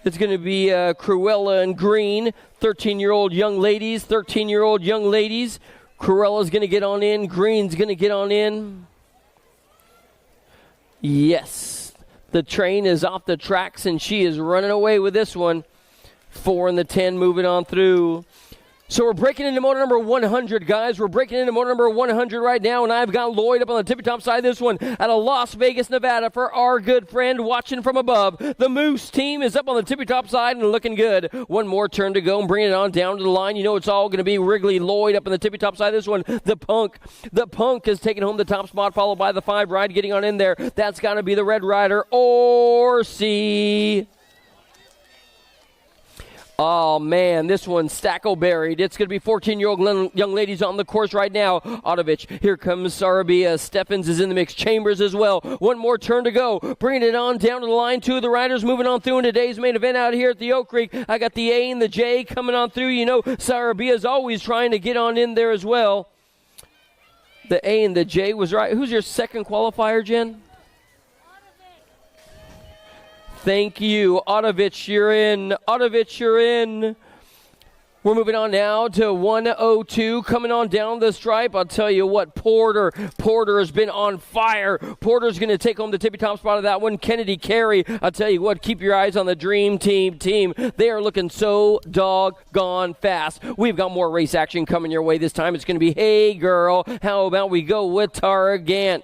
It's going to be Cruella and Green, 13-year-old young ladies. 13-year-old young ladies. Cruella's going to get on in. Green's going to get on in. Yes, the train is off the tracks, and she is running away with this one. 4 and the 10 moving on through. So we're breaking into motor number 100, guys. We're breaking into motor number 100 right now, and I've got Lloyd up on the tippy-top side of this one out of Las Vegas, Nevada for our good friend watching from above. The Moose team is up on the tippy-top side and looking good. 1 more turn to go and bring it on down to the line. You know it's all going to be Wrigley Lloyd up on the tippy-top side of this one. The Punk is taking home the top spot, followed by the 5 ride getting on in there. That's got to be the Red Rider, Orsi. Oh, man, this one's stackle-buried. It's going to be 14-year-old young ladies on the course right now. Otovich, here comes Sarabia. Steffens is in the mix. Chambers as well. 1 more turn to go. Bringing it on down to the line. 2 of the riders moving on through in today's main event out here at the Oak Creek. I got the A and the J coming on through. You know, Sarabia is always trying to get on in there as well. The A and the J was right. Who's your second qualifier, Jen? Thank you. Otovich, you're in. Otovich, you're in. We're moving on now to 102 coming on down the stripe. I'll tell you what, Porter has been on fire. Porter's going to take home the tippy-top spot of that one. Kennedy Carey, I'll tell you what, keep your eyes on the Dream Team. They are looking so doggone fast. We've got more race action coming your way this time. It's going to be, hey, girl, how about we go with Tara Gant?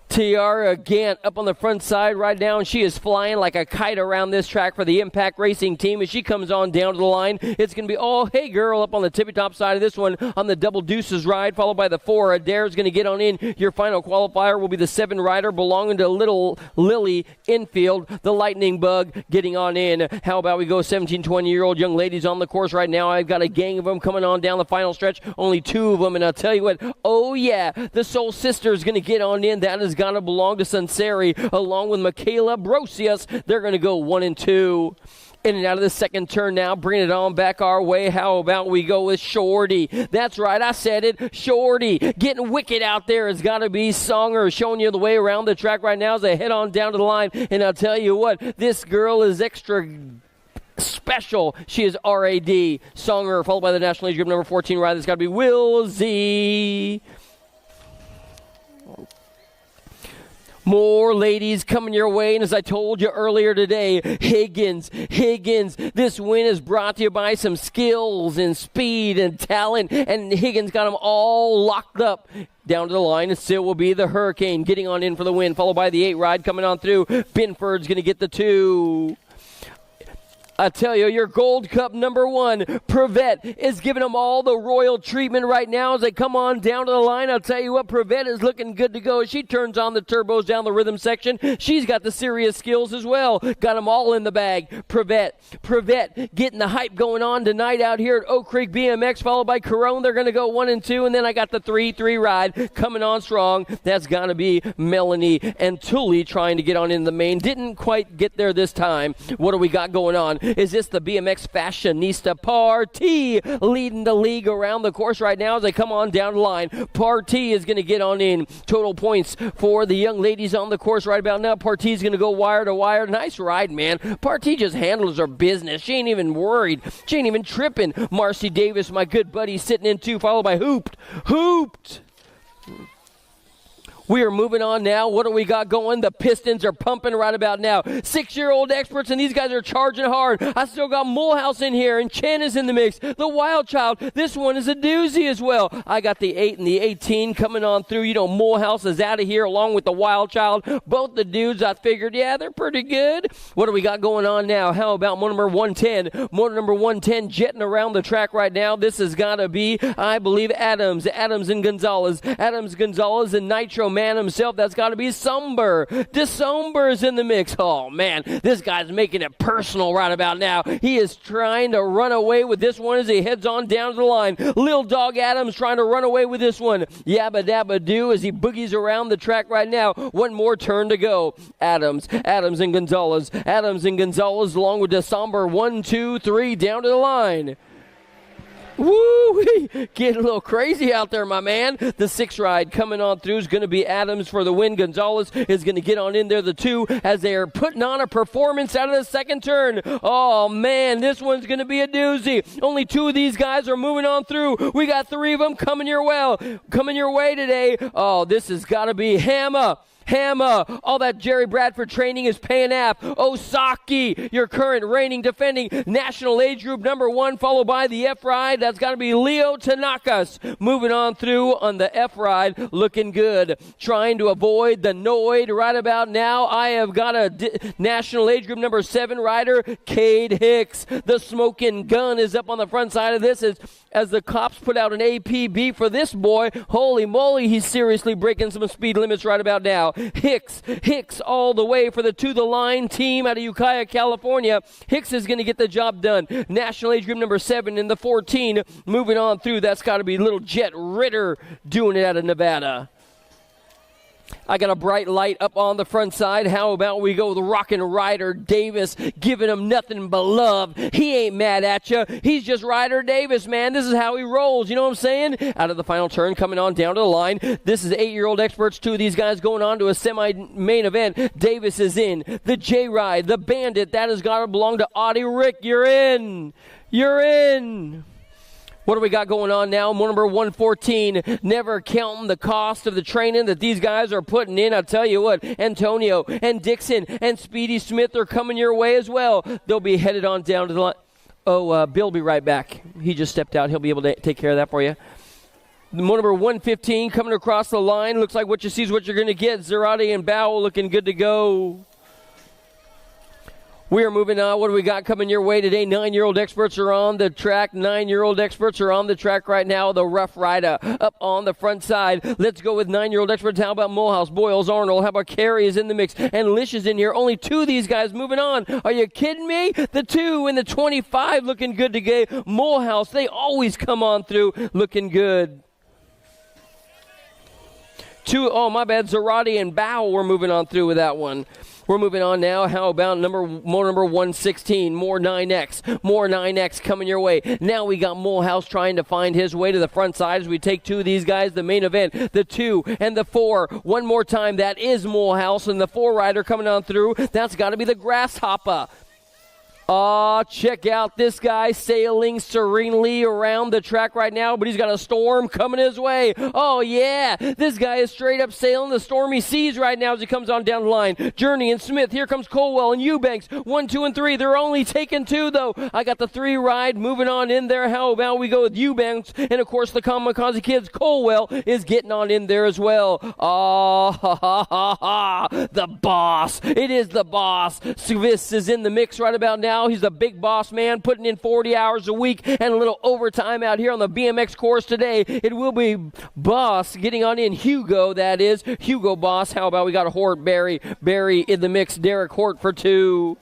Tiara Gant up on the front side right now, and she is flying like a kite around this track for the Impact Racing team as she comes on down to the line. It's going to be, oh, hey, girl, up on the tippy-top side of this one on the Double Deuces ride, followed by the 4. Adair's going to get on in. Your final qualifier will be the 7 rider belonging to Little Lily Infield, the Lightning Bug, getting on in. How about we go 17, 20-year-old young ladies on the course right now. I've got a gang of them coming on down the final stretch, only 2 of them, and I'll tell you what, oh, yeah, the Soul Sister is going to get on in. That is going to belong to Sunseri along with Michaela Brosius. They're going to go 1 and 2. In and out of the second turn now, bring it on back our way. How about we go with Shorty? That's right, I said it. Shorty getting wicked out there has got to be Songer, showing you the way around the track right now as they head on down to the line. And I'll tell you what, this girl is extra special. She is RAD. Songer, followed by the National Age Group number 14 rider. That's got to be Wilsey. More ladies coming your way, and as I told you earlier today, Higgins. This win is brought to you by some skills and speed and talent, and Higgins got them all locked up. Down to the line, it still will be the Hurricane getting on in for the win, followed by the 8 ride coming on through. Binford's going to get the 2. I tell you, your Gold Cup number 1, Prevette, is giving them all the royal treatment right now as they come on down to the line. I'll tell you what, Prevette is looking good to go. She turns on the turbos down the rhythm section. She's got the serious skills as well. Got them all in the bag. Prevette getting the hype going on tonight out here at Oak Creek BMX, followed by Corone. They're going to go 1 and 2, and then I got the 3-3 ride coming on strong. That's got to be Melanie and Tully trying to get on in the main. Didn't quite get there this time. What do we got going on? Is this the BMX Fashionista Party leading the league around the course right now as they come on down the line? Party is going to get on in. Total points for the young ladies on the course right about now. Party's going to go wire to wire. Nice ride, man. Party just handles her business. She ain't even worried. She ain't even tripping. Marcy Davis, my good buddy, sitting in 2, followed by Hooped. We are moving on now. What do we got going? The Pistons are pumping right about now. 6-year-old experts, and these guys are charging hard. I still got Mulhouse in here, and Chen is in the mix. The Wild Child, this one is a doozy as well. I got the 8 and the 18 coming on through. You know, Mulhouse is out of here along with the Wild Child. Both the dudes, I figured, yeah, they're pretty good. What do we got going on now? How about motor number 110? Motor number 110 jetting around the track right now. This has got to be, I believe, Adams and Gonzalez. Adams, Gonzalez, and Nitro Man himself. That's got to be Somber. DeSomber is in the mix. Oh, man, this guy's making it personal right about now. He is trying to run away with this one as he heads on down to the line. Lil Dog Adams trying to run away with this one. Yabba Dabba Doo as he boogies around the track right now. One more turn to go. Adams and Gonzalez. Adams and Gonzalez along with DeSomber. 1, 2, 3 down to the line. Woo! Getting a little crazy out there, my man. The 6 ride coming on through is going to be Adams for the win. Gonzalez is going to get on in there, the 2, as they are putting on a performance out of the second turn. Oh, man, this one's going to be a doozy. Only 2 of these guys are moving on through. We got 3 of them coming your way today. Oh, this has got to be Hammer. All that Jerry Bradford training is paying off. Osaki, your current reigning defending national age group number 1, followed by the F ride. That's got to be Leo Tanakas. Moving on through on the F ride, looking good. Trying to avoid the Noid right about now. I have got a national age group number 7 rider, Cade Hicks. The smoking gun is up on the front side of this as the cops put out an APB for this boy. Holy moly, he's seriously breaking some speed limits right about now. Hicks all the way for the To The Line team out of Ukiah, California. Hicks is going to get the job done. National age group number 7 in the 14. Moving on through, that's got to be little Jet Ritter doing it out of Nevada. I got a bright light up on the front side. How about we go with Rockin' Ryder Davis, giving him nothing but love. He ain't mad at you. He's just Ryder Davis, man. This is how he rolls. You know what I'm saying? Out of the final turn, coming on down to the line. This is 8-year-old experts. 2 of these guys going on to a semi-main event. Davis is in. The J-Ride, the Bandit, that has got to belong to Audie Rick. You're in. What do we got going on now? Number 114, never counting the cost of the training that these guys are putting in. I'll tell you what, Antonio and Dixon and Speedy Smith are coming your way as well. They'll be headed on down to the line. Bill will be right back. He just stepped out. He'll be able to take care of that for you. Number 115 coming across the line. Looks like what you see is what you're going to get. Zerati and Bow looking good to go. We are moving on. What do we got coming your way today? 9-year-old experts are on the track. 9-year-old experts are on the track right now. The Rough Rider up on the front side. Let's go with 9-year-old experts. How about Mulhouse, Boyles, Arnold? How about Carey is in the mix? And Lish is in here. Only 2 of these guys moving on. Are you kidding me? The 2 and the 25 looking good to go. Mulhouse, they always come on through looking good. Oh, my bad. Zarate and Bow were moving on through with that one. We're moving on now. How about motor number 116, more 9X coming your way. Now we got Mulhouse trying to find his way to the front side as we take two of these guys, the main event, the 2 and the 4. One more time, that is Mulhouse, and the 4 rider coming on through. That's got to be the Grasshopper. Check out this guy sailing serenely around the track right now, but he's got a storm coming his way. Oh, yeah. This guy is straight up sailing the stormy seas right now as he comes on down the line. Journey and Smith. Here comes Colwell and Eubanks. 1, 2, and 3. They're only taking 2, though. I got the 3 ride moving on in there. How about we go with Eubanks? And, of course, the Kamikaze Kids. Colwell is getting on in there as well. The boss. It is the boss. Swiss is in the mix right about now. He's the big boss man, putting in 40 hours a week and a little overtime out here on the BMX course today. It will be Boss getting on in. Hugo, that is. Hugo Boss. How about we got a Hort Barry in the mix. Derek Hort for 2.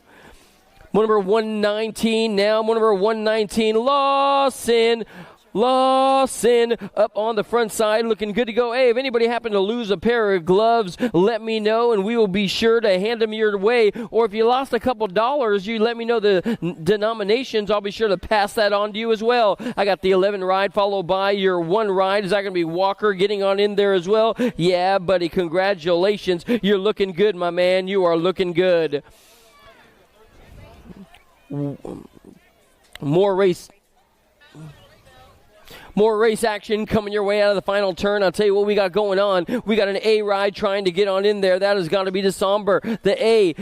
Motor number 119 now. Motor number 119. Lawson up on the front side, looking good to go. Hey, if anybody happened to lose a pair of gloves, let me know, and we will be sure to hand them your way. Or if you lost a couple dollars, you let me know the denominations. I'll be sure to pass that on to you as well. I got the 11 ride, followed by your 1 ride. Is that going to be Walker getting on in there as well? Yeah, buddy, congratulations. You're looking good, my man. You are looking good. More race action coming your way out of the final turn. I'll tell you what we got going on. We got an A ride trying to get on in there. That has got to be December. The A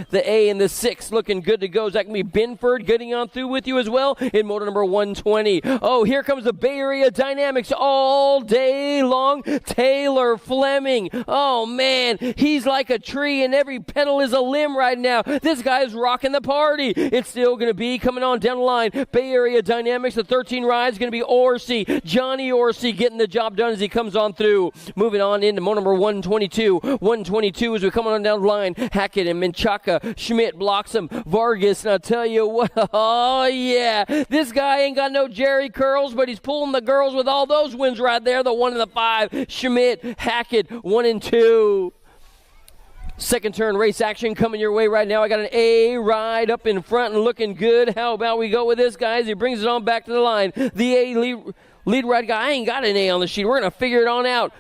and the 6 looking good to go. Is that going to be Binford getting on through with you as well in motor number 120? Oh, here comes the Bay Area Dynamics all day long. Taylor Fleming. Oh, man. He's like a tree and every pedal is a limb right now. This guy is rocking the party. It's still going to be coming on down the line. Bay Area Dynamics, the 13 ride is going to be Orsi. Johnny Orsi getting the job done as he comes on through. Moving on into motor number 122. 122 as we come on down the line. Hackett and Menchaca. Schmidt blocks him. Vargas, and I'll tell you what, oh yeah. This guy ain't got no Jerry curls, but he's pulling the girls with all those wins right there. The 1 and the 5. Schmidt, Hackett, 1 and 2. Second turn race action coming your way right now. I got an A ride up in front and looking good. How about we go with this guy as he brings it on back to the line. The A lead ride guy. I ain't got an A on the sheet. We're going to figure it on out.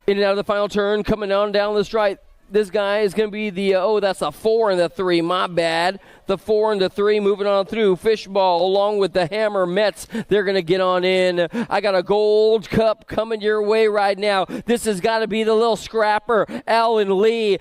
In and out of the final turn, coming on down the straight. This guy is going to be the, that's a 4 and the 3. My bad. The 4 and the 3 moving on through. Fishball along with the Hammer Mets. They're going to get on in. I got a gold cup coming your way right now. This has got to be the little scrapper, Alan Lee.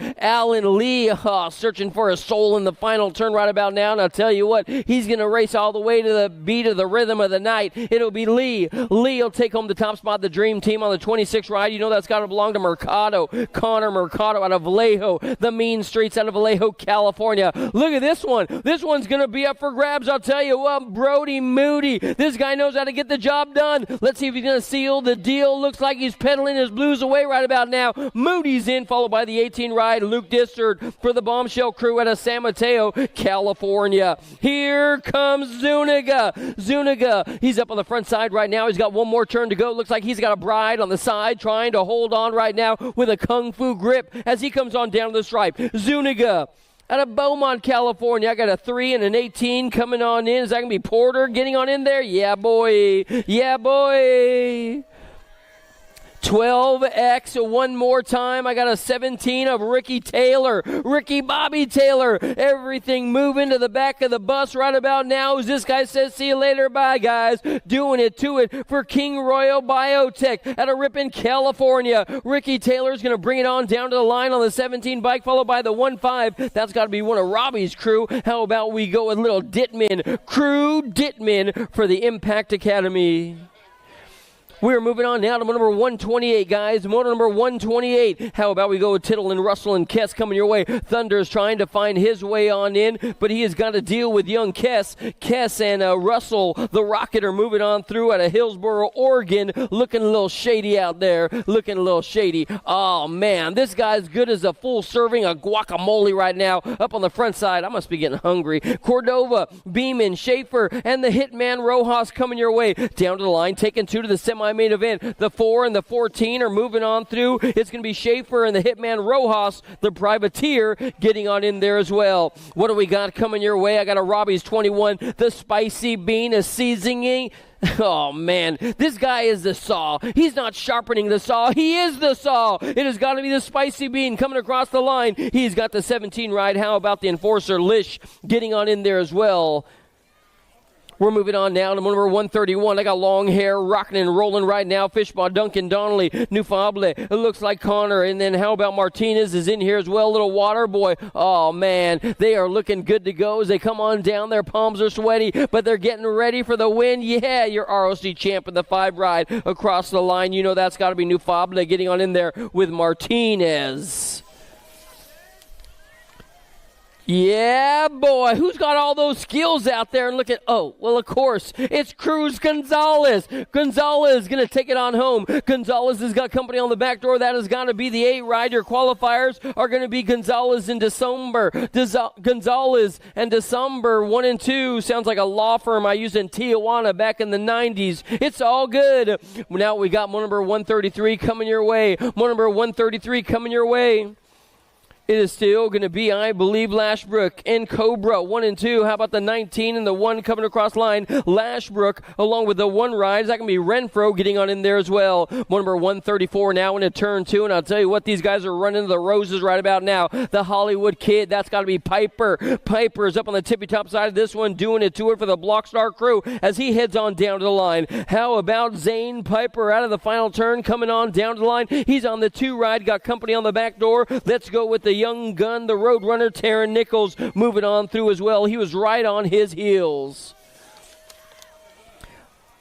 Searching for a soul in the final turn right about now. And I'll tell you what, he's going to race all the way to the beat of the rhythm of the night. It'll be Lee. Lee will take home the top spot, the Dream Team on the 26 ride. You know that's got to belong to Mercado. Connor Mercado out of Vallejo. The Mean Streets out of Vallejo, California. Look at this one. This one's going to be up for grabs. I'll tell you what, Brody Moody. This guy knows how to get the job done. Let's see if he's going to seal the deal. Looks like he's pedaling his blues away right about now. Moody's in, followed by the 18 ride. Luke Dissard for the Bombshell crew out of San Mateo, California. Here comes Zuniga. He's up on the front side right now. He's got one more turn to go. Looks like he's got a bride on the side trying to hold on right now with a kung fu grip as he comes on down the stripe. Zuniga out of Beaumont, California. I got a 3 and an 18 coming on in. Is that going to be Porter getting on in there? Yeah, boy. 12X one more time. I got a 17 of Ricky Bobby Taylor. Everything moving to the back of the bus right about now as this guy says, see you later, bye guys. Doing it to it for King Royal Biotech out of Ripon, California. Ricky Taylor's going to bring it on down to the line on the 17 bike, followed by the 1-5. That's got to be one of Robbie's crew. How about we go with little Dittman, Crew Dittman for the Impact Academy. We're moving on now to motor number 128, guys. Motor number 128. How about we go with Tittle and Russell and Kess coming your way. Thunder's trying to find his way on in, but he has got to deal with young Kess. Kess and Russell, the Rocket, are moving on through out of Hillsboro, Oregon. Looking a little shady out there. Oh, man. This guy's good as a full serving of guacamole right now. Up on the front side. I must be getting hungry. Cordova, Beeman, Schaefer, and the Hitman Rojas coming your way. Down to the line, taking 2 to the semi semi-main event. The 4 and the 14 are moving on through. It's going to be Schaefer and the Hitman Rojas, the privateer, getting on in there as well. What do we got coming your way? I got a Robbie's 21, the Spicy Bean, a seasoning. Oh, man, this guy is the saw. He's not sharpening the saw. He is the saw. It has got to be the Spicy Bean coming across the line. He's got the 17 ride. How about the Enforcer Lish getting on in there as well? We're moving on now to number 131. I got long hair rocking and rolling right now. Fishball, Duncan Donnelly, Nufable. It looks like Connor. And then how about Martinez is in here as well. Little Water Boy. Oh, man. They are looking good to go as they come on down. Their palms are sweaty, but they're getting ready for the win. Yeah, your ROC champ in the 5 ride across the line. You know that's got to be Nufable getting on in there with Martinez. Yeah, boy. Who's got all those skills out there? And look at, oh, well, of course, it's Cruz Gonzalez. Gonzalez going to take it on home. Gonzalez has got company on the back door. That has got to be the 8 ride. Your qualifiers are going to be Gonzalez and December. Gonzalez and December 1 and 2. Sounds like a law firm I used in Tijuana back in the 90s. It's all good. Now we got number 133 coming your way. Number 133 coming your way. It is still going to be, I believe, Lashbrook and Cobra 1 and 2. How about the 19 and the 1 coming across line? Lashbrook along with the 1 ride. Is that going to be Renfro getting on in there as well? Number 134 now into turn 2. And I'll tell you what, these guys are running the roses right about now. The Hollywood Kid, that's got to be Piper. Piper is up on the tippy top side of this one, doing it to it for the Blockstar crew as he heads on down to the line. How about Zane Piper out of the final turn coming on down to the line? He's on the 2 ride, got company on the back door. Let's go with the young gun, the Roadrunner, Taryn Nichols, moving on through as well. He was right on his heels.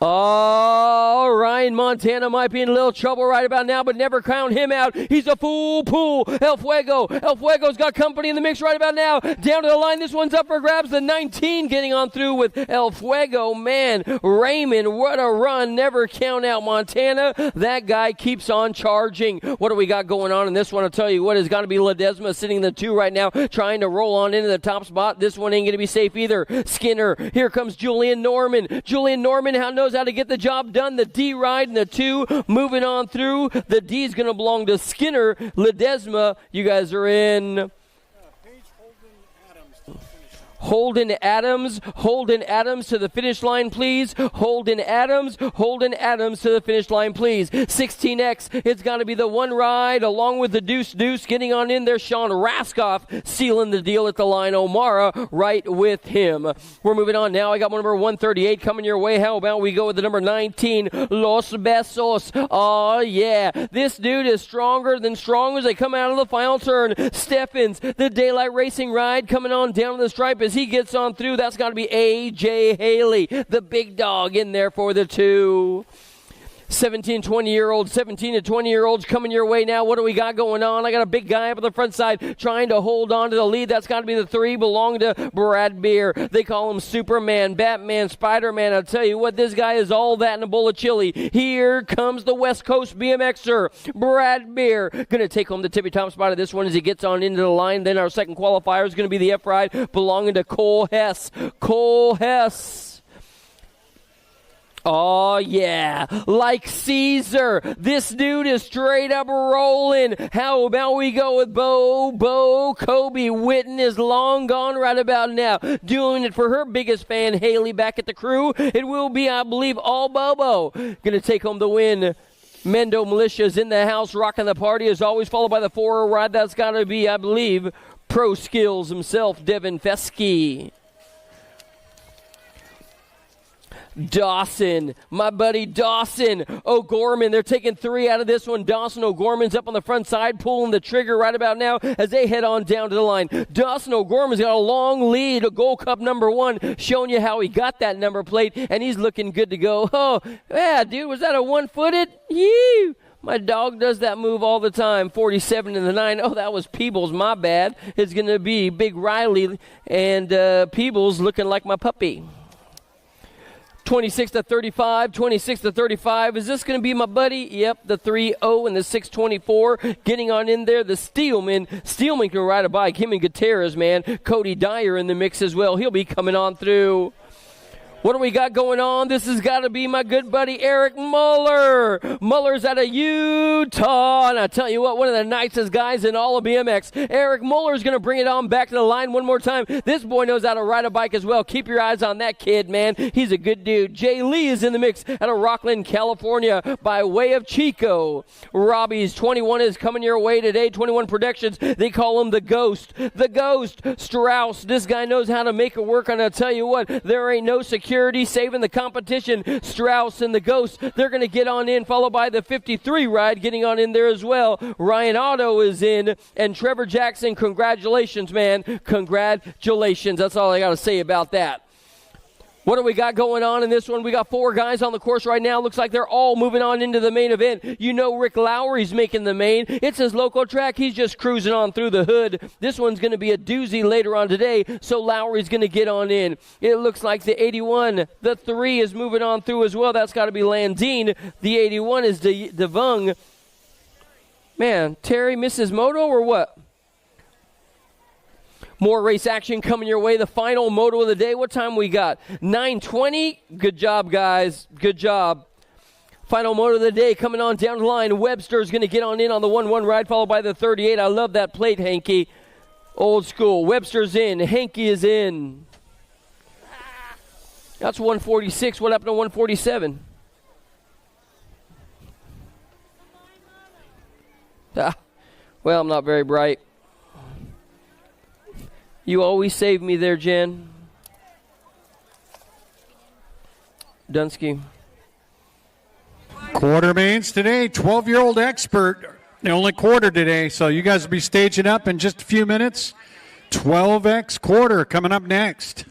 Oh, Ryan Montana might be in a little trouble right about now, but never count him out. He's a full pool. El Fuego. El Fuego's got company in the mix right about now. Down to the line. This one's up for grabs. The 19 getting on through with El Fuego. Man, Raymond, what a run. Never count out Montana. That guy keeps on charging. What do we got going on in this one? I'll tell you what, has got to be Ledesma sitting in the 2 right now, trying to roll on into the top spot. This one ain't going to be safe either. Skinner. Here comes Julian Norman. Julian Norman, how knows how to get the job done. The D ride and the 2 moving on through. The D is going to belong to Skinner. Ledesma, you guys are in. Holden Adams to the finish line, please. Holden Adams to the finish line, please. 16X, it's got to be the 1 ride along with the Deuce getting on in there. Sean Raskoff sealing the deal at the line. O'Mara right with him. We're moving on now. I got number 138 coming your way. How about we go with the number 19, Los Besos. Oh, yeah. This dude is stronger than strong as they come out of the final turn. Steffens, the Daylight Racing ride coming on down the stripe as he gets on through. That's got to be A.J. Haley, the big dog in there for the 2. 17 to 20-year-olds coming your way now. What do we got going on? I got a big guy up on the front side trying to hold on to the lead. That's got to be the 3, belonging to Brad Beer. They call him Superman, Batman, Spider-Man. I'll tell you what, this guy is all that in a bowl of chili. Here comes the West Coast BMXer, Brad Beer. Going to take home the tippy-top spot of this one as he gets on into the line. Then our second qualifier is going to be the F-Ride, belonging to Cole Hess. Cole Hess. Oh, yeah, like Caesar. This dude is straight up rolling. How about we go with Bo Kobe Witten is long gone right about now. Doing it for her biggest fan, Haley, back at the crew. It will be, I believe, all Bobo. Going to take home the win. Mendo Militia's in the house, rocking the party as always, followed by the 4 ride. That's got to be, I believe, Pro Skills himself, Devin Fesky. Dawson, my buddy Dawson O'Gorman. They're taking 3 out of this one. Dawson O'Gorman's up on the front side, pulling the trigger right about now as they head on down to the line. Dawson O'Gorman's got a long lead, a Gold Cup number 1, showing you how he got that number plate, and he's looking good to go. Oh, yeah, dude, was that a 1-footed? Yee! My dog does that move all the time. 47 in the 9. Oh, that was Peebles. My bad. It's going to be Big Riley and Peebles looking like my puppy. 26 to 35. Is this going to be my buddy? Yep, the 3-0 and the 624 getting on in there. The Steelman can ride a bike. Him and Gutierrez, man. Cody Dyer in the mix as well. He'll be coming on through. What do we got going on? This has got to be my good buddy Eric Muller. Muller's out of Utah. And I tell you what, one of the nicest guys in all of BMX. Eric Muller's going to bring it on back to the line one more time. This boy knows how to ride a bike as well. Keep your eyes on that kid, man. He's a good dude. Jay Lee is in the mix out of Rockland, California by way of Chico. Robbie's 21 is coming your way today. 21 Productions. They call him the Ghost. The Ghost. Strauss. This guy knows how to make it work. And I'll tell you what, there ain't no security saving the competition. Strauss and the Ghost, they're going to get on in, followed by the 53 ride getting on in there as well. Ryan Otto is in, and Trevor Jackson, congratulations, man. Congratulations. That's all I got to say about that. What do we got going on in this one? We got 4 guys on the course right now. Looks like they're all moving on into the main event. You know Rick Lowry's making the main. It's his local track. He's just cruising on through the hood. This one's going to be a doozy later on today, so Lowry's going to get on in. It looks like the 81, the 3 is moving on through as well. That's got to be Landine. The 81 is Devung. Man, Terry misses moto or what? More race action coming your way. The final moto of the day. What time we got? 9:20. Good job, guys. Good job. Final moto of the day coming on down the line. Webster's going to get on in on the 1-1 ride, followed by the 38. I love that plate, Hankey. Old school. Webster's in. Hankey is in. That's 146. What happened to 147? Well, I'm not very bright. You always save me there, Jen. Dunsky. Quarter mains today, 12-year-old expert. The only quarter today, so you guys will be staging up in just a few minutes. 12X quarter coming up next.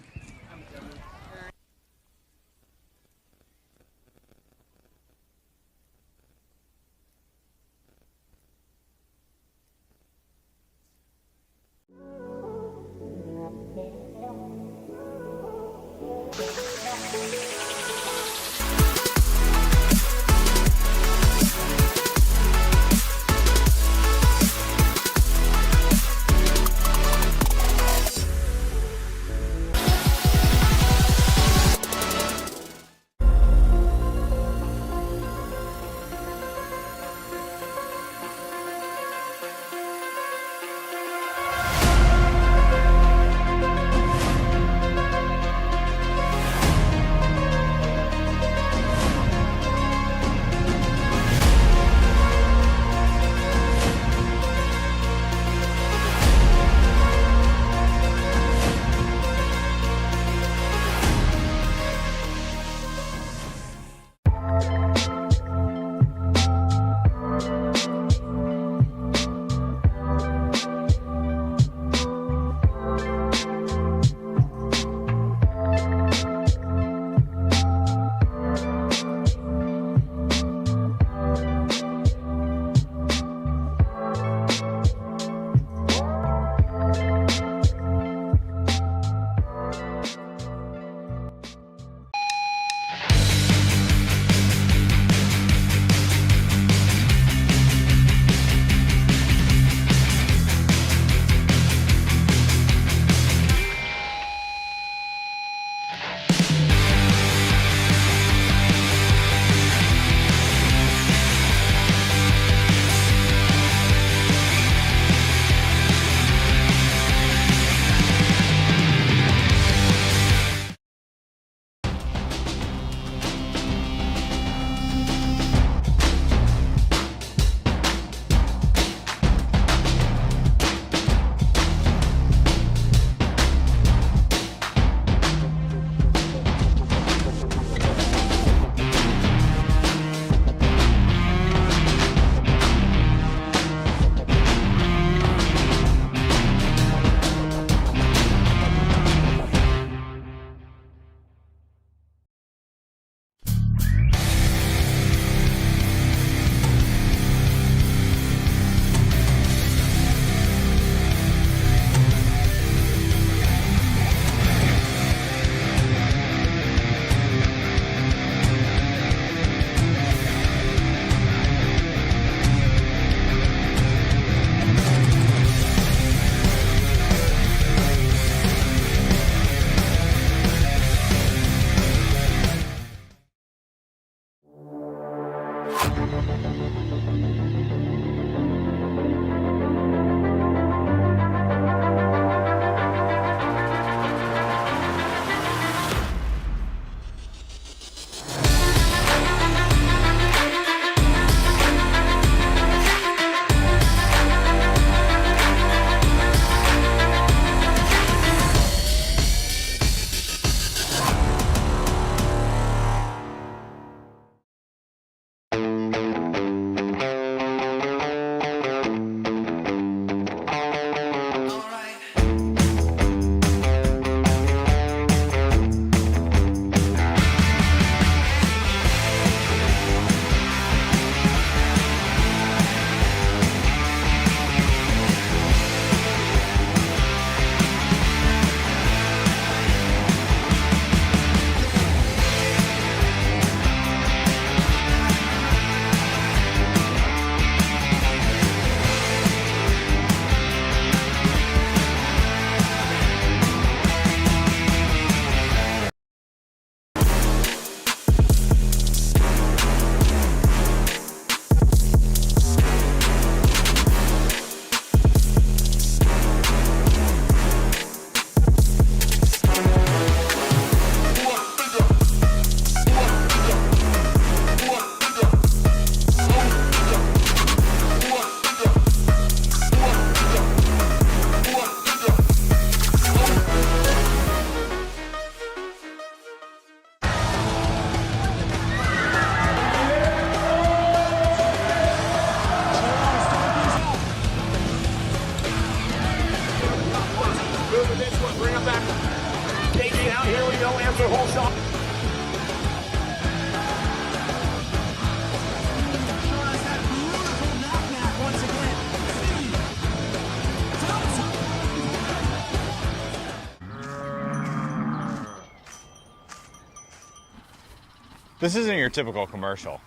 This isn't your typical commercial,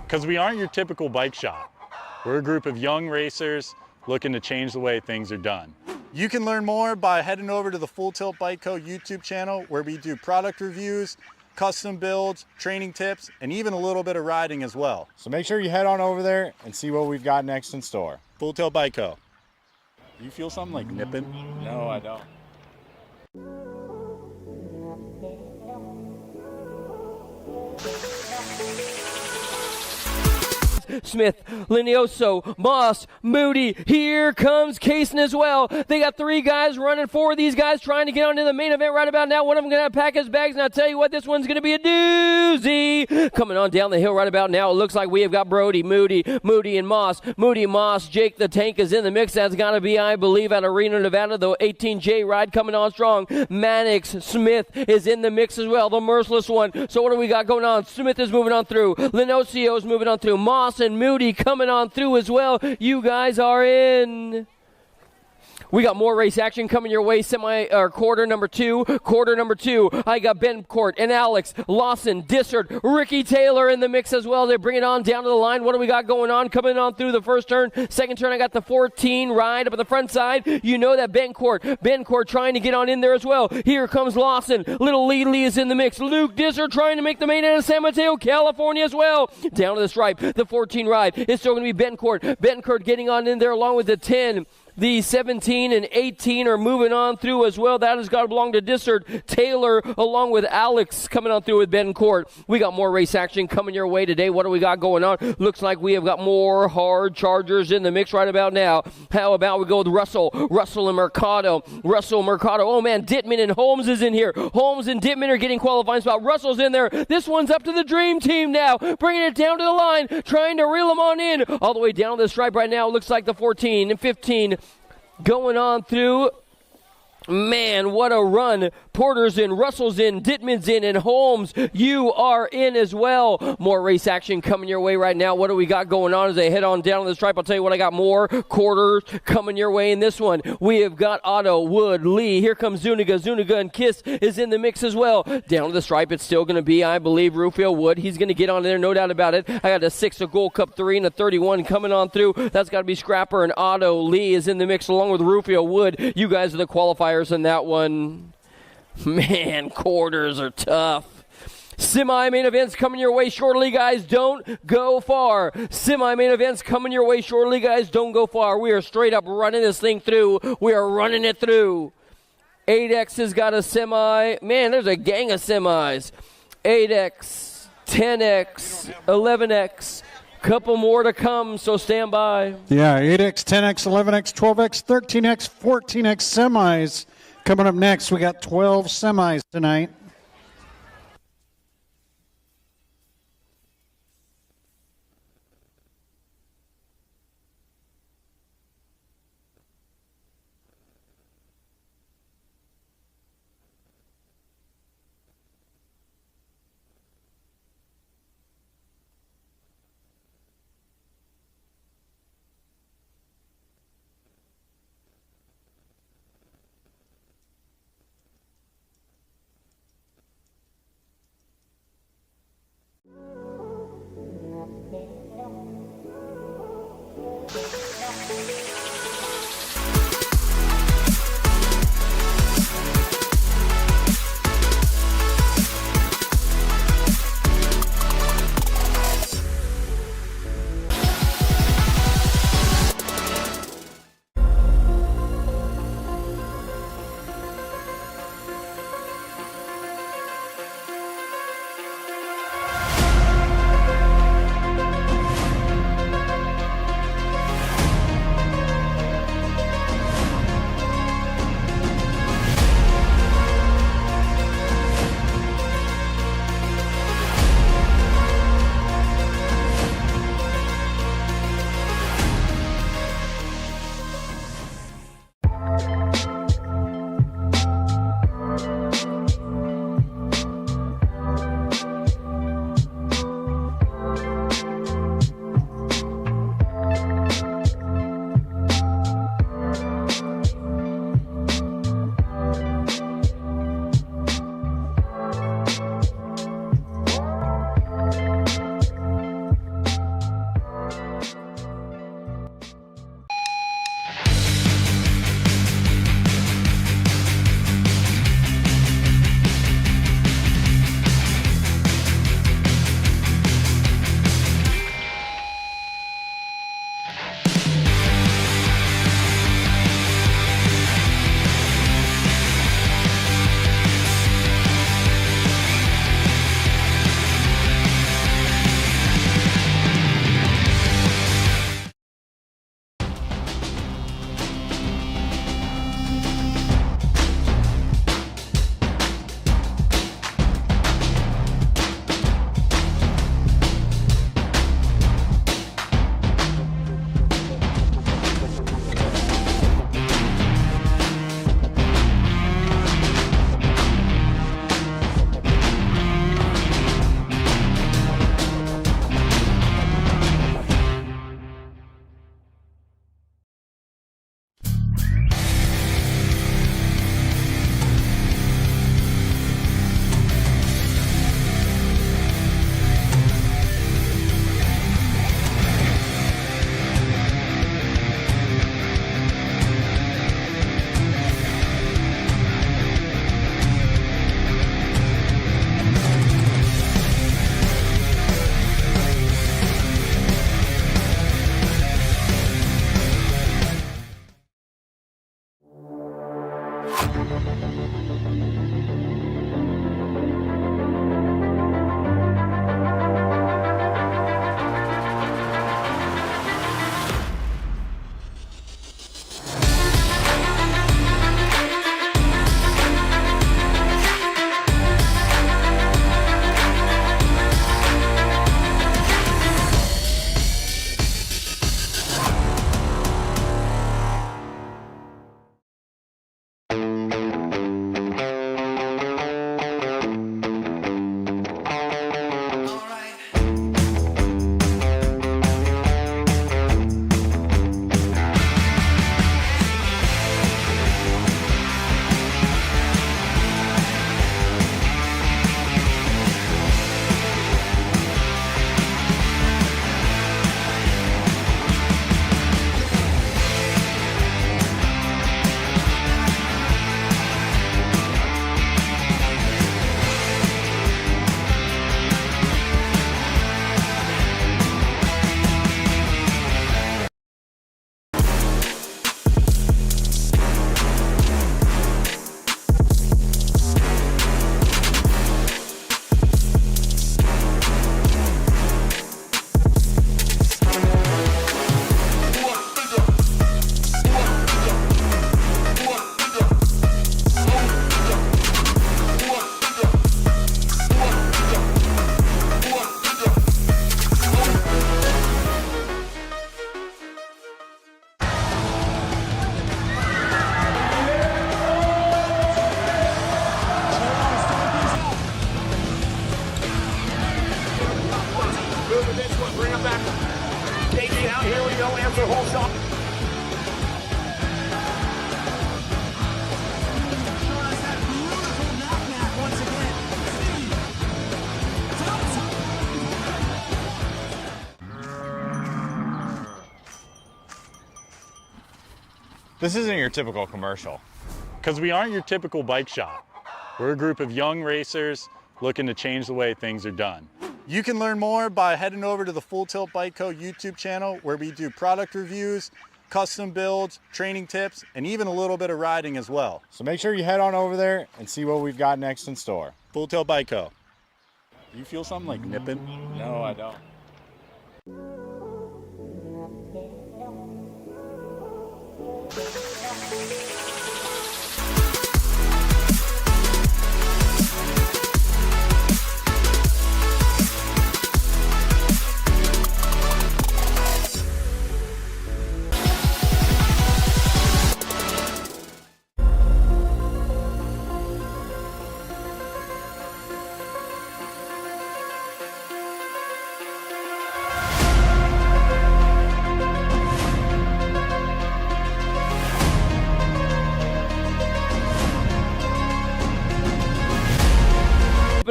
because we aren't your typical bike shop. We're a group of young racers looking to change the way things are done. You can learn more by heading over to the Full Tilt Bike Co. YouTube channel, where we do product reviews, custom builds, training tips, and even a little bit of riding as well. So make sure you head on over there and see what we've got next in store. Full Tilt Bike Co. You feel something like nipping? No, I don't. Smith, Linioso, Moss, Moody. Here comes Kaysen as well. They got three guys running, four of these guys trying to get onto the main event right about now. One of them going to pack his bags, and I'll tell you what, this one's going to be a doozy. Coming on down the hill right about now, it looks like we have got Brody, Moody, and Moss. Moody, Moss, Jake the Tank is in the mix. That's got to be, I believe, at Reno, Nevada. The 18J ride coming on strong. Mannix, Smith is in the mix as well, the merciless one. So what do we got going on? Smith is moving on through. Linocio is moving on through. Moss and Moody coming on through as well. You guys are in. We got more race action coming your way. Quarter number two. I got Ben Court and Alex Lawson, Dissert, Ricky Taylor in the mix as well. They bring it on down to the line. What do we got going on? Coming on through the first turn. Second turn, I got the 14 ride up on the front side. You know that Ben Court trying to get on in there as well. Here comes Lawson. Little Lee is in the mix. Luke Dissert trying to make the main out of San Mateo, California as well. Down to the stripe. The 14 ride is still going to be Ben Court. Ben Court getting on in there along with the 10. The 17 and 18 are moving on through as well. That has got to belong to Dissert. Taylor along with Alex coming on through with Ben Court. We got more race action coming your way today. What do we got going on? Looks like we have got more hard chargers in the mix right about now. How about we go with Russell and Mercado. Oh man, Dittman and Holmes is in here. Holmes and Dittman are getting qualifying spot. Russell's in there. This one's up to the dream team now. Bringing it down to the line. Trying to reel them on in. All the way down to the stripe right now. Looks like the 14 and 15 going on through. Man, what a run. Porter's in, Russell's in, Dittman's in, and Holmes, you are in as well. More race action coming your way right now. What do we got going on as they head on down to the stripe? I'll tell you what, I got more quarters coming your way in this one. We have got Otto, Wood, Lee. Here comes Zuniga, and Kiss is in the mix as well. Down to the stripe, it's still going to be, I believe, Rufio Wood. He's going to get on there, no doubt about it. I got a 6, a Gold Cup 3, and a 31 coming on through. That's got to be Scrapper, and Otto, Lee is in the mix along with Rufio Wood. You guys are the qualifiers in that one. Man, quarters are tough. Semi-main events coming your way shortly, guys. Don't go far. Semi-main events coming your way shortly, guys. Don't go far. We are straight up running this thing through. We are running it through. 8X has got a semi. Man, there's a gang of semis. 8X, 10X, 11X. Couple more to come, so stand by. Yeah, 8X, 10X, 11X, 12X, 13X, 14X semis. Coming up next, we got 12 semis tonight. answer whole shot. This isn't your typical commercial, because we aren't your typical bike shop. We're a group of young racers looking to change the way things are done. You can learn more by heading over to the Full Tilt Bike Co. YouTube channel, where we do product reviews, custom builds, training tips, and even a little bit of riding as well. So make sure you head on over there and see what we've got next in store. Full Tilt Bike Co. You feel something like nipping? No, I don't.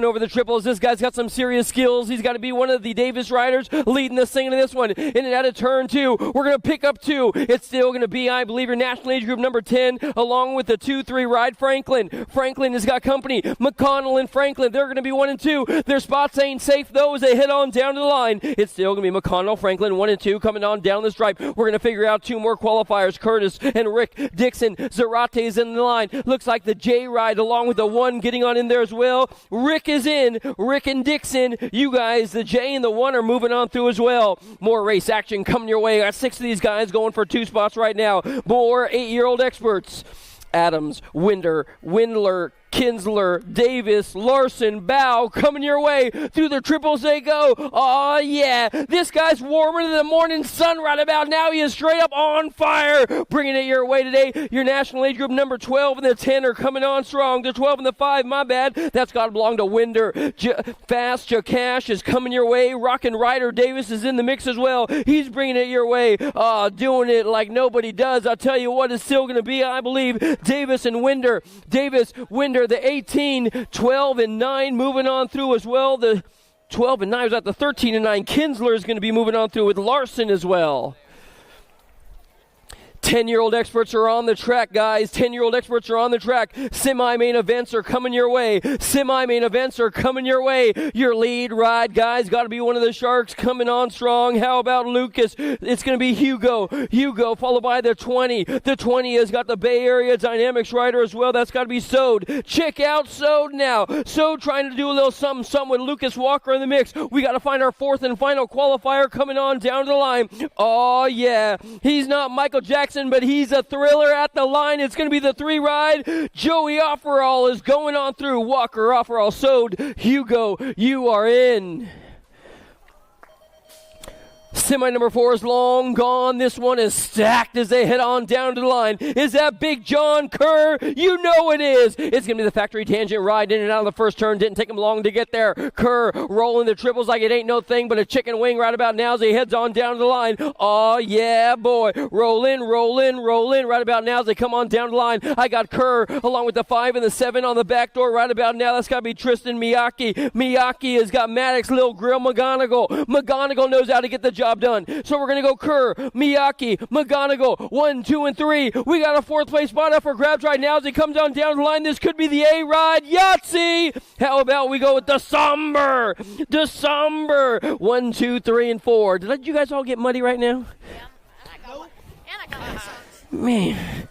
Over the triples. This guy's got some serious skills. He's got to be one of the Davis riders leading this thing into this one. In and out of turn 2. We're going to pick up 2. It's still going to be, I believe, your national age group number 10, along with the 2-3 ride Franklin. Franklin has got company. McConnell and Franklin, they're going to be 1 and 2. Their spots ain't safe, though, as they head on down to the line. It's still going to be McConnell, Franklin, 1 and 2, coming on down the stripe. We're going to figure out 2 more qualifiers. Curtis and Rick Dixon. Zarate's in the line. Looks like the J ride, along with the 1 getting on in there as well. Rick is in. Rick and Dixon, you guys, the J and the 1 are moving on through as well. More race action coming your way. Got 6 of these guys going for 2 spots right now. More 8-year-old experts. Adams, Winder, Windler, Kinsler, Davis, Larson, Bow, coming your way. Through the triples they go. Oh, yeah. This guy's warmer than the morning sun right about now. He is straight up on fire. Bringing it your way today. Your national age group number 12 and the 10 are coming on strong. The 12 and the 5, my bad. That's got to belong to Winder. Fast Jakash is coming your way. Rockin' Ryder Davis is in the mix as well. He's bringing it your way. Doing it like nobody does. I'll tell you what, it's still going to be, I believe, Davis and Winder. Davis, Winder, the 18, 12, and 9 moving on through as well. The 12 and 9 was at the 13 and 9. Kinsler is going to be moving on through with Larson as well. 10-year-old experts are on the track, guys. 10-year-old experts are on the track. Semi-main events are coming your way. Semi-main events are coming your way. Your lead ride, guys, got to be one of the Sharks coming on strong. How about Lucas? It's going to be Hugo. Hugo, followed by the 20. The 20 has got the Bay Area Dynamics rider as well. That's got to be Sode. Check out Sode now. Sode trying to do a little something with Lucas Walker in the mix. We got to find our 4th and final qualifier coming on down to the line. Oh, yeah. He's not Michael Jackson, but he's a thriller at the line. It's going to be the 3 ride. Joey Offerall is going on through. Walker, Offerall, Sode, Hugo, you are in. Semi number 4 is long gone. This one is stacked as they head on down to the line. Is that Big John Kerr? You know it is. It's going to be the factory tangent ride in and out of the first turn. Didn't take him long to get there. Kerr rolling the triples like it ain't no thing but a chicken wing right about now as he heads on down to the line. Oh, yeah, boy. Roll in right about now as they come on down the line. I got Kerr along with the 5 and the 7 on the back door right about now. That's got to be Tristan Miyake. Miyake has got Maddox, Lil Grill, McGonigal. McGonigal knows how to get the job done. So we're going to go Kerr, Miyake, McGonigal, 1, 2, and 3. We got a 4th place spot up for grabs right now as he comes on down the line. This could be the A ride. Yahtzee! How about we go with the Somber? 1, 2, 3, and 4. Did you guys all get muddy right now? Yeah. And I got my socks. Man.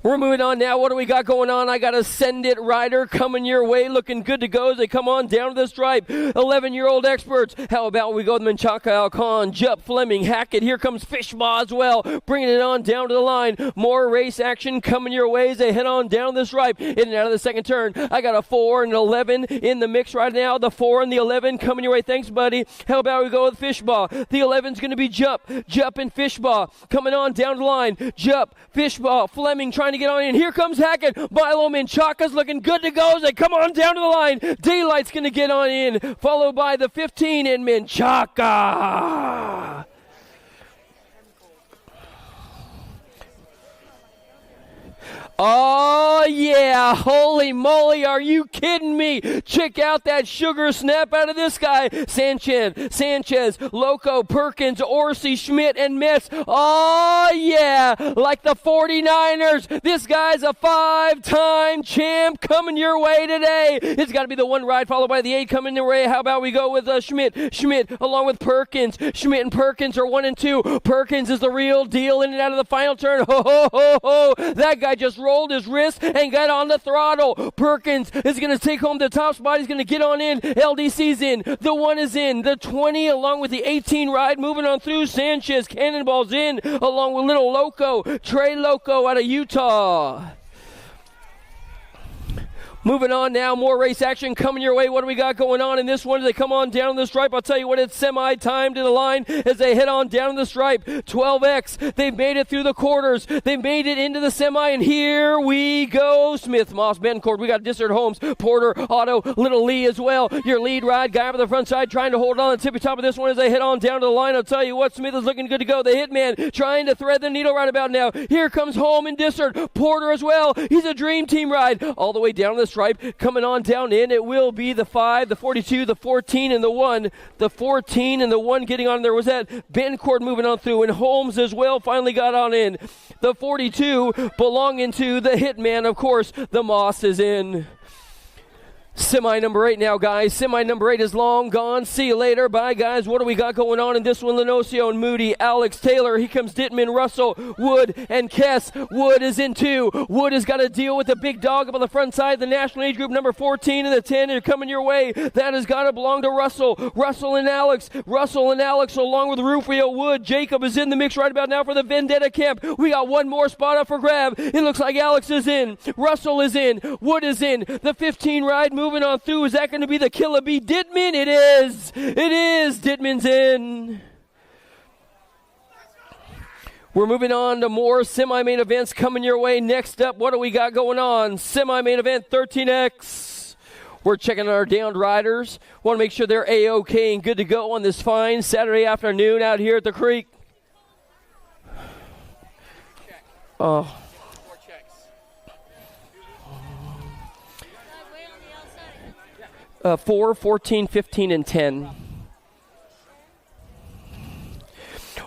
We're moving on now. What do we got going on? I got a Send It rider coming your way, looking good to go as they come on down to the stripe. 11-year-old experts. How about we go with Menchaca Alcon, Jupp Fleming, Hackett. Here comes Fishbaugh as well, bringing it on down to the line. More race action coming your way as they head on down the stripe. In and out of the second turn. I got a 4 and an 11 in the mix right now. The 4 and the 11 coming your way. Thanks, buddy. How about we go with Fishbaugh? The 11's going to be Jupp and Fishbaugh coming on down the line. Jupp, Fishbaugh, Fleming trying to get on in. Here comes Hackett. Milo Menchaca's looking good to go as they come on down to the line. Daylight's going to get on in, followed by the 15 and Menchaca. Oh, yeah. Holy moly. Are you kidding me? Check out that sugar snap out of this guy. Sanchez, Loco, Perkins, Orsi, Schmidt, and Metz. Oh, yeah. Like the 49ers. This guy's a 5-time champ coming your way today. It's got to be the 1 ride followed by the 8 coming your way. How about we go with Schmidt along with Perkins. Schmidt and Perkins are 1 and 2. Perkins is the real deal in and out of the final turn. Ho, ho, ho, ho. That guy just rolled his wrist and got on the throttle. Perkins is going to take home the top spot. He's going to get on in. LDC's in. The 1 is in. The 20 along with the 18 ride moving on through. Sanchez cannonballs in along with little Loco. Trey Loco out of Utah. Moving on now, more race action coming your way. What do we got going on in this one as they come on down the stripe? I'll tell you what, it's semi-time to the line as they head on down the stripe. 12X, they've made it through the quarters. They've made it into the semi, and here we go. Smith, Moss, Bencourt, we got Dissert, Holmes, Porter, Otto, Little Lee as well. Your lead ride, guy up on the front side trying to hold on the tippy top of this one as they head on down to the line. I'll tell you what, Smith is looking good to go. The Hitman trying to thread the needle right about now. Here comes Holm and Dissert. Porter as well. He's a dream team ride all the way down the stripe. Coming on down in, it will be the 5, the 42, the 14, and the 1. The 14 and the 1 getting on there was that Bencourt moving on through, and Holmes as well finally got on in. The 42 belonging to the Hitman, of course. The Moss is in. Semi number 8 now, guys. Semi number 8 is long gone. See you later. Bye, guys. What do we got going on in this one? Lenocio and Moody, Alex Taylor. Here comes Dittman, Russell, Wood, and Kess. Wood is in 2. Wood has got to deal with the big dog up on the front side. The national age group, number 14 and the 10 are coming your way. That has got to belong to Russell. Russell and Alex along with Rufio. Wood. Jacob is in the mix right about now for the Vendetta camp. We got one more spot up for grab. It looks like Alex is in. Russell is in. Wood is in. The 15 ride moving on through. Is that going to be the Killer Bee Dittman? It is. It is. Dittman's in. We're moving on to more semi-main events coming your way. Next up, what do we got going on? Semi-main event 13X. We're checking our downed riders. Want to make sure they're A-OK and good to go on this fine Saturday afternoon out here at the creek. Oh. 4, 14, 15, and 10.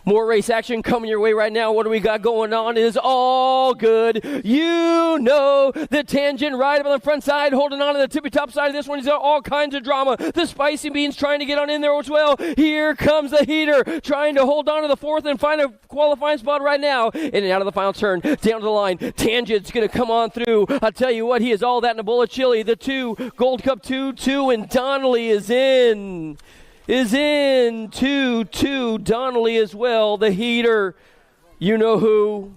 More race action coming your way right now. What do we got going on? It is all good. You know the tangent right up on the front side, holding on to the tippy top side of this one. He's got all kinds of drama. The Spicy Beans trying to get on in there as well. Here comes the Heater trying to hold on to the 4th and find a qualifying spot right now. In and out of the final turn, down to the line. Tangent's going to come on through. I'll tell you what, he is all that in a bowl of chili. The 2, Gold Cup 2, and Donnelly is in. 2, Donnelly as well, the Heater, you know who.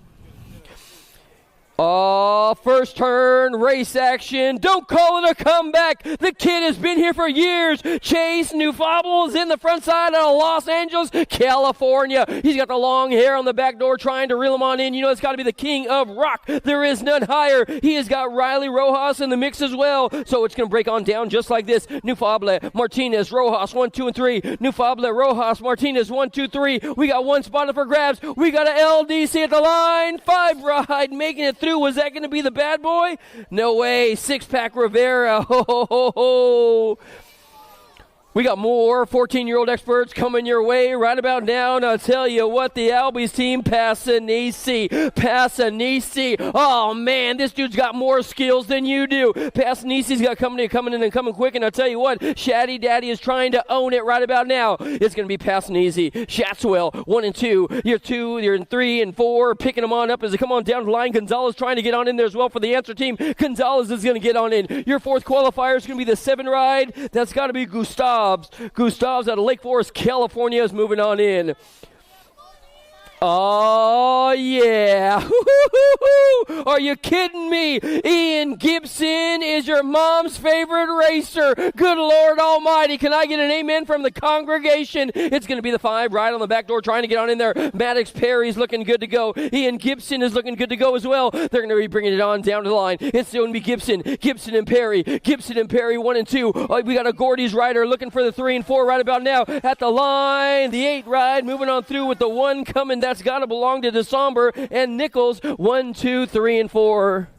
Oh, first turn, race action. Don't call it a comeback. The kid has been here for years. Chase Newfable is in the front side out of Los Angeles, California. He's got the long hair on the back door trying to reel him on in. You know it's got to be the king of rock. There is none higher. He has got Riley Rojas in the mix as well. So it's going to break on down just like this. Newfable, Martinez, Rojas, 1, 2, and 3. Newfable, Rojas, Martinez, 1, 2, 3. We got one spot up for grabs. We got a LDC at the line. 5 ride, making it through. Was that going to be the bad boy? No way. 6-pack Rivera. Ho, ho, ho, ho. We got more 14-year-old experts coming your way right about now. And I'll tell you what, the Albies team, Passanisi. Oh, man, this dude's got more skills than you do. Passanisi's got coming in and coming quick. And I'll tell you what, Shaddy Daddy is trying to own it right about now. It's going to be Passanisi. Shatswell, 1 and 2. You're in 3 and 4, picking them on up as they come on down the line. Gonzalez trying to get on in there as well for the answer team. Gonzalez is going to get on in. Your 4th qualifier is going to be the 7 ride. That's got to be Gustavs out of Lake Forest, California is moving on in. Oh, yeah. Are you kidding me? Ian Gibson is your mom's favorite racer. Good Lord Almighty. Can I get an amen from the congregation? It's going to be the 5 right on the back door trying to get on in there. Maddox Perry's looking good to go. Ian Gibson is looking good to go as well. They're going to be bringing it on down to the line. It's going to be Gibson and Perry, 1 and 2. We got a Gordy's rider looking for the 3 and 4 right about now at the line. The 8 ride moving on through with the 1 coming. That's got to belong to DeSomber and Nichols. 1, 2, 3, and 4.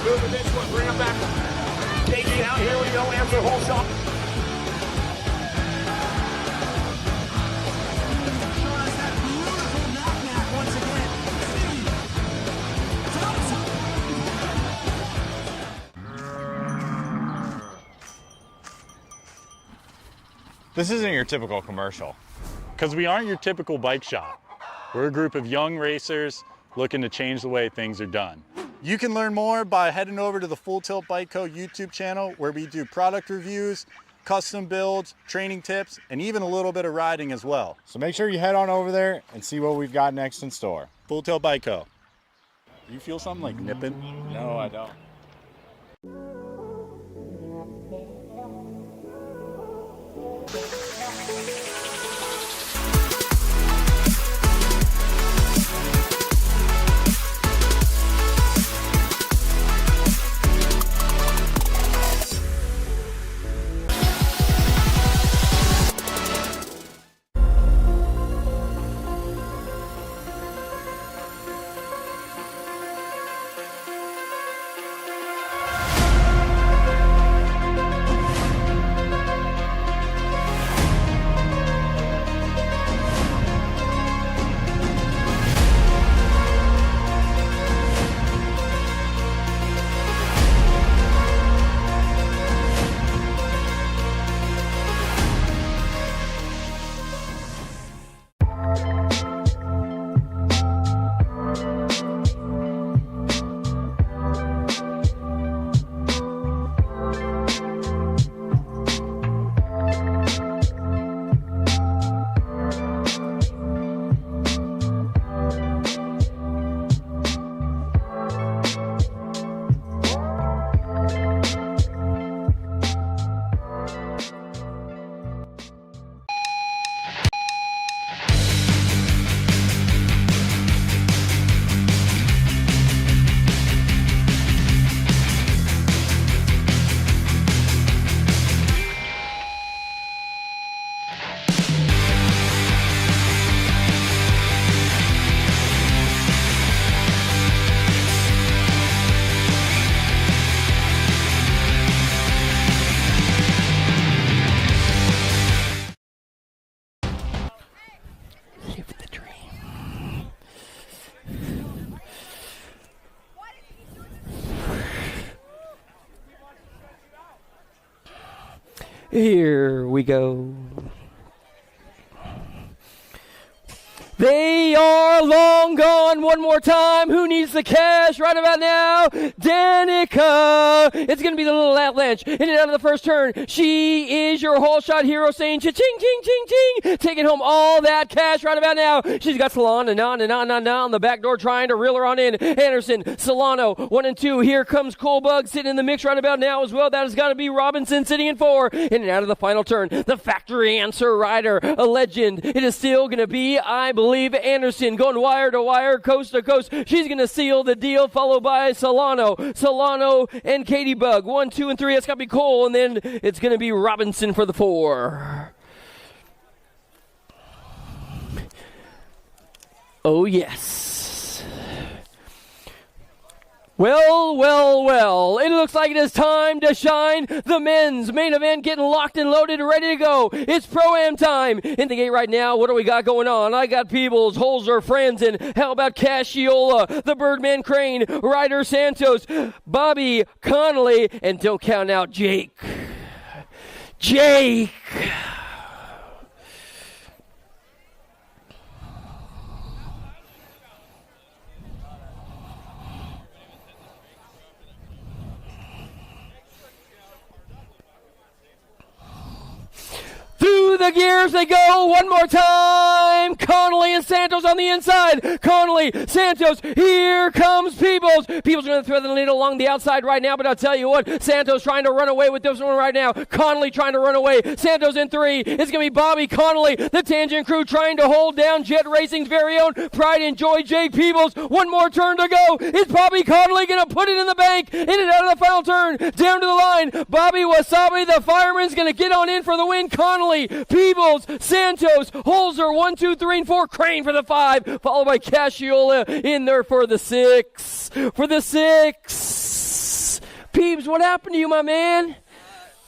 Moving this one, bring him back. KG out, here we go, answer whole shot. This isn't your typical commercial, because we aren't your typical bike shop. We're a group of young racers looking to change the way things are done. You can learn more by heading over to the Full Tilt Bike Co. YouTube channel, where we do product reviews, custom builds, training tips, and even a little bit of riding as well. So make sure you head on over there and see what we've got next in store. Full Tilt Bike Co. Do you feel something like nipping? No, I don't. Here we go. They are long gone. One more time. Who needs the cash right about now? Danica. It's going to be the little avalanche. In and out of the first turn. She is your whole shot hero saying cha-ching, ching, ching, ching. Taking home all that cash right about now. She's got Solano on the back door trying to reel her on in. Anderson, Solano, 1 and 2. Here comes Colebug sitting in the mix right about now as well. That has got to be Robinson sitting in 4. In and out of the final turn. The factory answer rider, a legend. It is still going to be, I believe, Anderson going wire to wire, coast to coast. She's going to seal the deal, followed by Solano and Katie Bug. 1, 2, and 3. It's got to be Cole, and then it's going to be Robinson for the 4. Oh, yes. Well, it looks like it is time to shine. The men's main event getting locked and loaded, ready to go. It's Pro-Am time. In the gate right now, what do we got going on? I got Peebles, Holzer, Franzen. How about Casciola, the Birdman Crane, Ryder Santos, Bobby Connolly, and don't count out Jake. Through the gears they go one more time. Connolly and Santos on the inside. Connolly, Santos, here comes Peebles. Peebles going to thread the needle along the outside right now, but I'll tell you what, Santos trying to run away with this one right now. Connolly trying to run away. Santos in 3. It's going to be Bobby Connolly, the Tangent Crew trying to hold down Jet Racing's very own Pride and Joy, Jake Peebles. One more turn to go. Is Bobby Connolly going to put it in the bank? In and out of the final turn. Down to the line. Bobby Wasabi, the fireman's going to get on in for the win. Connolly, Peebles, Santos, Holzer, 1, 2, 3, and 4. Crane for the 5, followed by Casciola in there for the 6. Peebles, what happened to you, my man?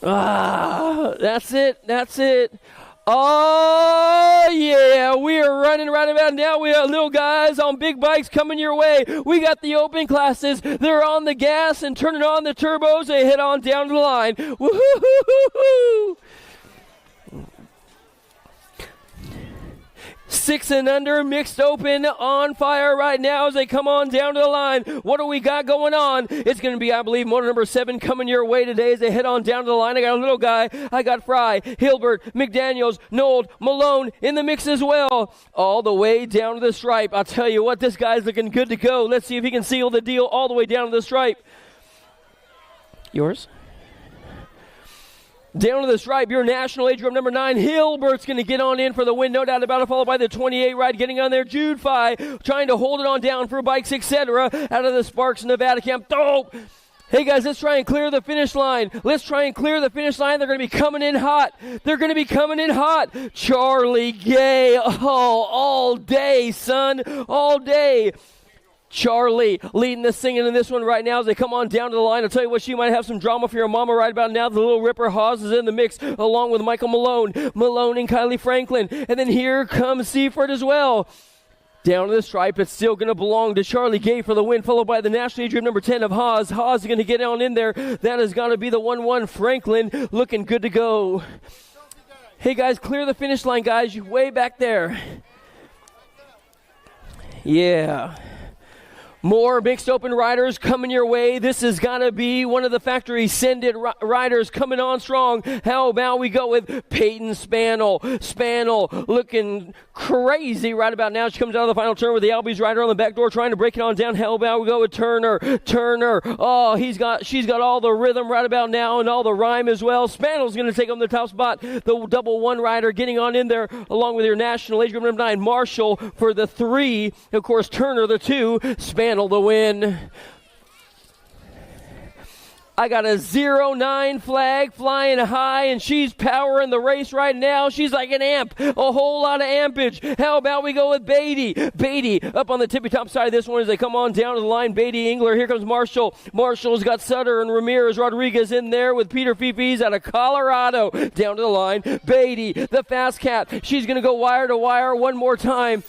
That's it. Oh, yeah, we are running right about now. We have little guys on big bikes coming your way. We got the open classes. They're on the gas and turning on the turbos. They head on down to the line. Woo-hoo-hoo-hoo-hoo. 6 and under, mixed open, on fire right now as they come on down to the line. What do we got going on? It's going to be, I believe, motor number 7 coming your way today as they head on down to the line. I got a little guy. I got Fry, Hilbert, McDaniels, Nold, Malone in the mix as well. All the way down to the stripe. I'll tell you what, this guy's looking good to go. Let's see if he can seal the deal all the way down to the stripe. Yours? Down to the stripe, your national age group number 9, Hilbert's going to get on in for the win, no doubt about it, followed by the 28 ride getting on there. Jude Phi trying to hold it on down for bikes, etc. Out of the Sparks Nevada camp. Oh! Hey guys, let's try and clear the finish line. They're going to be coming in hot. Charlie Gay, all day, son, all day. Charlie leading the singing in this one right now as they come on down to the line. I'll tell you what, she might have some drama for your mama right about now. The little Ripper Haas is in the mix along with Michael Malone and Kylie Franklin. And then here comes Seaford as well. Down to the stripe, it's still going to belong to Charlie Gay for the win, followed by the national age group number 10 of Haas. Haas is going to get on in there. That is going to be the 1-1. Franklin looking good to go. Hey guys, clear the finish line, guys. You're way back there. Yeah. More mixed open riders coming your way. This has got to be one of the factory send-it riders coming on strong. How about we go with Peyton Spannel? Spannel looking crazy right about now. She comes out of the final turn with the Albies rider on the back door trying to break it on down. How about we go with Turner? Oh, she's got all the rhythm right about now and all the rhyme as well. Spannel's going to take on the top spot. The double 1 rider getting on in there along with your national age group number 9, Marshall for the 3. Of course, Turner the 2. Spannel the win. I got a 09 flag flying high, and she's powering the race right now. She's like an amp, a whole lot of ampage. How about we go with Beatty? Beatty up on the tippy-top side of this one as they come on down to the line. Beatty, Engler, here comes Marshall. Marshall's got Sutter and Ramirez Rodriguez in there with Peter Fifis out of Colorado. Down to the line, Beatty, the fast cat. She's going to go wire to wire one more time.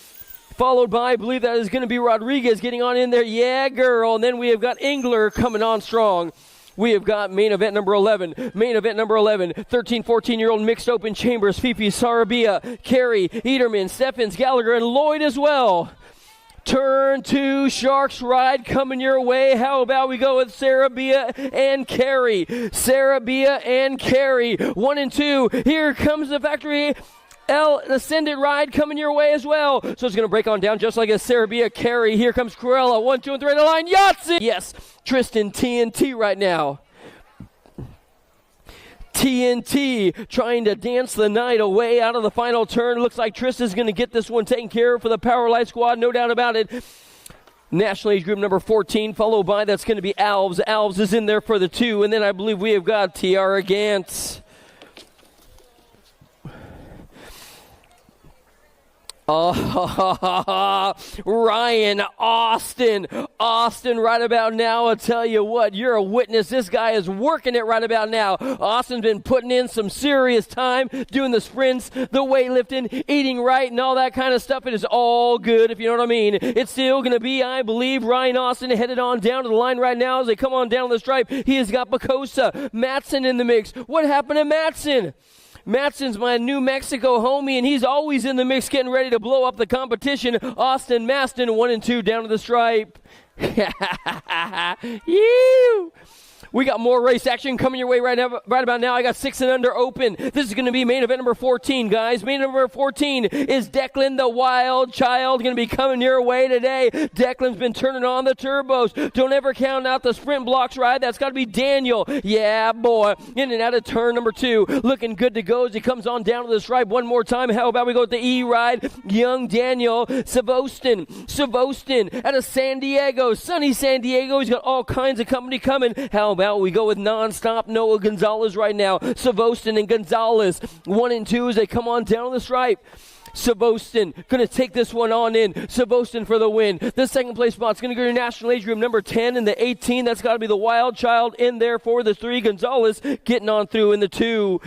Followed by, I believe that is going to be Rodriguez getting on in there. Yeah, girl. And then we have got Engler coming on strong. we have got main event number 11. Main event number 11, 13, 14-year-old mixed open chambers, Fifi, Sarabia, Carey, Ederman, Steffens, Gallagher, and Lloyd as well. Turn 2, Sharks ride coming your way. How about we go with Sarabia and Carey? Sarabia and Carey, 1 and 2. Here comes the factory Ascendant ride coming your way as well. So it's going to break on down just like a Sarabia Carey. Here comes Corella, 1, 2, and 3 on the line. Yahtzee! Yes, Tristan TNT right now. TNT trying to dance the night away out of the final turn. Looks like Tristan's going to get this one taken care of for the Power Life Squad, no doubt about it. National age group number 14, followed by that's going to be Alves. Alves is in there for the 2, and then I believe we have got Tiara Gantz. Ryan Austin. Austin right about now, I'll tell you what, you're a witness. This guy is working it right about now. Austin's been putting in some serious time, doing the sprints, the weightlifting, eating right, and all that kind of stuff. It is all good, if you know what I mean. It's still going to be, I believe, Ryan Austin headed on down to the line right now as they come on down the stripe. He has got Bacosa, Matson in the mix. What happened to Matson? Matson's my New Mexico homie, and he's always in the mix getting ready to blow up the competition. Austin Maston, 1 and 2 down to the stripe. You. We got more race action coming your way right about now. I got 6 and under open. This is going to be main event number 14, guys. Main event number 14 is Declan the Wild Child going to be coming your way today. Declan's been turning on the turbos. Don't ever count out the sprint blocks ride. That's got to be Daniel. Yeah, boy. In and out of turn number 2. Looking good to go as he comes on down to the stripe one more time. How about we go with the E ride? Young Daniel Savostin out of San Diego. Sunny San Diego. He's got all kinds of company coming. How about we go with nonstop Noah Gonzalez right now. Savostin and Gonzalez, 1 and 2 as they come on down the stripe. Savostin going to take this one on in. Savostin for the win. The second place spot's going to go to national age group number 10 and the 18. That's got to be the Wild Child in there for the 3. Gonzalez getting on through in the 2.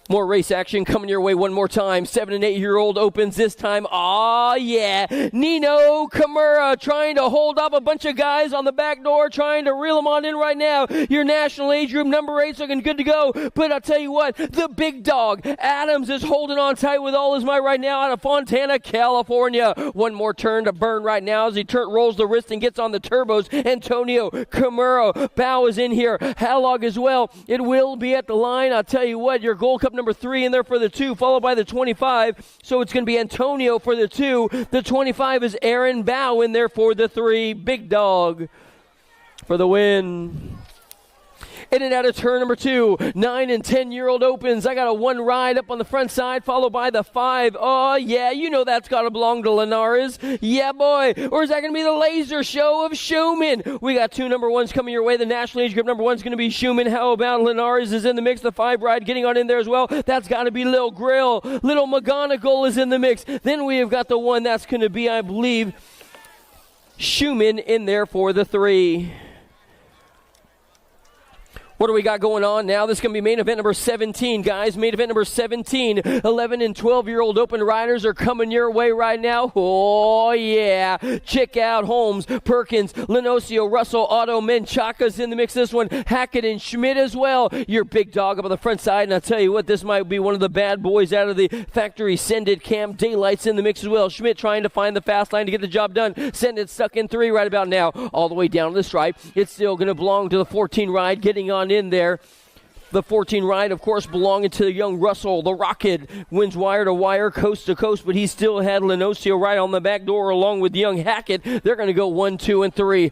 More race action coming your way one more time. 7 and 8-year-old opens this time. Aw, yeah. Nino Kimura trying to hold up a bunch of guys on the back door, trying to reel them on in right now. Your national age group number 8's looking good to go. But I'll tell you what, the big dog, Adams, is holding on tight with all his might right now out of Fontana, California. One more turn to burn right now as he rolls the wrist and gets on the turbos. Antonio Kimura. Bow is in here. Halog as well. It will be at the line. I'll tell you what, your Gold Cup number 3 in there for the 2, followed by the 25. So it's going to be Antonio for the 2. The 25 is Aaron Bow in there for the 3. Big dog for the win. In and out of turn number 2. 9 and 10-year-old opens. I got a 1 ride up on the front side, followed by the 5. Oh, yeah, you know that's got to belong to Linares. Yeah, boy. Or is that going to be the laser show of Schumann? We got 2 number 1s coming your way. The national age group number 1's going to be Schumann. How about Linares is in the mix? The 5 ride getting on in there as well. That's got to be Lil Grill. Little McGonagall is in the mix. Then we have got the one that's going to be, I believe, Schumann in there for the 3. What do we got going on now? This is going to be main event number 17, guys. Main event number 17. 11 and 12-year-old open riders are coming your way right now. Oh, yeah. Check out Holmes, Perkins, Lenocio, Russell, Otto, Menchaca's in the mix. This one, Hackett and Schmidt as well. Your big dog up on the front side. And I'll tell you what, this might be one of the bad boys out of the factory. Send It Camp. Daylight's in the mix as well. Schmidt trying to find the fast line to get the job done. Send It stuck in 3 right about now. All the way down to the stripe. It's still going to belong to the 14 ride getting on in there. The 14 ride, of course, belonging to the young Russell. The Rocket wins wire to wire, coast to coast, but he still had Lenocio right on the back door along with young Hackett. They're going to go 1, 2, and 3.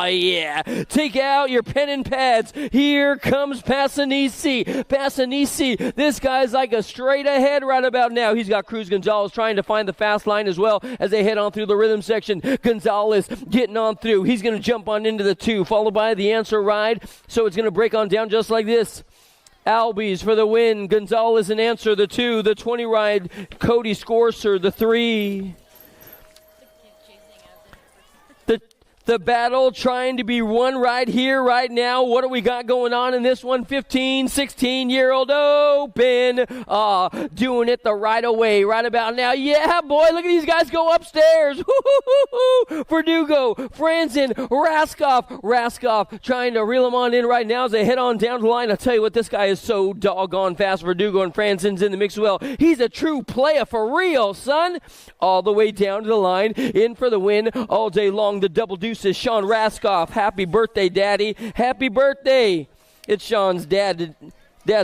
Yeah. Take out your pen and pads. Here comes Passanisi. Passanisi, this guy's like a straight ahead right about now. He's got Cruz Gonzalez trying to find the fast line as well as they head on through the rhythm section. Gonzalez getting on through. He's going to jump on into the 2, followed by the answer ride. So it's going to break on down just like this. Albies for the win. Gonzalez and answer the 2. The 20 ride. Cody Scorser the 3. The battle trying to be won right here, right now. What do we got going on in this one? 15, 16-year-old open. Doing it the right away right about now. Yeah, boy, look at these guys go upstairs. Verdugo, Franzen, Raskoff trying to reel them on in right now as they head on down the line. I'll tell you what, this guy is so doggone fast. Verdugo and Franzen's in the mix as well. He's a true player for real, son. All the way down to the line, in for the win all day long. The double deuces, Sean Raskoff. Happy birthday, Daddy. Happy birthday. It's Sean's dad's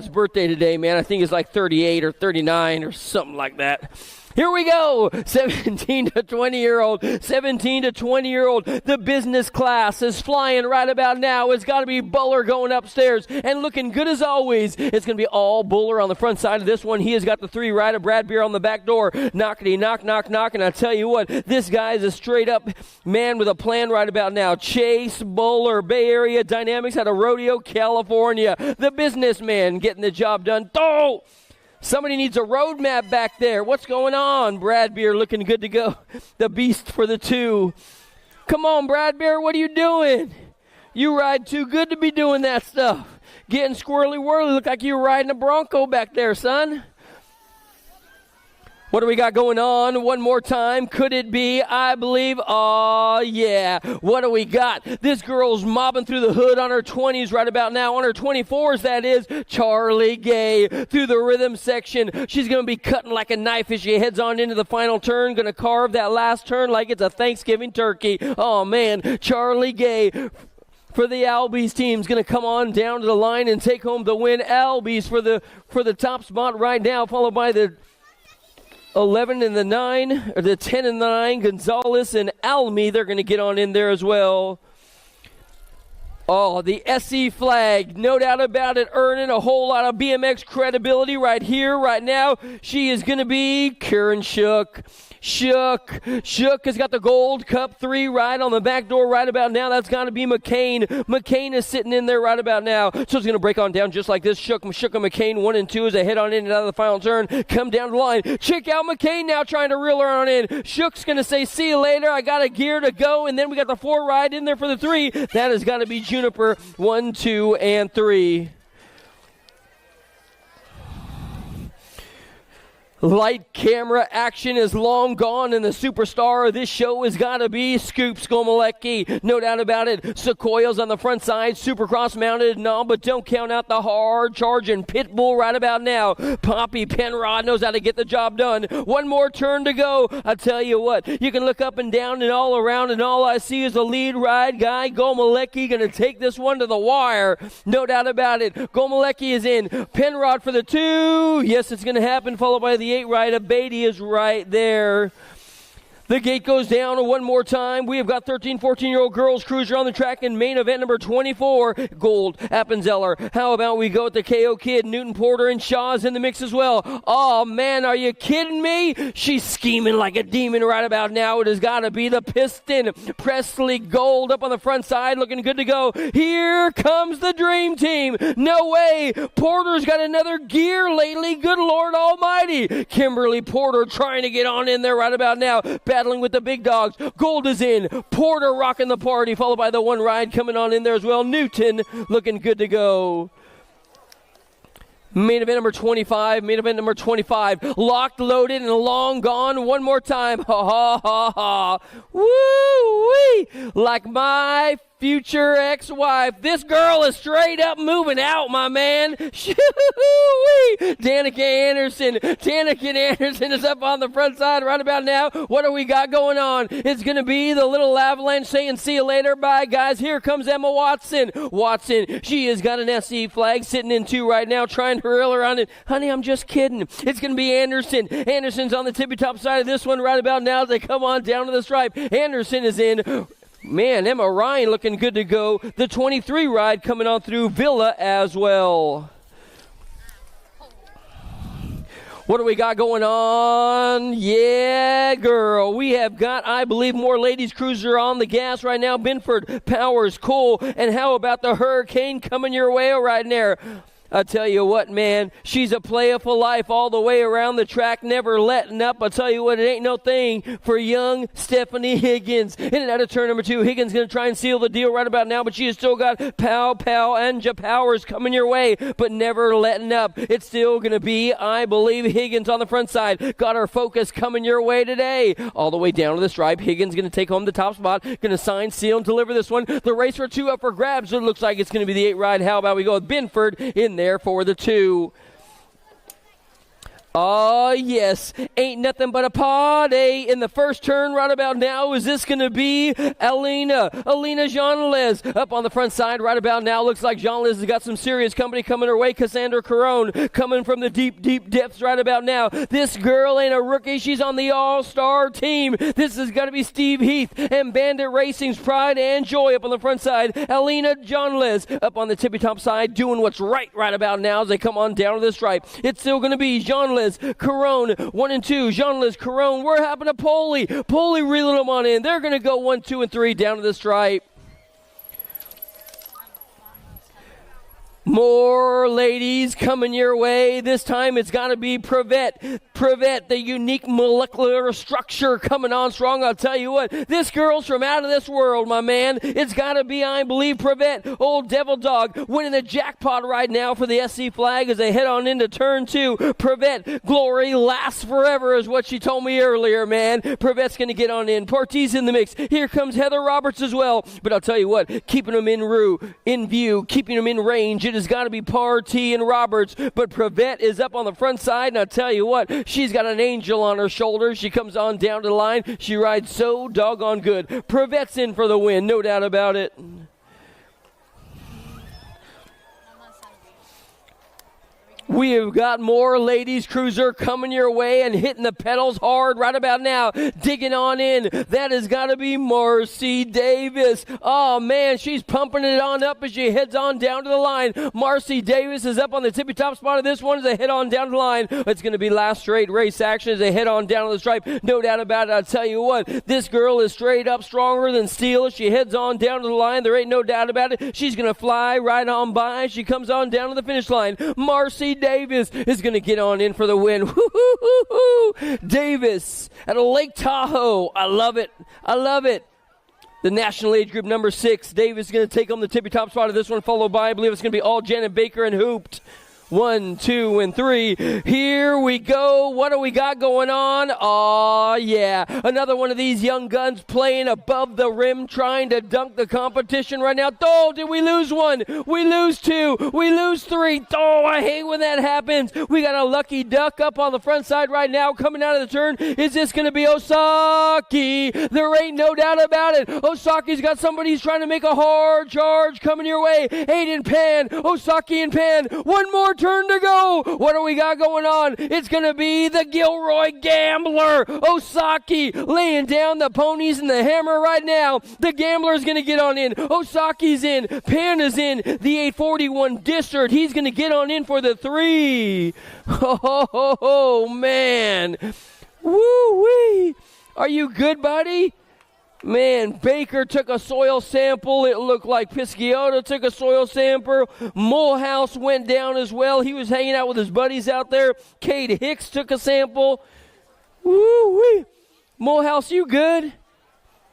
birthday today, man. I think it's like 38 or 39 or something like that. Here we go. 17 to 20-year-old. 17 to 20-year-old. The business class is flying right about now. It's got to be Buller going upstairs and looking good as always. It's going to be all Buller on the front side of this one. He has got the 3 right of Brad Beer on the back door. Knockety, knock. And I tell you what, this guy is a straight-up man with a plan right about now. Chase Buller, Bay Area Dynamics out of Rodeo, California. The businessman getting the job done. Oh! Somebody needs a roadmap back there. What's going on? Brad Beer looking good to go. The beast for the 2. Come on, Brad Beer, what are you doing? You ride too good to be doing that stuff. Getting squirrely whirly. Look like you're riding a Bronco back there, son. What do we got going on? One more time. Could it be? I believe. Oh, yeah. What do we got? This girl's mobbing through the hood on her 20s right about now. On her 24s, that is. Charlie Gay through the rhythm section. She's going to be cutting like a knife as she heads on into the final turn. Going to carve that last turn like it's a Thanksgiving turkey. Oh, man. Charlie Gay for the Albies team is going to come on down to the line and take home the win. Albies for the top spot right now, followed by the 11 and the 9, or the 10 and the 9, Gonzalez and Almy, they're going to get on in there as well. Oh, the SC flag, no doubt about it, earning a whole lot of BMX credibility right here, right now. She is going to be Karen Shook. Shook has got the gold cup 3 right on the back door right about now. That's got to be McCain. McCain is sitting in there right about now. So it's going to break on down just like this. Shook and McCain 1 and 2 as they head on in and out of the final turn. Come down the line. Check out McCain now trying to reel her on in. Shook's going to say, see you later. I got a gear to go. And then we got the 4 ride in there for the 3. That has got to be Juniper 1, 2, and 3. Light camera action is long gone, and the superstar of this show has got to be Scoop Skomalecki. No doubt about it. Sequoias on the front side, Supercross mounted and all, but don't count out the hard charging Pitbull right about now. Poppy Penrod knows how to get the job done. One more turn to go. I tell you what, you can look up and down and all around, and all I see is the lead ride guy, Gomalecki, going to take this one to the wire. No doubt about it. Gomalecki is in. Penrod for the 2. Yes, it's going to happen, followed by the 8 right of Beatty is right there. The gate goes down one more time. We have got 13, 14-year-old girls cruiser on the track in main event number 24. Gold, Appenzeller. How about we go with the KO Kid, Newton Porter, and Shaw's in the mix as well. Oh, man, are you kidding me? She's scheming like a demon right about now. It has got to be the Piston. Presley Gold up on the front side, looking good to go. Here comes the Dream Team. No way. Porter's got another gear lately. Good Lord Almighty. Kimberly Porter trying to get on in there right about now. Battling with the big dogs. Gold is in. Porter rocking the party, followed by the 1 ride coming on in there as well. Newton looking good to go. Main event number 25. Locked, loaded, and long gone. One more time. Ha, ha, ha, ha. Woo-wee. Like my future ex-wife. This girl is straight up moving out, my man. Shoo-wee. Danica Anderson is up on the front side right about now. What do we got going on? It's going to be the little avalanche saying see you later. Bye, guys. Here comes Emma Watson. She has got an SC flag sitting in 2 right now, trying to reel her on it. Honey, I'm just kidding. It's going to be Anderson. Anderson's on the tippy-top side of this one right about now as they come on down to the stripe. Anderson is in. Man, Emma Ryan looking good to go. The 23 ride coming on through Villa as well. What do we got going on? Yeah, girl. We have got, I believe, more ladies cruiser on the gas right now. Binford, Powers, Cole, and how about the Hurricane coming your way right there? I tell you what, man, she's a player for life all the way around the track, never letting up. I tell you what, it ain't no thing for young Stephanie Higgins. In and out of turn number 2, Higgins going to try and seal the deal right about now, but she has still got Pow Anja Powers coming your way, but never letting up. It's still going to be, I believe, Higgins on the front side. Got her focus coming your way today. All the way down to the stripe. Higgins going to take home the top spot. Going to sign, seal, and deliver this one. The race for 2 up for grabs. It looks like it's going to be the 8 ride. How about we go with Binford in there for the 2. Oh, yes. Ain't nothing but a party in the first turn right about now. Is this going to be Alina Jeanles up on the front side right about now? Looks like Jeanles has got some serious company coming her way. Cassandra Carone coming from the deep, deep depths right about now. This girl ain't a rookie. She's on the all-star team. This has got to be Steve Heath and Bandit Racing's pride and joy up on the front side. Alina Jeanles up on the tippy-top side doing what's right about now as they come on down to the stripe. It's still going to be Jeanles, Carone, 1 and 2. Jeanles, Carone. Where happened to Polly? Polly reeling them on in. They're going to go 1, 2, and 3 down to the stripe. More ladies coming your way. This time it's got to be Prevette. Prevette, the unique molecular structure coming on strong. I'll tell you what, this girl's from out of this world, my man. It's got to be, I believe, Prevette. Old Devil Dog winning the jackpot right now for the SC flag as they head on into turn 2. Prevette, glory lasts forever is what she told me earlier, man. Prevette's going to get on in. Partey's in the mix. Here comes Heather Roberts as well. But I'll tell you what, keeping them in view, keeping them in range, it has got to be Partey and Roberts, but Prevette is up on the front side, and I'll tell you what, she's got an angel on her shoulders. She comes on down to the line. She rides so doggone good. Prevette's in for the win, no doubt about it. We have got more ladies cruiser coming your way and hitting the pedals hard right about now. Digging on in. That has got to be Marcy Davis. Oh, man, she's pumping it on up as she heads on down to the line. Marcy Davis is up on the tippy-top spot of this one as they head on down to the line. It's going to be last straight race action as they head on down to the stripe. No doubt about it. I'll tell you what, this girl is straight up stronger than steel as she heads on down to the line. There ain't no doubt about it. She's going to fly right on by. She comes on down to the finish line. Marcy Davis is going to get on in for the win. Woo-hoo-hoo-hoo. Davis at Lake Tahoe. I love it. I love it. The national age group number 6. Davis is going to take on the tippy-top spot of this one, followed by, I believe it's going to be all Janet Baker and Hooped. 1, 2, and 3. Here we go. What do we got going on? Oh, yeah. Another one of these young guns playing above the rim, trying to dunk the competition right now. Oh, did we lose 1? We lose 2. We lose 3. Oh, I hate when that happens. We got a lucky duck up on the front side right now coming out of the turn. Is this going to be Osaki? There ain't no doubt about it. Osaki's got somebody who's trying to make a hard charge coming your way. Aiden Pan. Osaki and Pan. One more turn to go. What do we got going on? It's going to be the Gilroy Gambler. Osaki laying down the ponies and the hammer right now. The Gambler's going to get on in. Osaki's in. Pan is in. The 841 District. He's going to get on in for the 3. Oh, man. Woo-wee. Are you good, buddy? Man, Baker took a soil sample. It looked like Pisciota took a soil sample. Mulhouse went down as well. He was hanging out with his buddies out there. Cade Hicks took a sample. Woo-wee. Mulhouse, you good?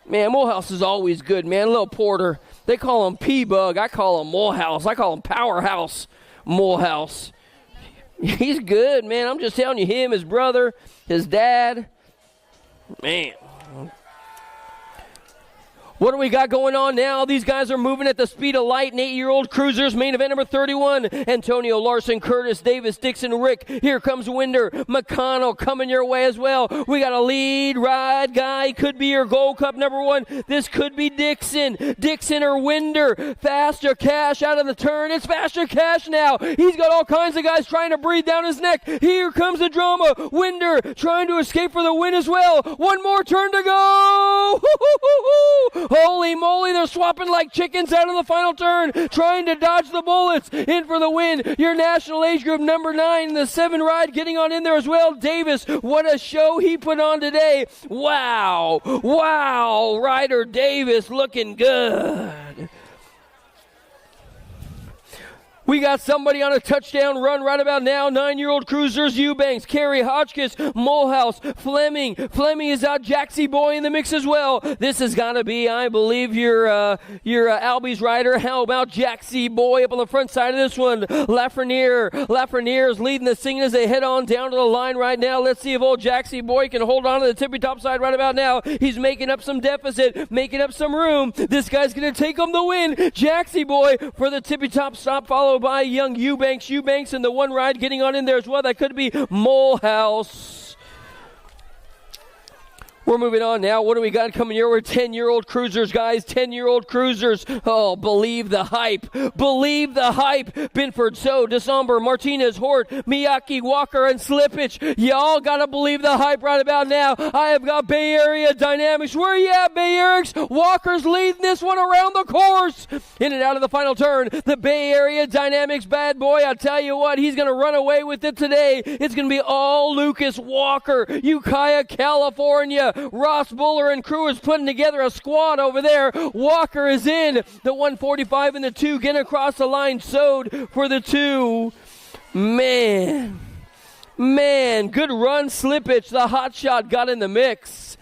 Man, Mulhouse is always good, man. Little Porter. They call him P-Bug. I call him Mulhouse. I call him Powerhouse Mulhouse. He's good, man. I'm just telling you, him, his brother, his dad. Man. What do we got going on now? These guys are moving at the speed of light. 8-year-old cruisers. Main event number 31. Antonio Larson, Curtis Davis, Dixon, Rick. Here comes Winder. McConnell coming your way as well. We got a lead ride guy. Could be your Gold Cup number 1. This could be Dixon. Dixon or Winder. Faster Cash out of the turn. It's Faster Cash now. He's got all kinds of guys trying to breathe down his neck. Here comes the drama. Winder trying to escape for the win as well. One more turn to go. Holy moly, they're swapping like chickens out of the final turn, trying to dodge the bullets. In for the win, your national age group number 9, the 7 ride getting on in there as well. Davis, what a show he put on today. Wow, wow, Ryder Davis looking good. We got somebody on a touchdown run right about now. 9-year-old cruisers, Eubanks, Carey, Hotchkiss, Molehouse, Fleming. Fleming is out. Jaxie Boy in the mix as well. This has got to be, I believe, your Albie's rider. How about Jaxie Boy up on the front side of this one? Lafreniere is leading the scene as they head on down to the line right now. Let's see if old Jaxie Boy can hold on to the tippy top side right about now. He's making up some deficit, making up some room. This guy's going to take home the win. Jaxie Boy for the tippy top stop, followed by young Eubanks. Eubanks in the one ride getting on in there as well. That could be Molehouse. We're moving on now. What do we got coming here? We're 10-year-old cruisers, guys. 10-year-old cruisers. Oh, believe the hype. Believe the hype. Binford, So, DeSomber, Martinez, Hort, Miyake, Walker, and Slippage. Y'all got to believe the hype right about now. I have got Bay Area Dynamics. Where you at, Bay Erics? Walker's leading this one around the course. In and out of the final turn. The Bay Area Dynamics bad boy. I'll tell you what, he's going to run away with it today. It's going to be all Lucas Walker. Ukiah, California. Ross Buller and crew is putting together a squad over there. Walker is in. The 145 and the 2 getting across the line. Sewed for the 2. Man, good run, Slippage. The hot shot got in the mix.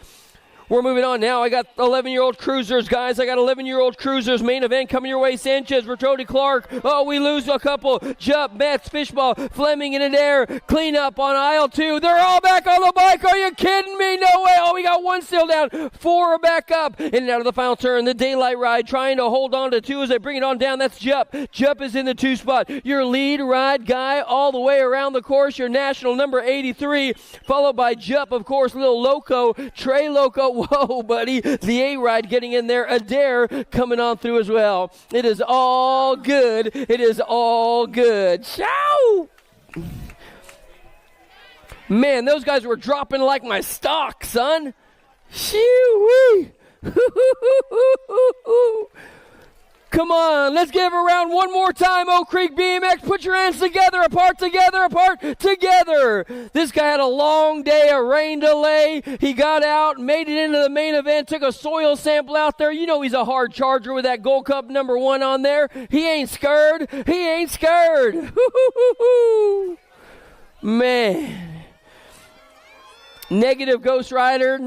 We're moving on now. I got 11-year-old cruisers, guys. I got 11-year-old cruisers. Main event coming your way. Sanchez, Bertodi, Clark. Oh, we lose a couple. Jupp, Metz, Fishball, Fleming in there. Clean up on aisle 2. They're all back on the bike. Are you kidding me? No way. Oh, we got 1 still down. 4 are back up. In and out of the final turn. The daylight ride trying to hold on to 2 as they bring it on down. That's Jupp. Jupp is in the 2 spot. Your lead ride guy all the way around the course. Your national number 83. Followed by Jupp, of course. Little Loco. Trey Loco. Whoa, buddy. The A-Ride getting in there. Adair coming on through as well. It is all good. It is all good. Ciao! Man, those guys were dropping like my stock, son. Shoo-wee. Come on, let's give a round one more time, Oak Creek BMX. Put your hands together, apart, together. This guy had a long day, a rain delay. He got out, made it into the main event, took a soil sample out there. You know he's a hard charger with that Gold Cup number 1 on there. He ain't scared. Man. Negative Ghost Rider.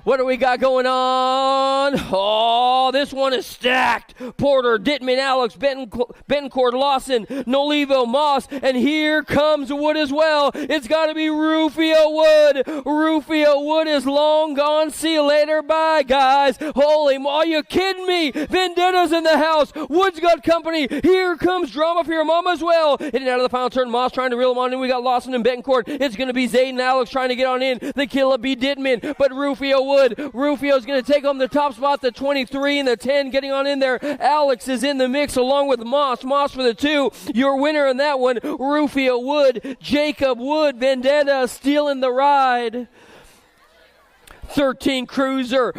What do we got going on? Oh, this one is stacked. Porter, Dittman, Alex, Betancourt, Lawson, Nolivo, Moss, and here comes Wood as well. It's got to be Rufio Wood. Rufio Wood is long gone. See you later. Bye, guys. Holy, are you kidding me? Vendetta's in the house. Wood's got company. Here comes Drama for your mama as well. In and out of the final turn. Moss trying to reel him on in. We got Lawson and Betancourt. It's going to be Zayden, Alex trying to get on in. The killer be Dittman, but Rufio Wood. Rufio's going to take home the top spot, the 23 and the 10 getting on in there. Alex is in the mix along with Moss. Moss for the 2. Your winner in that one, Rufio Wood. Jacob Wood, Vendetta stealing the ride. 13 Cruiser.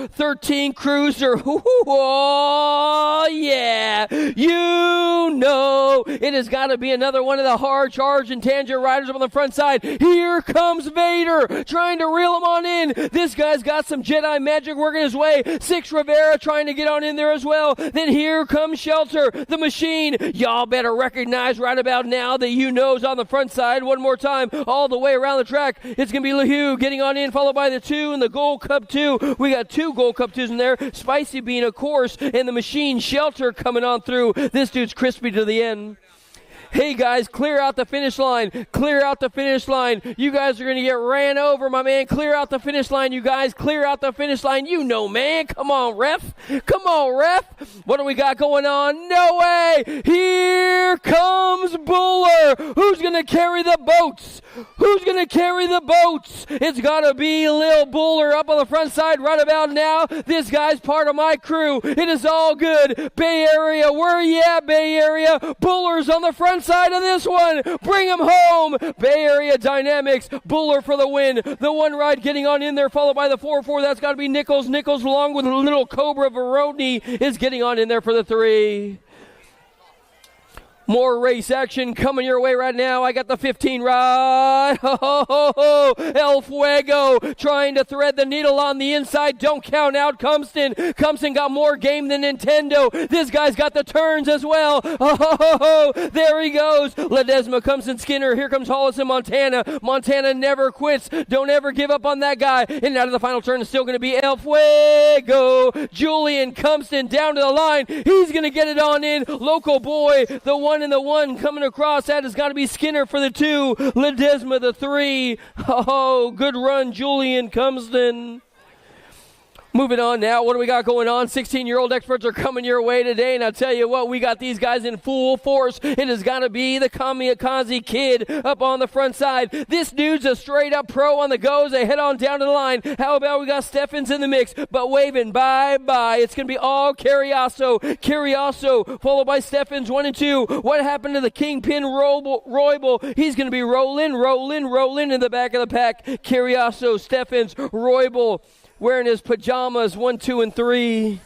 Oh, yeah. You know it has got to be another one of the hard charge and tangent riders up on the front side. Here comes Vader trying to reel him on in. This guy's got some Jedi magic working his way. 6 Rivera trying to get on in there as well. Then here comes Shelter, the machine. Y'all better recognize right about now that you know's on the front side. One more time, all the way around the track. It's going to be LeHue getting on in, followed by the 2 and the Gold Cup 2. We got 2 Gold Cup 2s in there. Spicy Bean, of course, and the machine Shelter coming on through. This dude's crispy to the end. Hey, guys, clear out the finish line. You guys are going to get ran over, my man. Clear out the finish line, you guys. You know, man. Come on, ref. What do we got going on? No way. Here comes Buller. Who's going to carry the boats? It's got to be Lil Buller up on the front side right about now. This guy's part of my crew. It is all good. Bay Area, where you at, Bay Area? Buller's on the front side of this one. Bring him home. Bay Area Dynamics. Buller for the win. The one ride getting on in there, followed by the 4-4. That's got to be Nichols. Nichols along with little Cobra Verodny is getting on in there for the 3. More race action coming your way right now. I got the 15 ride. El Fuego trying to thread the needle on the inside. Don't count out Cumston. Cumston got more game than Nintendo. This guy's got the turns as well. There he goes. Ledesma, Cumston, Skinner. Here comes Hollis and Montana. Montana never quits. Don't ever give up on that guy. In and out of the final turn is still going to be El Fuego. Julian Cumston down to the line. He's going to get it on in. Local boy, the 1 and the 1 coming across. That has got to be Skinner for the 2. Ledesma the 3. Good run, Julian Cumston. Moving on now, what do we got going on? 16-year-old experts are coming your way today, and I'll tell you what, we got these guys in full force. It has got to be the Kamikaze Kid up on the front side. This dude's a straight-up pro on the goes. They head on down to the line. How about we got Steffens in the mix, but waving bye-bye. It's going to be all Carriasso, followed by Steffens, 1 and 2. What happened to the Kingpin Roybal? He's going to be rolling in the back of the pack. Carriasso, Steffens, Roybal, wearing his pajamas, 1, 2, and 3.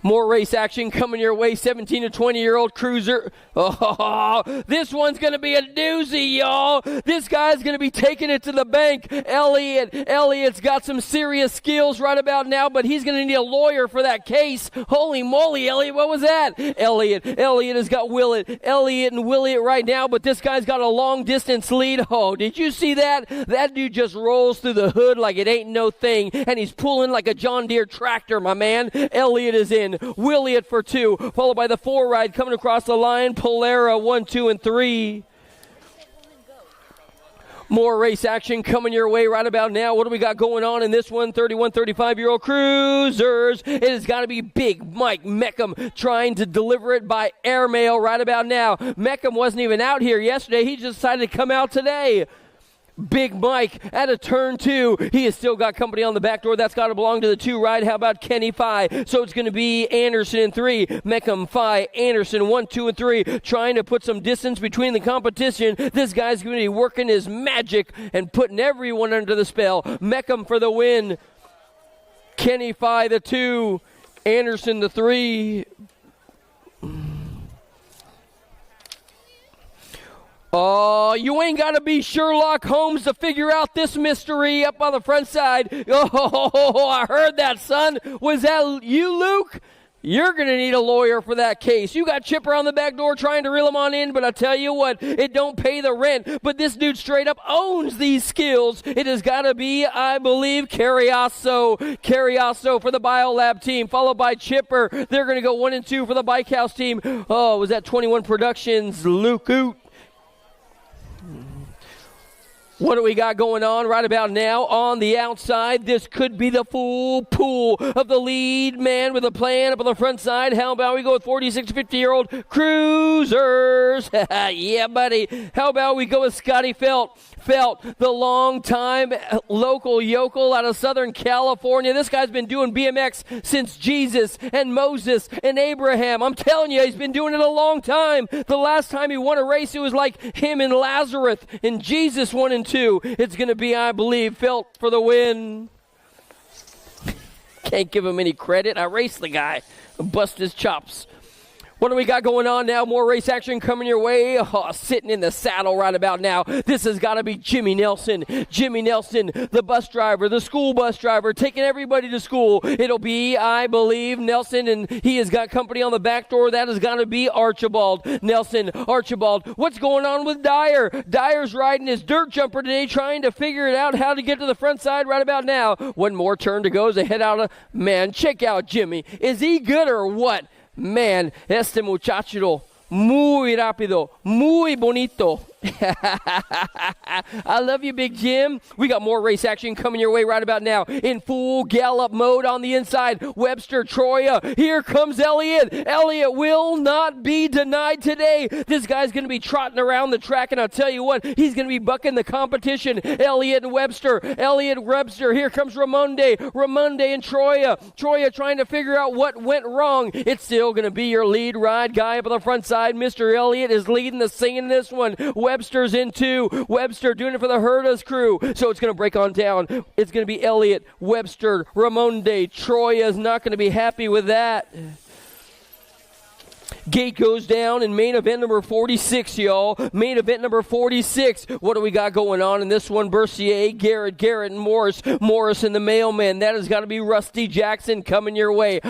More race action coming your way. 17 to 20-year-old cruiser. This one's going to be a doozy, y'all. This guy's going to be taking it to the bank. Elliott's got some serious skills right about now, but he's going to need a lawyer for that case. Holy moly, Elliott, what was that? Elliott has got Elliott and Williott right now, but this guy's got a long-distance lead. Oh, did you see that? That dude just rolls through the hood like it ain't no thing, and he's pulling like a John Deere tractor, my man. Elliott is in. Williott for 2, followed by the 4 ride coming across the line. Polera 1, 2, and 3. More race action coming your way right about now. What do we got going on in this one? 31, 35-year-old cruisers. It has got to be Big Mike Meckham trying to deliver it by airmail right about now. Meckham wasn't even out here yesterday. He just decided to come out today. Big Mike at a turn 2. He has still got company on the back door. That's got to belong to the 2 ride. How about Kenny Phi? So it's going to be Anderson in 3. Meckham, Phi, Anderson 1, 2, and 3. Trying to put some distance between the competition. This guy's going to be working his magic and putting everyone under the spell. Meckham for the win. Kenny Phi the 2. Anderson the 3. Oh, you ain't got to be Sherlock Holmes to figure out this mystery up on the front side. Oh, I heard that, son. Was that you, Luke? You're going to need a lawyer for that case. You got Chipper on the back door trying to reel him on in, but I tell you what, it don't pay the rent. But this dude straight up owns these skills. It has got to be, I believe, Carriasso for the Biolab team, followed by Chipper. They're going to go 1 and 2 for the Bike House team. Oh, was that 21 Productions, Luke Oot? What do we got going on right about now on the outside? This could be the full pool of the lead man with a plan up on the front side. How about we go with 46 to 50-year-old cruisers? Yeah, buddy. How about we go with Scotty Felt, the long-time local yokel out of Southern California. This guy's been doing BMX since Jesus and Moses and Abraham. I'm telling you, he's been doing it a long time. The last time he won a race, it was like him and Lazarus and Jesus 1 and 2. It's going to be, I believe, Felt for the win. Can't give him any credit. I raced the guy. Bust his chops. What do we got going on now? More race action coming your way. Oh, sitting in the saddle right about now. This has got to be Jimmy Nelson. Jimmy Nelson, the bus driver, the school bus driver, taking everybody to school. It'll be, I believe, Nelson, and he has got company on the back door. That has got to be Archibald. Nelson, Archibald. What's going on with Dyer? Dyer's riding his dirt jumper today, trying to figure it out how to get to the front side right about now. One more turn to go as they head out of, man, check out Jimmy. Is he good or what? Man, este muchacho, muy rápido, muy bonito. I love you, Big Jim. We got more race action coming your way right about now. In full gallop mode on the inside. Webster, Troya. Here comes Elliott. Elliott will not be denied today. This guy's going to be trotting around the track, and I'll tell you what, he's going to be bucking the competition. Elliott and Webster. Here comes Ramonde. Ramonde and Troya. Troya trying to figure out what went wrong. It's still going to be your lead ride guy up on the front side. Mr. Elliott is leading the scene in this one. Webster's in 2. Webster doing it for the Herdas crew. So it's going to break on down. It's going to be Elliott, Webster, Ramonde. Troya is not going to be happy with that. Gate goes down in main event number 46, y'all. Main event number 46. What do we got going on in this one? Bercier, Garrett, and Morris. Morris and the mailman. That has got to be Rusty Jackson coming your way.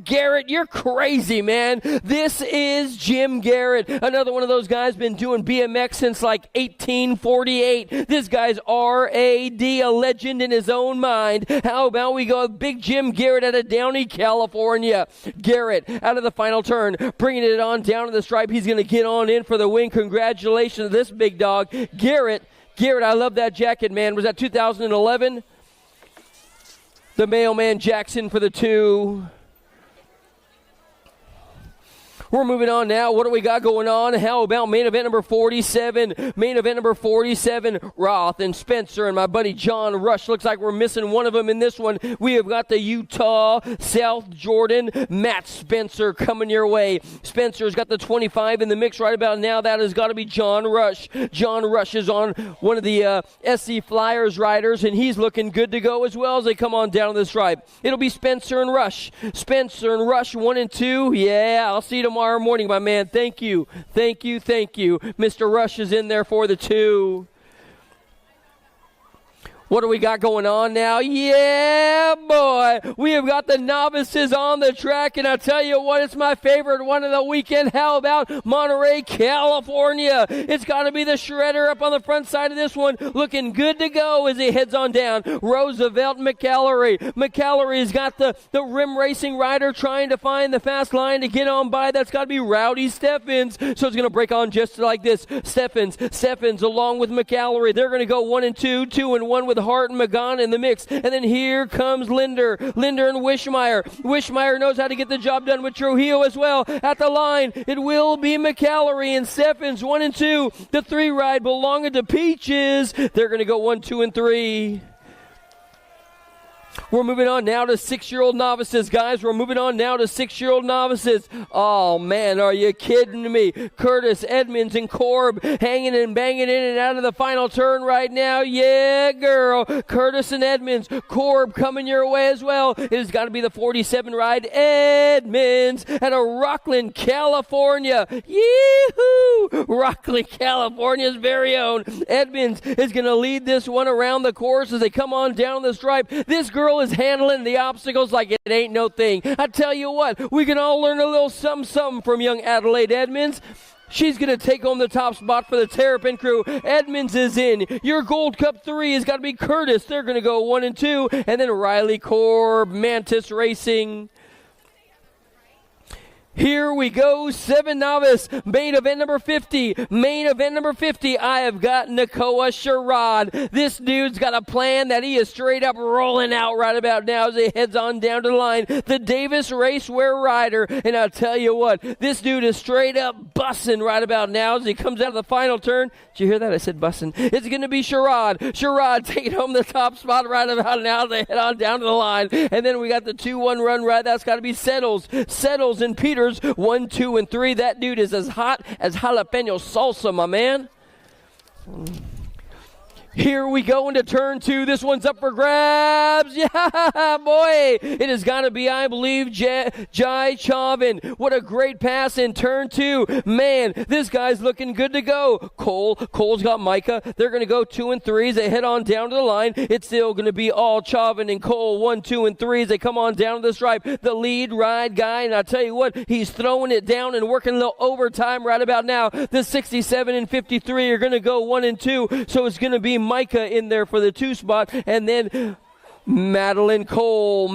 Garrett, you're crazy, man. This is Jim Garrett. Another one of those guys been doing BMX since like 1848. This guy's R.A.D., a legend in his own mind. How about we go with Big Jim Garrett out of Downey, California. Garrett out of the final turn, bringing it on down to the stripe. He's going to get on in for the win. Congratulations to this big dog. Garrett, I love that jacket, man. Was that 2011? The mailman Jackson for the 2. We're moving on now. What do we got going on? How about main event number 47? Main event number 47, Roth and Spencer and my buddy John Rush. Looks like we're missing one of them in this one. We have got the Utah, South Jordan, Matt Spencer coming your way. Spencer's got the 25 in the mix right about now. That has got to be John Rush. John Rush is on one of the SC Flyers riders, and he's looking good to go as well as they come on down the stripe. It'll be Spencer and Rush. Spencer and Rush, 1 and 2. Yeah, I'll see you tomorrow morning, my man. Thank you. Mr. Rush is in there for the 2. What do we got going on now? Yeah, boy. We have got the novices on the track, and I tell you what, it's my favorite one of the weekend. How about Monterey, California? It's got to be the Shredder up on the front side of this one, looking good to go as he heads on down. Roosevelt McAllery. McAllery's got the rim racing rider trying to find the fast line to get on by. That's got to be Rowdy Steffens. So it's going to break on just like this. Steffens along with McAllery. They're going to go 1 and 2, 2 and 1 with Hart and Magana in the mix. And then here comes Linder and Wishmeyer. Wishmeyer knows how to get the job done with Trujillo as well. At the line, it will be McAllery and Steffens, 1 and 2. The 3 ride belonging to Peaches. They're going to go 1, 2, and 3. We're moving on now to 6-year-old novices, guys. We're moving on now to 6-year-old novices. Oh, man, are you kidding me? Curtis, Edmonds, and Korb hanging and banging in and out of the final turn right now. Yeah, girl. Curtis and Edmonds. Korb coming your way as well. It has got to be the 47 ride. Edmonds out of Rockland, California. Yee-hoo! Rockland, California's very own. Edmonds is going to lead this one around the course as they come on down the stripe. This girl is handling the obstacles like it ain't no thing. I tell you what, we can all learn a little something from young Adelaide Edmonds. She's going to take home the top spot for the Terrapin crew. Edmonds is in. Your Gold Cup 3 has got to be Curtis. They're going to go 1 and 2. And then Riley Korb, Mantis Racing. Here we go, 7 novice, main event number 50. Main event number 50, I have got Nakoa Sherrod. This dude's got a plan that he is straight up rolling out right about now as he heads on down to the line. The Davis Racewear rider, and I'll tell you what, this dude is straight up bussing right about now as he comes out of the final turn. Did you hear that? I said bussing. It's going to be Sherrod. Sherrod taking home the top spot right about now as they head on down to the line. And then we got the 2-1 run ride. That's got to be Settles and Peters. 1, 2, and 3. That dude is as hot as jalapeno salsa, my man. Here we go into turn 2. This one's up for grabs. Yeah, boy. It has got to be, I believe, Jai Chauvin. What a great pass in turn 2. Man, this guy's looking good to go. Cole's got Micah. They're going to go 2 and 3 as they head on down to the line. It's still going to be all Chauvin and Cole. 1, 2, and 3 as they come on down to the stripe. The lead ride guy, and I tell you what, he's throwing it down and working a little overtime right about now. The 67 and 53 are going to go 1 and 2, so it's going to be Micah in there for the 2 spot, and then Madeline Cole.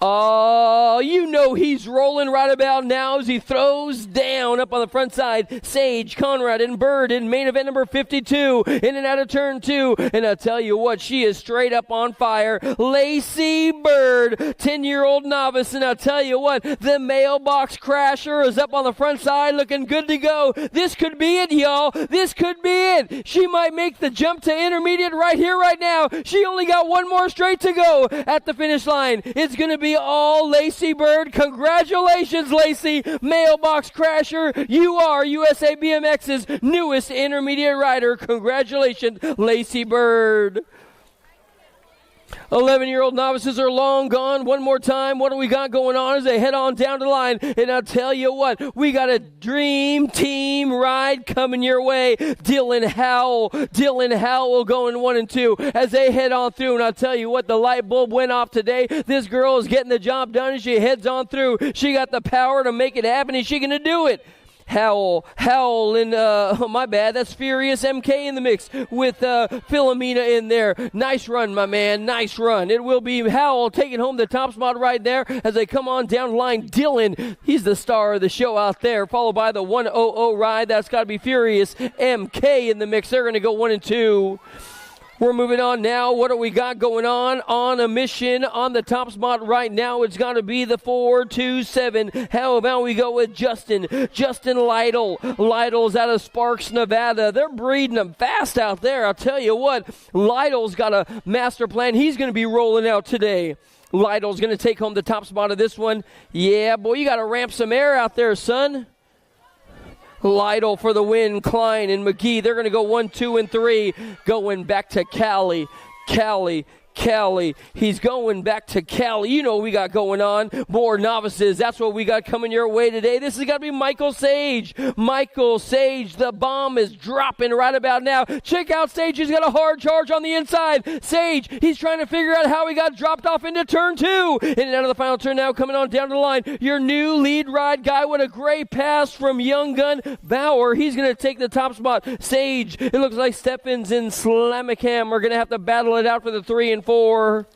Oh, you know he's rolling right about now as he throws down up on the front side. Sage, Conrad, and Bird in main event number 52. In and out of turn 2. And I'll tell you what, she is straight up on fire. Lacey Bird, 10-year-old novice. And I'll tell you what, the mailbox crasher is up on the front side looking good to go. This could be it, y'all. This could be it. She might make the jump to intermediate right here, right now. She only got 1 more straight to go at the finish line. It's going to be all Lacey Bird. Congratulations, Lacey. Mailbox crasher. You are USA BMX's newest intermediate rider. Congratulations, Lacey Bird. 11-year-old novices are long gone. One more time. What do we got going on as they head on down the line? And I'll tell you what, we got a dream team ride coming your way. Dylan Howell going 1 and 2 as they head on through. And I'll tell you what, the light bulb went off today. This girl is getting the job done as she heads on through. She got the power to make it happen. Is she going to do it? Howell, and my bad, that's Furious MK in the mix with Philomena in there. Nice run, my man, nice run. It will be Howell taking home the top spot right there as they come on down the line. Dylan, he's the star of the show out there, followed by the 100 ride. That's got to be Furious MK in the mix. They're going to go 1 and 2. We're moving on now. What do we got going on? On a mission on the top spot right now, it's got to be the 427. How about we go with Justin Lytle. Lytle's out of Sparks, Nevada. They're breeding them fast out there. I'll tell you what, Lytle's got a master plan. He's going to be rolling out today. Lytle's going to take home the top spot of this one. Yeah, boy, you got to ramp some air out there, son. Lytle for the win. Klein and McGee, they're going to go 1, 2, and 3. Going back to Cali. He's going back to Cali. You know what we got going on. More novices. That's what we got coming your way today. This has got to be Michael Sage. The bomb is dropping right about now. Check out Sage. He's got a hard charge on the inside. Sage, he's trying to figure out how he got dropped off into turn 2. In and out of the final turn now, coming on down the line. Your new lead ride guy with a great pass from Young Gun Bauer. He's going to take the top spot. Sage, it looks like Steffens and Slamicam are going to have to battle it out for the 3 and 4.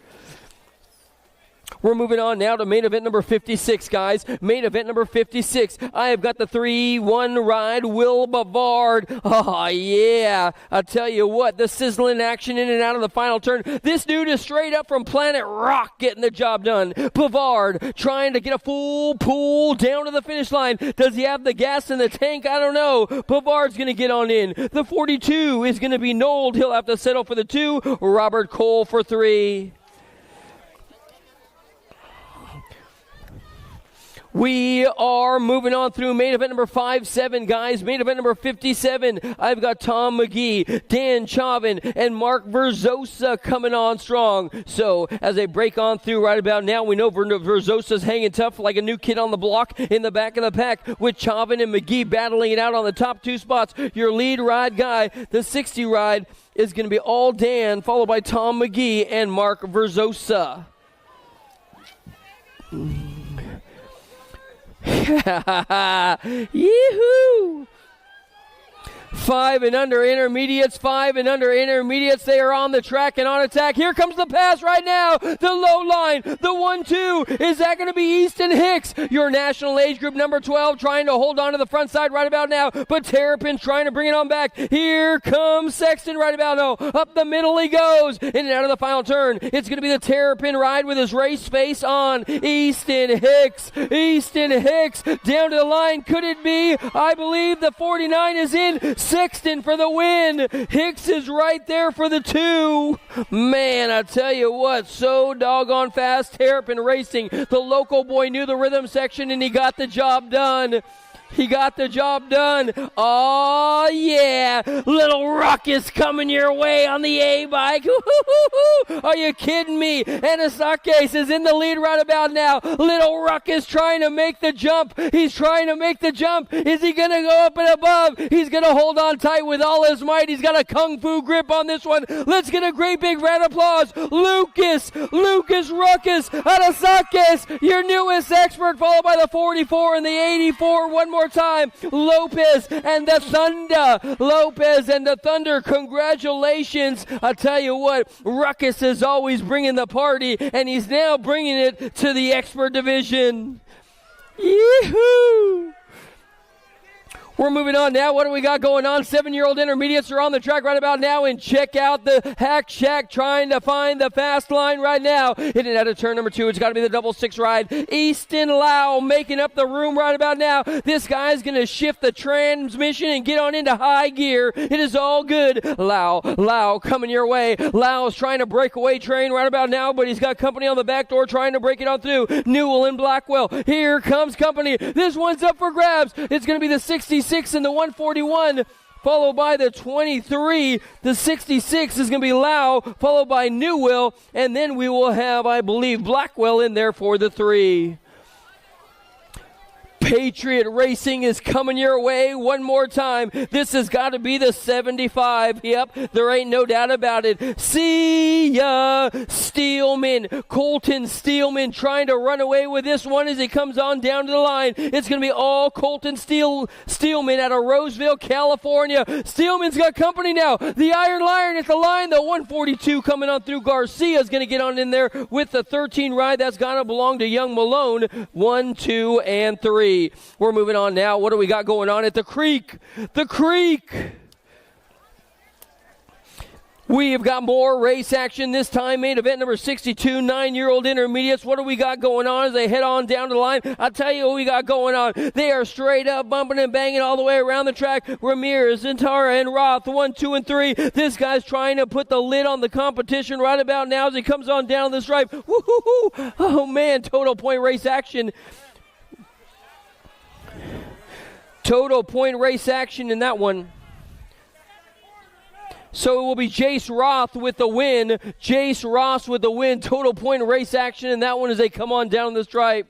We're moving on now to main event number 56, guys. Main event number 56. I have got the 3-1 ride, Will Bavard. Oh, yeah. I'll tell you what, the sizzling action in and out of the final turn. This dude is straight up from Planet Rock getting the job done. Bavard trying to get a full pull down to the finish line. Does he have the gas in the tank? I don't know. Bavard's going to get on in. The 42 is going to be Nold. He'll have to settle for the 2. Robert Cole for 3. We are moving on through main event number 57, guys. Main event number 57. I've got Tom McGee, Dan Chauvin, and Mark Verzosa coming on strong. So as they break on through right about now, we know Verzosa's hanging tough like a new kid on the block in the back of the pack with Chauvin and McGee battling it out on the top 2 spots. Your lead ride guy, the 60 ride, is going to be all Dan, followed by Tom McGee and Mark Verzosa. Yee-hoo! 5 and under intermediates. They are on the track and on attack. Here comes the pass right now. The low line. The 1-2. Is that going to be Easton Hicks? Your national age group number 12 trying to hold on to the front side right about now. But Terrapin's trying to bring it on back. Here comes Sexton right about now. Up the middle he goes. In and out of the final turn. It's going to be the Terrapin ride with his race face on. Easton Hicks. Down to the line. Could it be? I believe the 49 is in. Sexton for the win. Hicks is right there for the 2. Man, I tell you what, so doggone fast. Terrapin Racing. The local boy knew the rhythm section and he got the job done. Oh, yeah. Little ruckus coming your way on the A-bike. Are you kidding me? Anasakis is in the lead right about now. Little ruckus trying to make the jump. Is he going to go up and above? He's going to hold on tight with all his might. He's got a kung fu grip on this one. Let's get a great big round of applause. Lucas Ruckus Anasakis, your newest expert, followed by the 44 and the 84. One more time, Lopez and the Thunder. Congratulations. I'll tell you what, Ruckus is always bringing the party, and he's now bringing it to the expert division. Yee-hoo! We're moving on now. What do we got going on? 7-year-old intermediates are on the track right about now, and check out the Hack Shack trying to find the fast line right now. In and out of turn number 2, it's got to be the double 6 ride. Easton Lau making up the room right about now. This guy's going to shift the transmission and get on into high gear. It is all good. Lau coming your way. Lau's trying to break away train right about now, but he's got company on the back door trying to break it on through. Newell and Blackwell. Here comes company. This one's up for grabs. It's going to be the 66 and the 141. followed by the 23. The 66 is going to be Lau, followed by Newell, and then we will have, I believe, Blackwell in there for the 3. Patriot Racing is coming your way one more time. This has got to be the 75. Yep, there ain't no doubt about it. See ya, Steelman. Colton Steelman trying to run away with this one as he comes on down to the line. It's going to be all Colton Steelman out of Roseville, California. Steelman's got company now. The Iron Lion at the line. The 142 coming on through. Garcia is going to get on in there with the 13 ride. That's got to belong to Young Malone. 1, 2, and 3. We're moving on now. What do we got going on at the Creek? The Creek. We have got more race action this time. Main event number 62, 9-year-old intermediates. What do we got going on as they head on down the line? I'll tell you what we got going on. They are straight up bumping and banging all the way around the track. Ramirez, Zintara, and Roth, 1, 2, and 3. This guy's trying to put the lid on the competition right about now as he comes on down the stripe. Woo-hoo-hoo. Oh, man, total point race action. Total point race action in that one. So it will be Jace Roth with the win. Jace Ross with the win. Total point race action in that one as they come on down the stripe.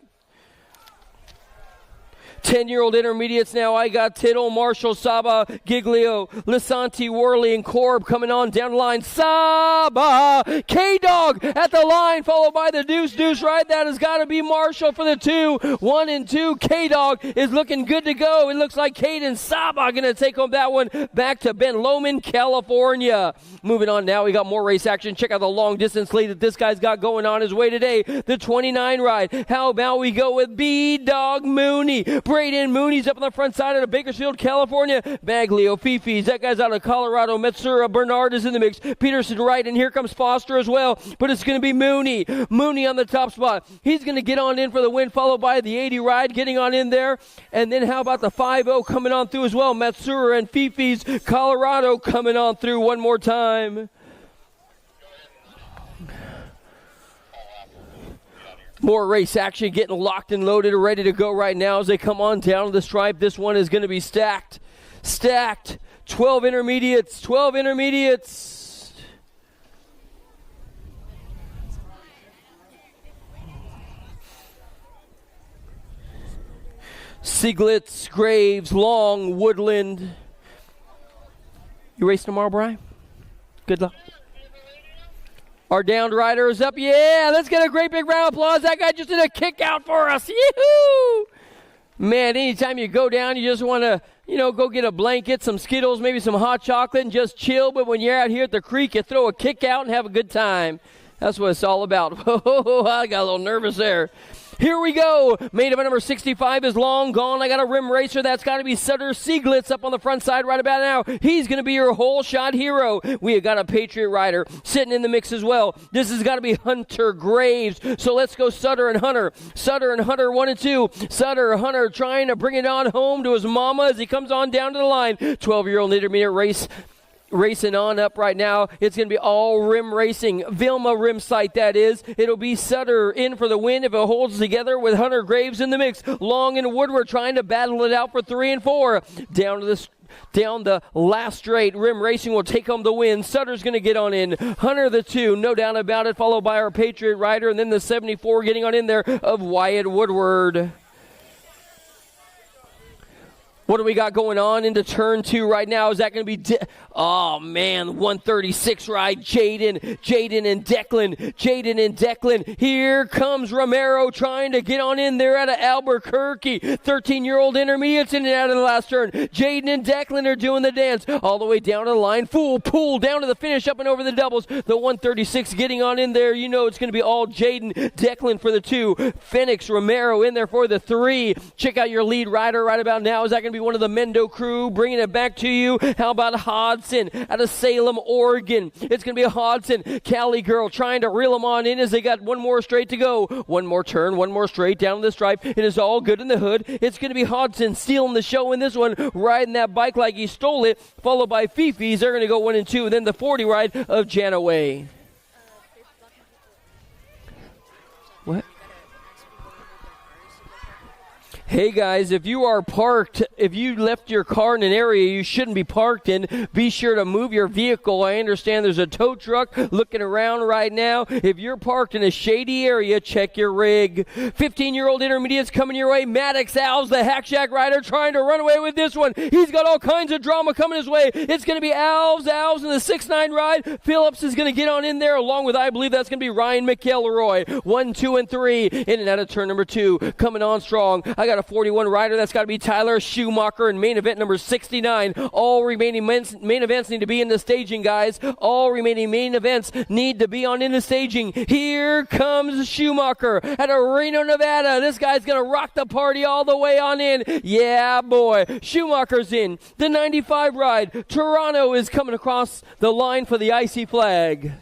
10-year-old intermediates now. I got Tittle, Marshall, Saba, Giglio, Lisanti, Worley, and Korb coming on down the line. Saba, K-Dog at the line, followed by the Deuce ride. That has got to be Marshall for the 2. 1 and 2. K-Dog is looking good to go. It looks like Caden Saba going to take home that one back to Ben Lomond, California. Moving on now. We got more race action. Check out the long distance lead that this guy's got going on his way today. The 29 ride. How about we go with B-Dog Mooney? Braden Mooney's up on the front side out of Bakersfield, California. Baglio, Fifi's, that guy's out of Colorado. Metsura, Bernard is in the mix. Peterson right, and here comes Foster as well. But it's going to be Mooney. Mooney on the top spot. He's going to get on in for the win, followed by the 80 ride getting on in there. And then how about the 5-0 coming on through as well? Metsura and Fifi's, Colorado coming on through one more time. More race action getting locked and loaded, ready to go right now as they come on down to the stripe. This one is going to be stacked. 12 intermediates. Sieglitz, Graves, Long, Woodland. You racing tomorrow, Brian? Good luck. Our downed rider is up. Yeah, let's get a great big round of applause. That guy just did a kick out for us. Yoo-hoo! Man, anytime you go down, you just want to, go get a blanket, some Skittles, maybe some hot chocolate, and just chill. But when you're out here at the creek, you throw a kick out and have a good time. That's what it's all about. I got a little nervous there. Here we go. Main event number 65 is long gone. I got a rim racer. That's got to be Sutter Sieglitz up on the front side right about now. He's going to be your whole shot hero. We have got a Patriot rider sitting in the mix as well. This has got to be Hunter Graves. So let's go Sutter and Hunter. 1 and 2. Hunter trying to bring it on home to his mama as he comes on down to the line. 12-year-old intermediate race. Racing on up right now. It's going to be all rim racing. Vilma rim site, that is. It'll be Sutter in for the win if it holds together with Hunter Graves in the mix. Long and Woodward trying to battle it out for 3 and 4. Down the last straight. Rim racing will take home the win. Sutter's going to get on in. Hunter the 2, no doubt about it, followed by our Patriot rider, and then the 74 getting on in there of Wyatt Woodward. What do we got going on into turn 2 right now? Is that going to be... 136 ride. Jaden and Declan. Here comes Romero trying to get on in there out of Albuquerque. 13-year-old intermediates in and out of the last turn. Jaden and Declan are doing the dance all the way down to the line. Full pull down to the finish, up and over the doubles. The 136 getting on in there. It's going to be all Jaden Declan for the 2. Phoenix Romero in there for the 3. Check out your lead rider right about now. Is that going to be one of the Mendo crew bringing it back to you? How about Hodson out of Salem, Oregon? It's going to be a Hodson. Cali girl trying to reel them on in as they got one more straight to go. One more turn, one more straight down the stripe. It is all good in the hood. It's going to be Hodson stealing the show in this one, riding that bike like he stole it, followed by Fifi's. They're going to go 1 and 2, and then the 40 ride of Janaway. What? Hey guys, if you are parked, if you left your car in an area you shouldn't be parked in, be sure to move your vehicle. I understand there's a tow truck looking around right now. If you're parked in a shady area, check your rig. 15-year-old intermediates coming your way. Maddox Alves, the Hack Shack rider, trying to run away with this one. He's got all kinds of drama coming his way. It's going to be Alves in the 6'9" ride. Phillips is going to get on in there along with, I believe that's going to be Ryan McElroy. 1, 2, and 3 in and out of turn number 2. Coming on strong. I got a 41 rider. That's got to be Tyler Schumacher in main event number 69. All remaining main events need to be in the staging, guys. All remaining main events need to be on in the staging. Here comes Schumacher out of Reno, Nevada. This guy's going to rock the party all the way on in. Yeah, boy. Schumacher's in. The 95 ride. Toronto is coming across the line for the icy flag.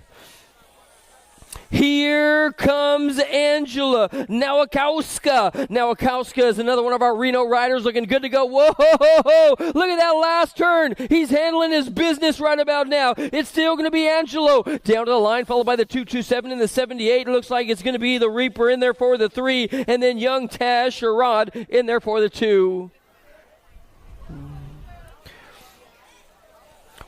Here comes Angela Nowakowska. Nowakowska is another one of our Reno riders looking good to go. Whoa, look at that last turn. He's handling his business right about now. It's still going to be Angelo down to the line, followed by the 227 and the 78. It looks like it's going to be the Reaper in there for the 3, and then young Taz Sherrod in there for the 2.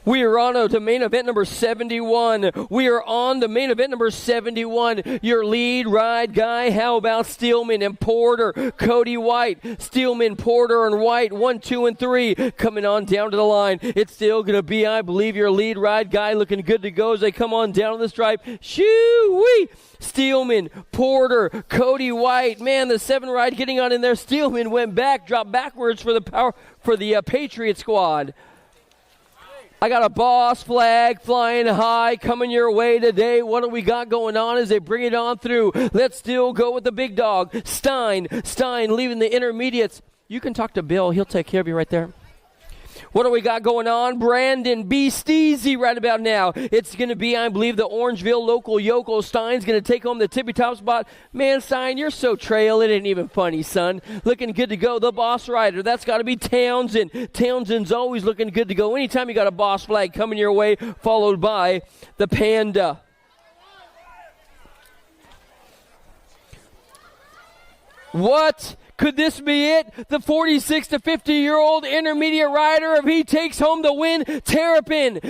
We are on to main event number 71. We are on to main event number 71. Your lead ride guy, how about Steelman and Porter? Cody White, Steelman, Porter, and White, 1, 2, and 3 coming on down to the line. It's still going to be, I believe, your lead ride guy looking good to go as they come on down the stripe. Shoo-wee! Steelman, Porter, Cody White. Man, the 7 ride getting on in there. Steelman went back, dropped backwards for the Patriot squad. I got a boss flag flying high coming your way today. What do we got going on as they bring it on through? Let's still go with the big dog. Stein leaving the intermediates. You can talk to Bill. He'll take care of you right there. What do we got going on? Brandon B. Steezy right about now. It's going to be, I believe, the Orangeville local Yoko. Stein's going to take home the tippy top spot. Man, Stein, you're so trail. It ain't even funny, son. Looking good to go. The boss rider. That's got to be Townsend. Townsend's always looking good to go. Anytime you got a boss flag coming your way, followed by the Panda. What? Could this be it? The 46 to 50-year-old intermediate rider, if he takes home the win, Terrapin,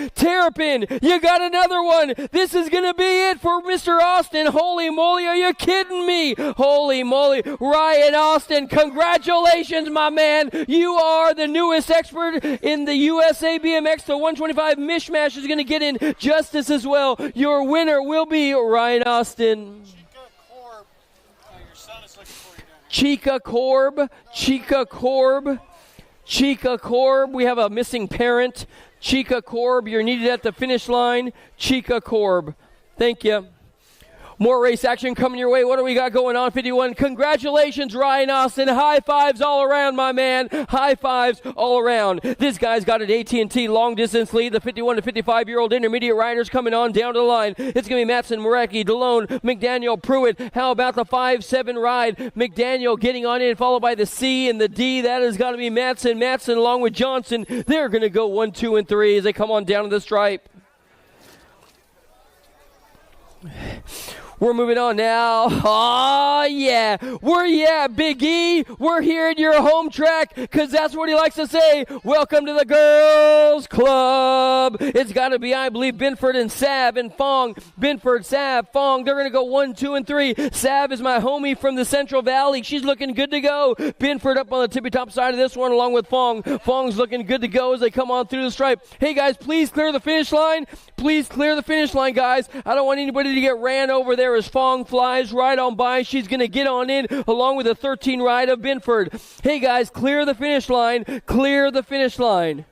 you got another one. This is going to be it for Mr. Austin. Holy moly, are you kidding me? Holy moly. Ryan Austin, congratulations, my man. You are the newest expert in the USA BMX. The 125 mishmash is going to get in justice as well. Your winner will be Ryan Austin. Chica Korb. We have a missing parent. Chica Korb, you're needed at the finish line. Chica Korb. Thank you. More race action coming your way. What do we got going on? 51. Congratulations, Ryan Austin. High fives all around, my man. High fives all around. This guy's got an AT&T long distance lead. The 51 to 55-year-old intermediate riders coming on down to the line. It's going to be Matson, Marecki, DeLone, McDaniel, Pruitt. How about the 5-7 ride? McDaniel getting on in, followed by the C and the D. That has got to be Matson. Matson along with Johnson. They're going to go 1, 2, and 3 as they come on down to the stripe. We're moving on now. Oh, yeah. Big E. We're here at your home track because that's what he likes to say. Welcome to the girls club. It's got to be, I believe, Binford and Sav and Fong. Binford, Sav, Fong. They're going to go 1, 2, and 3. Sav is my homie from the Central Valley. She's looking good to go. Binford up on the tippy top side of this one along with Fong. Fong's looking good to go as they come on through the stripe. Hey, guys, please clear the finish line. Please clear the finish line, guys. I don't want anybody to get ran over there as Fong flies right on by. She's going to get on in along with the 13 ride of Binford. Hey, guys, clear the finish line. Clear the finish line.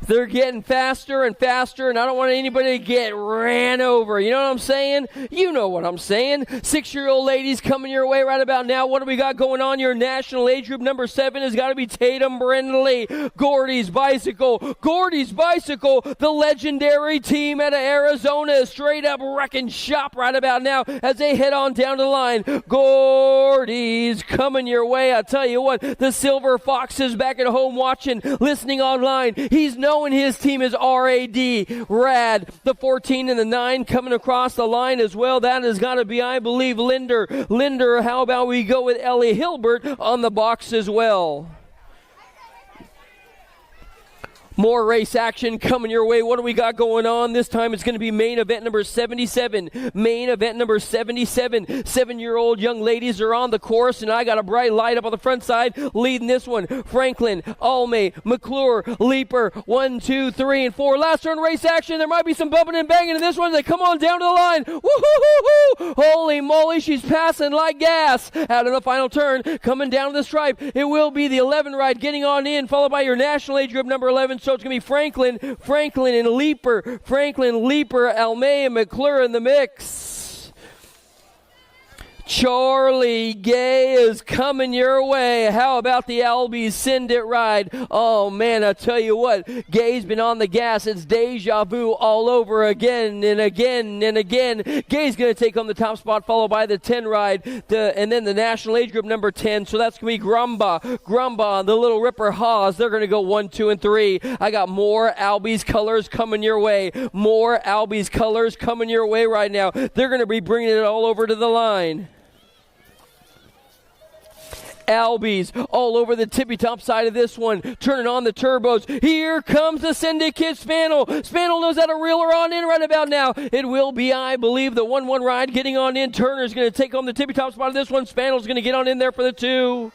They're getting faster and faster, and I don't want anybody to get ran over. You know what I'm saying? You know what I'm saying. 6-year-old ladies coming your way right about now. What do we got going on? Your national age group number 7 has got to be Tatum Brindley. Gordy's Bicycle. The legendary team out of Arizona is straight up wrecking shop right about now as they head on down the line. Gordy's coming your way. I tell you what, the Silver Fox is back at home watching, listening online. He's Snow and his team is RAD. Rad, the 14 and the 9 coming across the line as well. That has got to be, I believe, Linder. Linder, how about we go with Ellie Hilbert on the box as well. More race action coming your way. What do we got going on? This time it's going to be main event number 77. Main event number 77. 7-year-old young ladies are on the course, and I got a bright light up on the front side leading this one. Franklin, Alme, McClure, Leaper, 1, 2, 3, and 4. Last turn race action. There might be some bumping and banging in this one. They come on down to the line. Woo-hoo-hoo-hoo! Holy moly, she's passing like gas. Out of the final turn, coming down to the stripe. It will be the 11 ride getting on in, followed by your national age group number 11. So it's going to be Franklin, and Leaper. Franklin, Leaper, Almea, McClure in the mix. Charlie Gay is coming your way. How about the Albies Send It ride? Oh, man, I tell you what. Gay's been on the gas. It's deja vu all over again and again and again. Gay's going to take on the top spot, followed by the 10 ride, and then the national age group number 10. So that's going to be Grumba, the Little Ripper Haas. They're going to go 1, 2, and 3. I got more Albies colors coming your way. More Albies colors coming your way right now. They're going to be bringing it all over to the line. Albies all over the tippy top side of this one, turning on the turbos. Here comes the Syndicate Spanel. Spanel knows how to reel her on in right about now. It will be, I believe, the 1-1 ride getting on in. Turner's going to take on the tippy top spot of this one. Spanel's going to get on in there for the 2.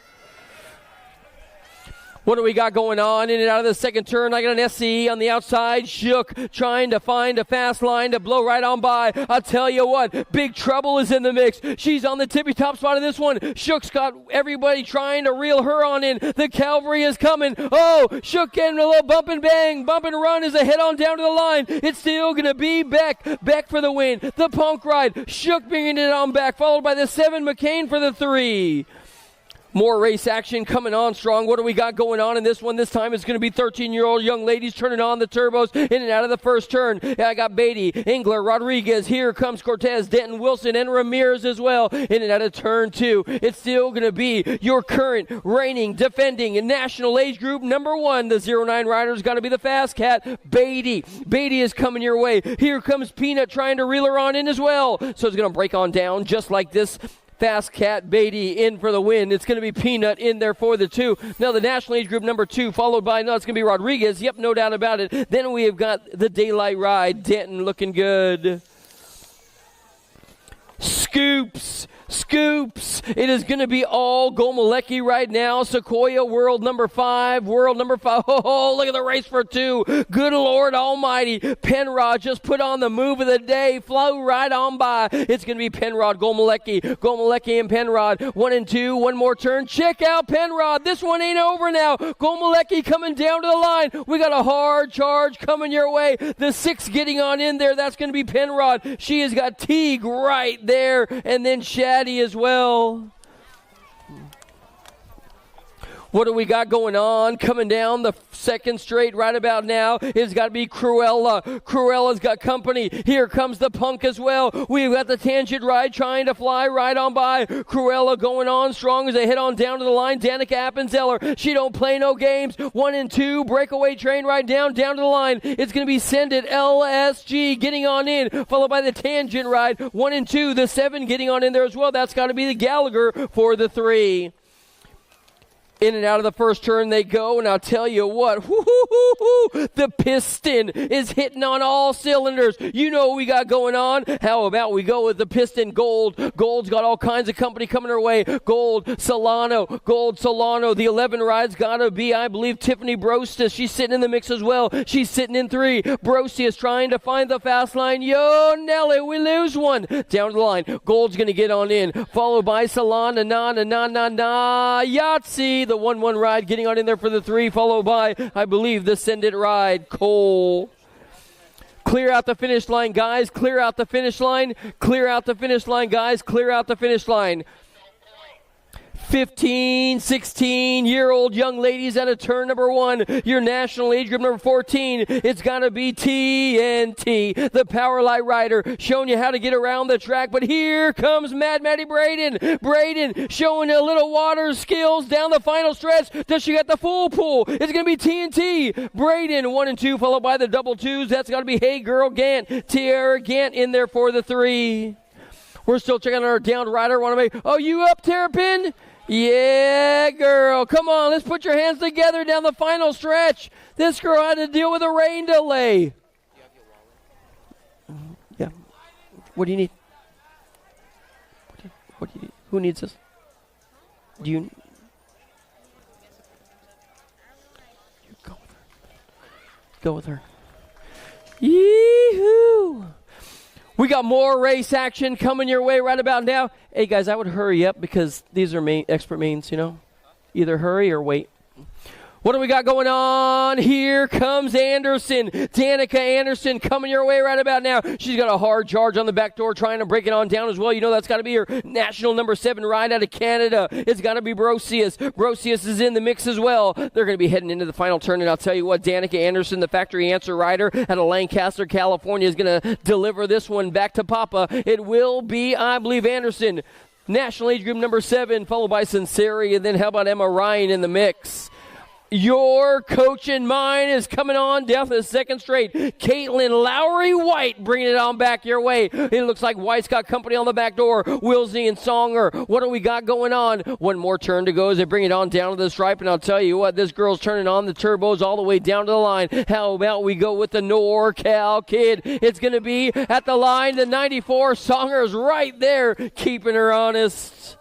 What do we got going on? In and out of the second turn, I got an SCE on the outside. Shook trying to find a fast line to blow right on by. I'll tell you what, Big Trouble is in the mix. She's on the tippy top spot of this one. Shook's got everybody trying to reel her on in. The Cavalry is coming. Oh, Shook getting a little bump and bang. Bump and run as they head on down to the line. It's still going to be Beck. Beck for the win. The Punk ride. Shook bringing it on back, followed by the 7 McCain for the 3. More race action coming on strong. What do we got going on in this one? This time it's going to be 13-year-old young ladies turning on the turbos in and out of the first turn. I got Beatty, Engler, Rodriguez. Here comes Cortez, Denton, Wilson, and Ramirez as well. In and out of turn 2. It's still going to be your current, reigning, defending national age group number 1. The 09 rider's got to be the fast cat, Beatty. Beatty is coming your way. Here comes Peanut trying to reel her on in as well. So it's going to break on down just like this. Fast Cat Beatty in for the win. It's going to be Peanut in there for the 2. Now the national age group number 2, followed by, no, it's going to be Rodriguez. Yep, no doubt about it. Then we have got the Daylight Ride. Denton looking good. Scoops. It is going to be all Gomalecki right now. Sequoia, world number 5. Oh, look at the race for 2. Good Lord Almighty. Penrod just put on the move of the day. Flew right on by. It's going to be Penrod, Gomalecki and Penrod. 1 and 2. One more turn. Check out Penrod. This one ain't over now. Gomalecki coming down to the line. We got a hard charge coming your way. The 6 getting on in there. That's going to be Penrod. She has got Teague right there. And then Shad as well. What do we got going on? Coming down the second straight right about now. It's got to be Cruella. Cruella's got company. Here comes the Punk as well. We've got the Tangent ride trying to fly right on by. Cruella going on strong as they head on down to the line. Danica Appenzeller. She don't play no games. 1 and 2. Breakaway train right down to the line. It's going to be Send It LSG getting on in. Followed by the Tangent ride. 1 and 2. The 7 getting on in there as well. That's got to be the Gallagher for the 3. In and out of the first turn they go, and I'll tell you what, the Piston is hitting on all cylinders. You know what we got going on. How about we go with the Piston Gold? Gold's got all kinds of company coming her way. Gold Solano. The 11 ride's got to be, I believe, Tiffany Brostis. She's sitting in the mix as well. She's sitting in 3. Brostis trying to find the fast line. Yo, Nelly, we lose one. Down to the line. Gold's going to get on in. Followed by Solana, Yahtzee. The 1-1 ride getting on in there for the 3, followed by, I believe, the Send It ride, Cole. Clear out the finish line, guys. Clear out the finish line. Clear out the finish line, guys. Clear out the finish line. 15, 16-year-old young ladies out of turn number 1. Your national age group number 14. It's got to be TNT, the Power Light Rider, showing you how to get around the track. But here comes Mad Maddie Braden. Braden showing a little water skills down the final stretch. Does she got the full pull? It's going to be TNT. Braden, 1 and 2, followed by the double twos. That's got to be Hey Girl Gant. Tiara Gant in there for the 3. We're still checking on our downed rider. Want to make, oh, you up, Terrapin? Yeah, girl. Come on, let's put your hands together down the final stretch. This girl had to deal with a rain delay. Yeah. What do you need? What do you need? Who needs this? Do you? Go with her. Go with her. Yee-hoo! We got more race action coming your way right about now. Hey, guys, I would hurry up because these are expert mains, you know. Either hurry or wait. What do we got going on? Here comes Anderson. Danica Anderson coming your way right about now. She's got a hard charge on the back door trying to break it on down as well. You know that's got to be her national number 7 ride out of Canada. It's got to be Brocius. Brocius is in the mix as well. They're going to be heading into the final turn, and I'll tell you what, Danica Anderson, the factory answer rider out of Lancaster, California, is going to deliver this one back to Papa. It will be, I believe, Anderson. National age group number 7, followed by Sinceri, and then how about Emma Ryan in the mix? Your coach and mine is coming on down to the second straight. Caitlin Lowry White bringing it on back your way. It looks like White's got company on the back door. Wilsey and Songer, what do we got going on? One more turn to go as they bring it on down to the stripe. And I'll tell you what, this girl's turning on the turbos all the way down to the line. How about we go with the NorCal kid? It's going to be at the line. The 94 Songer's right there, keeping her honest.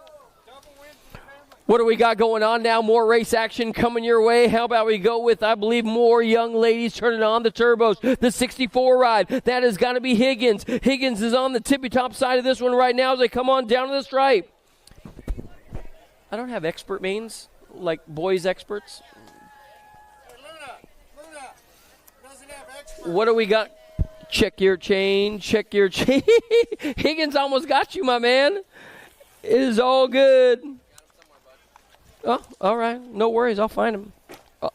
What do we got going on now? More race action coming your way. How about we go with, I believe, more young ladies turning on the turbos. The 64 ride. That has got to be Higgins. Higgins is on the tippy-top side of this one right now as they come on down to the stripe. I don't have expert mains, like boys experts. Luna doesn't have experts. What do we got? Check your chain. Check your chain. Higgins almost got you, my man. It is all good. Oh, all right. No worries. I'll find him. Oh.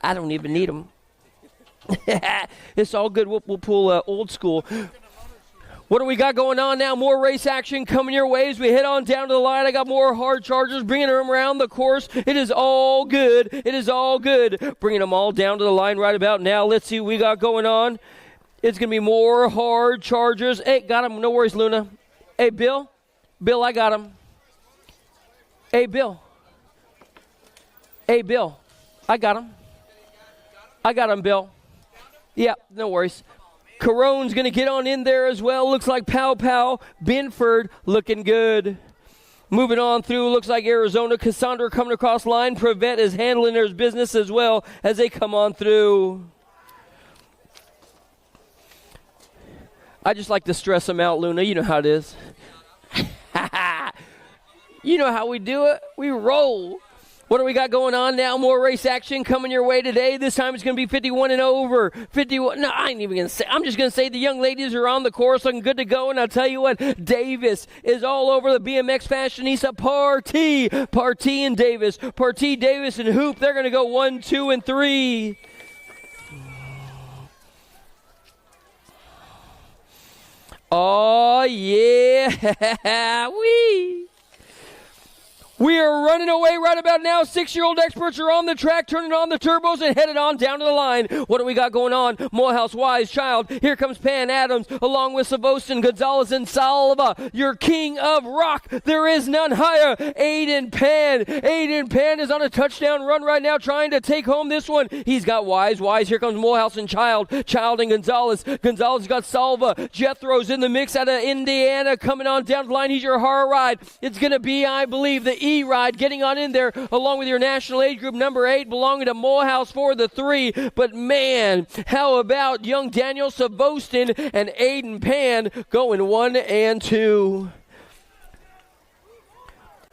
I don't even need him. It's all good. We'll pull old school. What do we got going on now? More race action coming your way as we head on down to the line. I got more hard chargers bringing them around the course. It is all good. It is all good. Bringing them all down to the line right about now. Let's see what we got going on. It's going to be more hard chargers. Hey, got him. No worries, Luna. Hey, Bill. Bill, I got him. Hey, Bill. Hey, Bill. I got him. I got him, Bill. Yeah, no worries. Carone's going to get on in there as well. Looks like Pow Pow. Binford looking good. Moving on through, looks like Arizona. Cassandra coming across line. Prevette is handling their business as well as they come on through. I just like to stress them out, Luna. You know how it is. You know how we do it. We roll. What do we got going on now? More race action coming your way today. This time it's going to be 51 and over. 51. No, I ain't even going to say. I'm just going to say the young ladies are on the course looking good to go. And I'll tell you what, Davis is all over the BMX Fashionista party. Party and Davis. Party, Davis, and Hoop. They're going to go 1, 2, and 3. Oh, yeah. Wee. We are running away right about now. 6-year-old experts are on the track, turning on the turbos and headed on down to the line. What do we got going on? Morehouse, Wise, Child. Here comes Pan Adams, along with Savostin, Gonzalez, and Salva. Your king of rock. There is none higher. Aiden Pan. Aiden Pan is on a touchdown run right now, trying to take home this one. He's got Wise. Wise. Here comes Morehouse and Child. Child and Gonzalez. Gonzalez got Salva. Jethro's in the mix out of Indiana, coming on down the line. He's your horror ride. It's going to be, I believe, the E-Ride getting on in there along with your national age group number 8 belonging to Morehouse for the 3. But man, how about young Daniel Savostin and Aiden Pan going 1 and 2?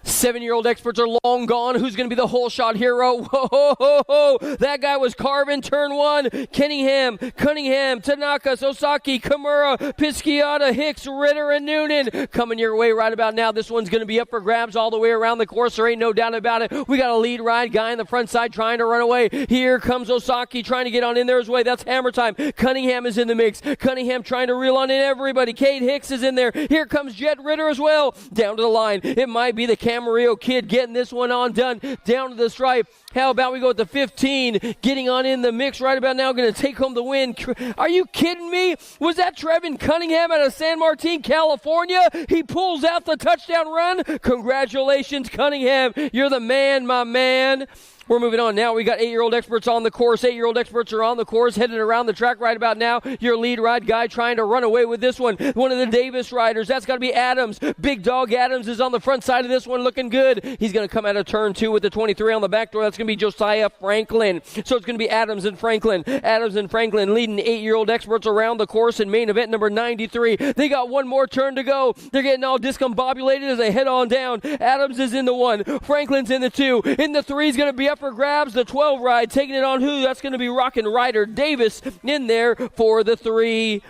7-year-old experts are long gone. Who's going to be the whole shot hero? Whoa, ho, ho, ho. That guy was carving turn one. Cunningham, Tanaka, Sosaki, Kimura, Pisciata, Hicks, Ritter, and Noonan coming your way right about now. This one's going to be up for grabs all the way around the course. There ain't no doubt about it. We got a lead ride guy on the front side trying to run away. Here comes Osaki trying to get on in there his way. That's hammer time. Cunningham is in the mix. Cunningham trying to reel on in everybody. Kate Hicks is in there. Here comes Jet Ritter as well. Down to the line. It might be the Camarillo kid getting this one on done down to the stripe. How about we go with the 15 getting on in the mix right about now, going to take home the win. Are you kidding me? Was that Trevin Cunningham out of San Martin, California? He pulls out the touchdown run. Congratulations, Cunningham. You're the man, my man. We're moving on now. We got 8-year-old experts on the course. 8-year-old experts are on the course, headed around the track right about now. Your lead ride guy trying to run away with this one. One of the Davis riders. That's got to be Adams. Big Dog Adams is on the front side of this one looking good. He's going to come out of turn 2 with the 23 on the back door. That's going to be Josiah Franklin. So it's going to be Adams and Franklin. Adams and Franklin leading 8-year-old experts around the course in main event number 93. They got one more turn to go. They're getting all discombobulated as they head on down. Adams is in the 1. Franklin's in the 2. In the 3 is going to be up for grabs. The 12 ride taking it on who? That's going to be Rockin' Ryder Davis in there for the 3.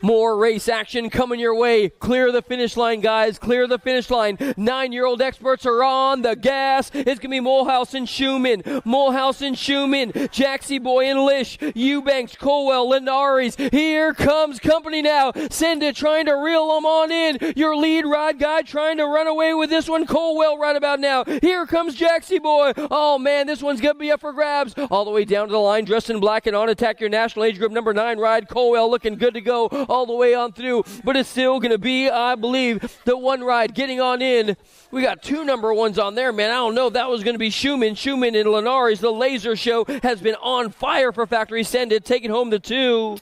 More race action coming your way. Clear the finish line, guys. Clear the finish line. 9-year-old experts are on the gas. It's going to be Mulhouse and Schumann. Jaxie Boy and Lish. Eubanks, Colwell, Linares. Here comes company now. Send it, trying to reel them on in. Your lead ride guy trying to run away with this one. Colwell right about now. Here comes Jaxie Boy. Oh, man, this one's going to be up for grabs. All the way down to the line, dressed in black and on attack. Your national age group number 9 ride. Colwell looking good to go all the way on through, but it's still going to be, I believe, the 1 ride getting on in. We got 2 number 1s on there, man. I don't know if that was going to be Schumann and Linares. The laser show has been on fire for Factory Send It, taking home the 2.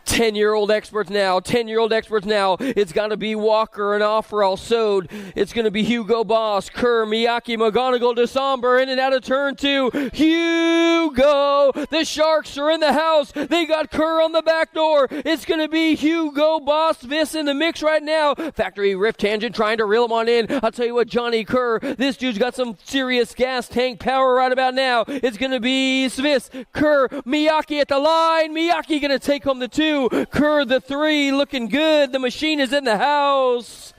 10-year-old experts now. It's got to be Walker and Offerall Sode. It's going to be Hugo Boss, Kerr, Miyake, McGonigal, DeSomber in and out of turn 2. Hugo! The Sharks are in the house. They got Kerr on the back door. It's going to be Hugo Boss, Viss in the mix right now. Factory Rift Tangent trying to reel him on in. I'll tell you what, Johnny Kerr, this dude's got some serious gas tank power right about now. It's going to be Sviss, Kerr, Miyake at the line. Miyake going to take home the 2. Kerr the 3, looking good. The machine is in the house.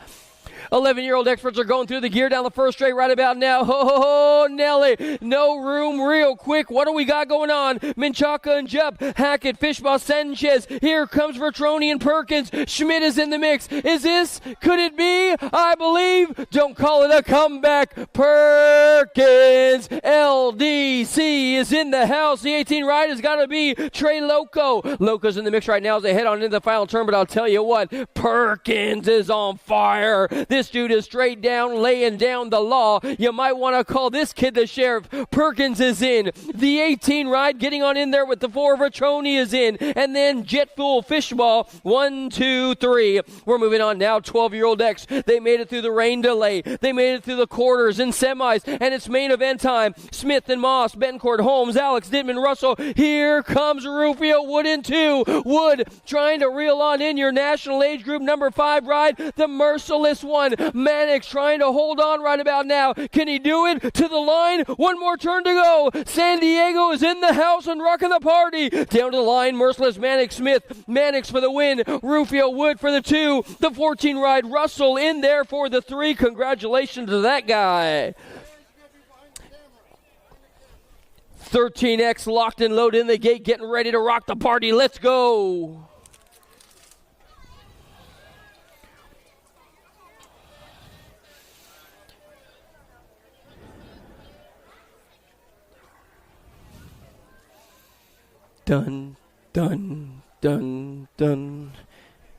11-year-old experts are going through the gear down the first straight right about now. Ho, ho, ho, Nelly. No room real quick. What do we got going on? Menchaca and Jupp. Hackett, Fishbaugh, Sanchez. Here comes Vertroni and Perkins. Schmidt is in the mix. Is this? Could it be? I believe. Don't call it a comeback. Perkins. LDC is in the house. The 18 ride has got to be Trey Loco. Loco's in the mix right now as they head on into the final turn, but I'll tell you what. Perkins is on fire. This dude is straight down, laying down the law. You might want to call this kid the sheriff. Perkins is in. The 18 ride getting on in there with the 4. Vertroni is in. And then Jetfuel Fishball. 1, 2, 3. We're moving on now. 12-year-old X. They made it through the rain delay. They made it through the quarters and semis. And it's main event time. Smith and Moss, Bencourt, Holmes, Alex, Dittman, Russell. Here comes Rufio Wood in 2. Wood trying to reel on in your national age group number 5 ride. The merciless one. Mannix trying to hold on right about now. Can he do it? To the line. One more turn to go. San Diego is in the house and rocking the party. Down to the line. Merciless Mannix Smith. Mannix for the win. Rufio Wood for the 2. The 14 ride. Russell in there for the 3. Congratulations to that guy. 13X locked and loaded in the gate, getting ready to rock the party. Let's go. Done, done, done, done.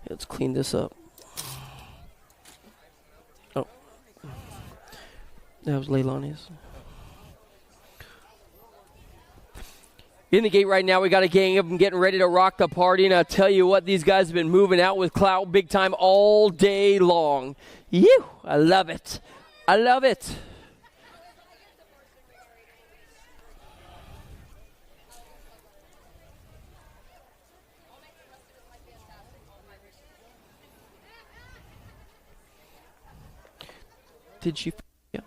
Let's clean this up. Oh. That was Leilani's. In the gate right now, we got a gang of them getting ready to rock the party. And I'll tell you what, these guys have been moving out with clout big time all day long. Yew! I love it. I love it. Did she? Yeah.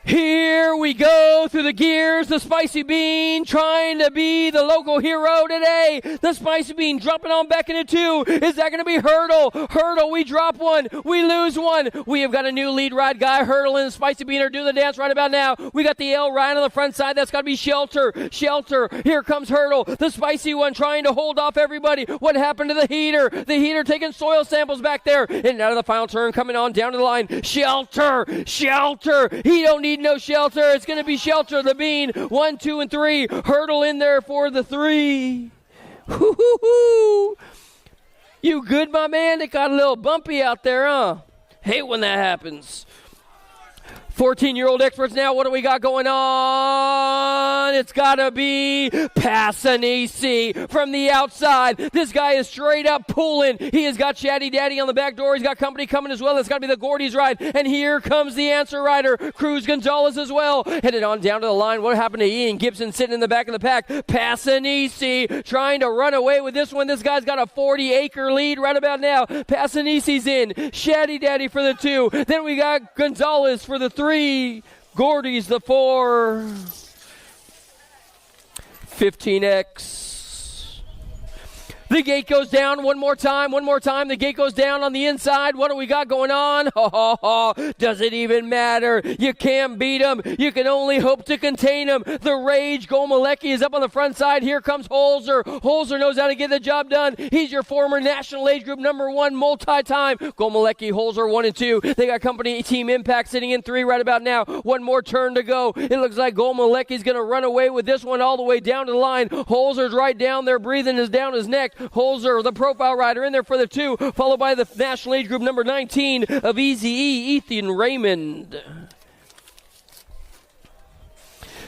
Here we go through the gears. The Spicy Bean trying to be the local hero today. The Spicy Bean dropping on back into 2. Is that going to be Hurdle? Hurdle, we drop one. We lose one. We have got a new lead ride guy. Hurdle and the Spicy Bean are doing the dance right about now. We got the L ride on the front side. That's got to be Shelter. Shelter. Here comes Hurdle. The Spicy one trying to hold off everybody. What happened to the Heater? The Heater taking soil samples back there. And out of the final turn coming on down to the line. Shelter. Shelter. He don't need no Shelter. It's going to be Shelter, the Bean. 1, 2, and 3. Hurdle in there for the 3. Hoo-hoo-hoo. You good, my man? It got a little bumpy out there, huh? Hate when that happens. 14-year-old experts now. What do we got going on? It's got to be Passanisi from the outside. This guy is straight up pulling. He has got Chatty Daddy on the back door. He's got company coming as well. It's got to be the Gordy's ride. And here comes the answer rider, Cruz Gonzalez as well. Headed on down to the line. What happened to Ian Gibson sitting in the back of the pack? Passanisi trying to run away with this one. This guy's got a 40-acre lead right about now. Passanisi's in. Chatty Daddy for the 2. Then we got Gonzalez for the 3. Gordy's the 4. 15X. The gate goes down one more time. The gate goes down on the inside. What do we got going on? Does it even matter? You can't beat him. You can only hope to contain him. The Rage Gomalecki is up on the front side. Here comes Holzer. Holzer knows how to get the job done. He's your former national age group #1 multi-time. Gomalecki, Holzer 1 and 2. They got company Team Impact sitting in 3 right about now. One more turn to go. It looks like Gomalecki's going to run away with this one all the way down to the line. Holzer's right down there, breathing is down his neck. Holzer, the profile rider, in there for the 2, followed by the national age group number 19 of Easy-E, Ethan Raymond.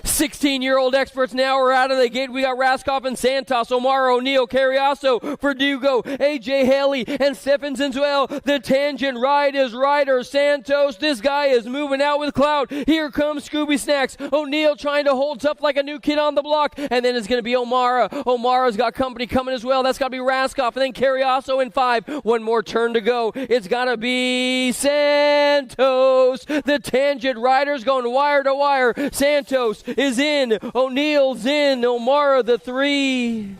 16-year-old experts now are out of the gate. We got Raskoff and Santos, Omar O'Neill, Carriasso, Verdugo, A.J. Haley, and Stephens as well. The tangent ride is Ryder Santos. This guy is moving out with clout. Here comes Scooby Snacks. O'Neill trying to hold tough like a new kid on the block. And then it's going to be O'Mara. O'Mara's got company coming as well. That's got to be Raskoff. And then Carriasso in 5. One more turn to go. It's got to be Santos. The tangent rider's going wire to wire. Santos is in. O'Neill's in. O'Mara the 3.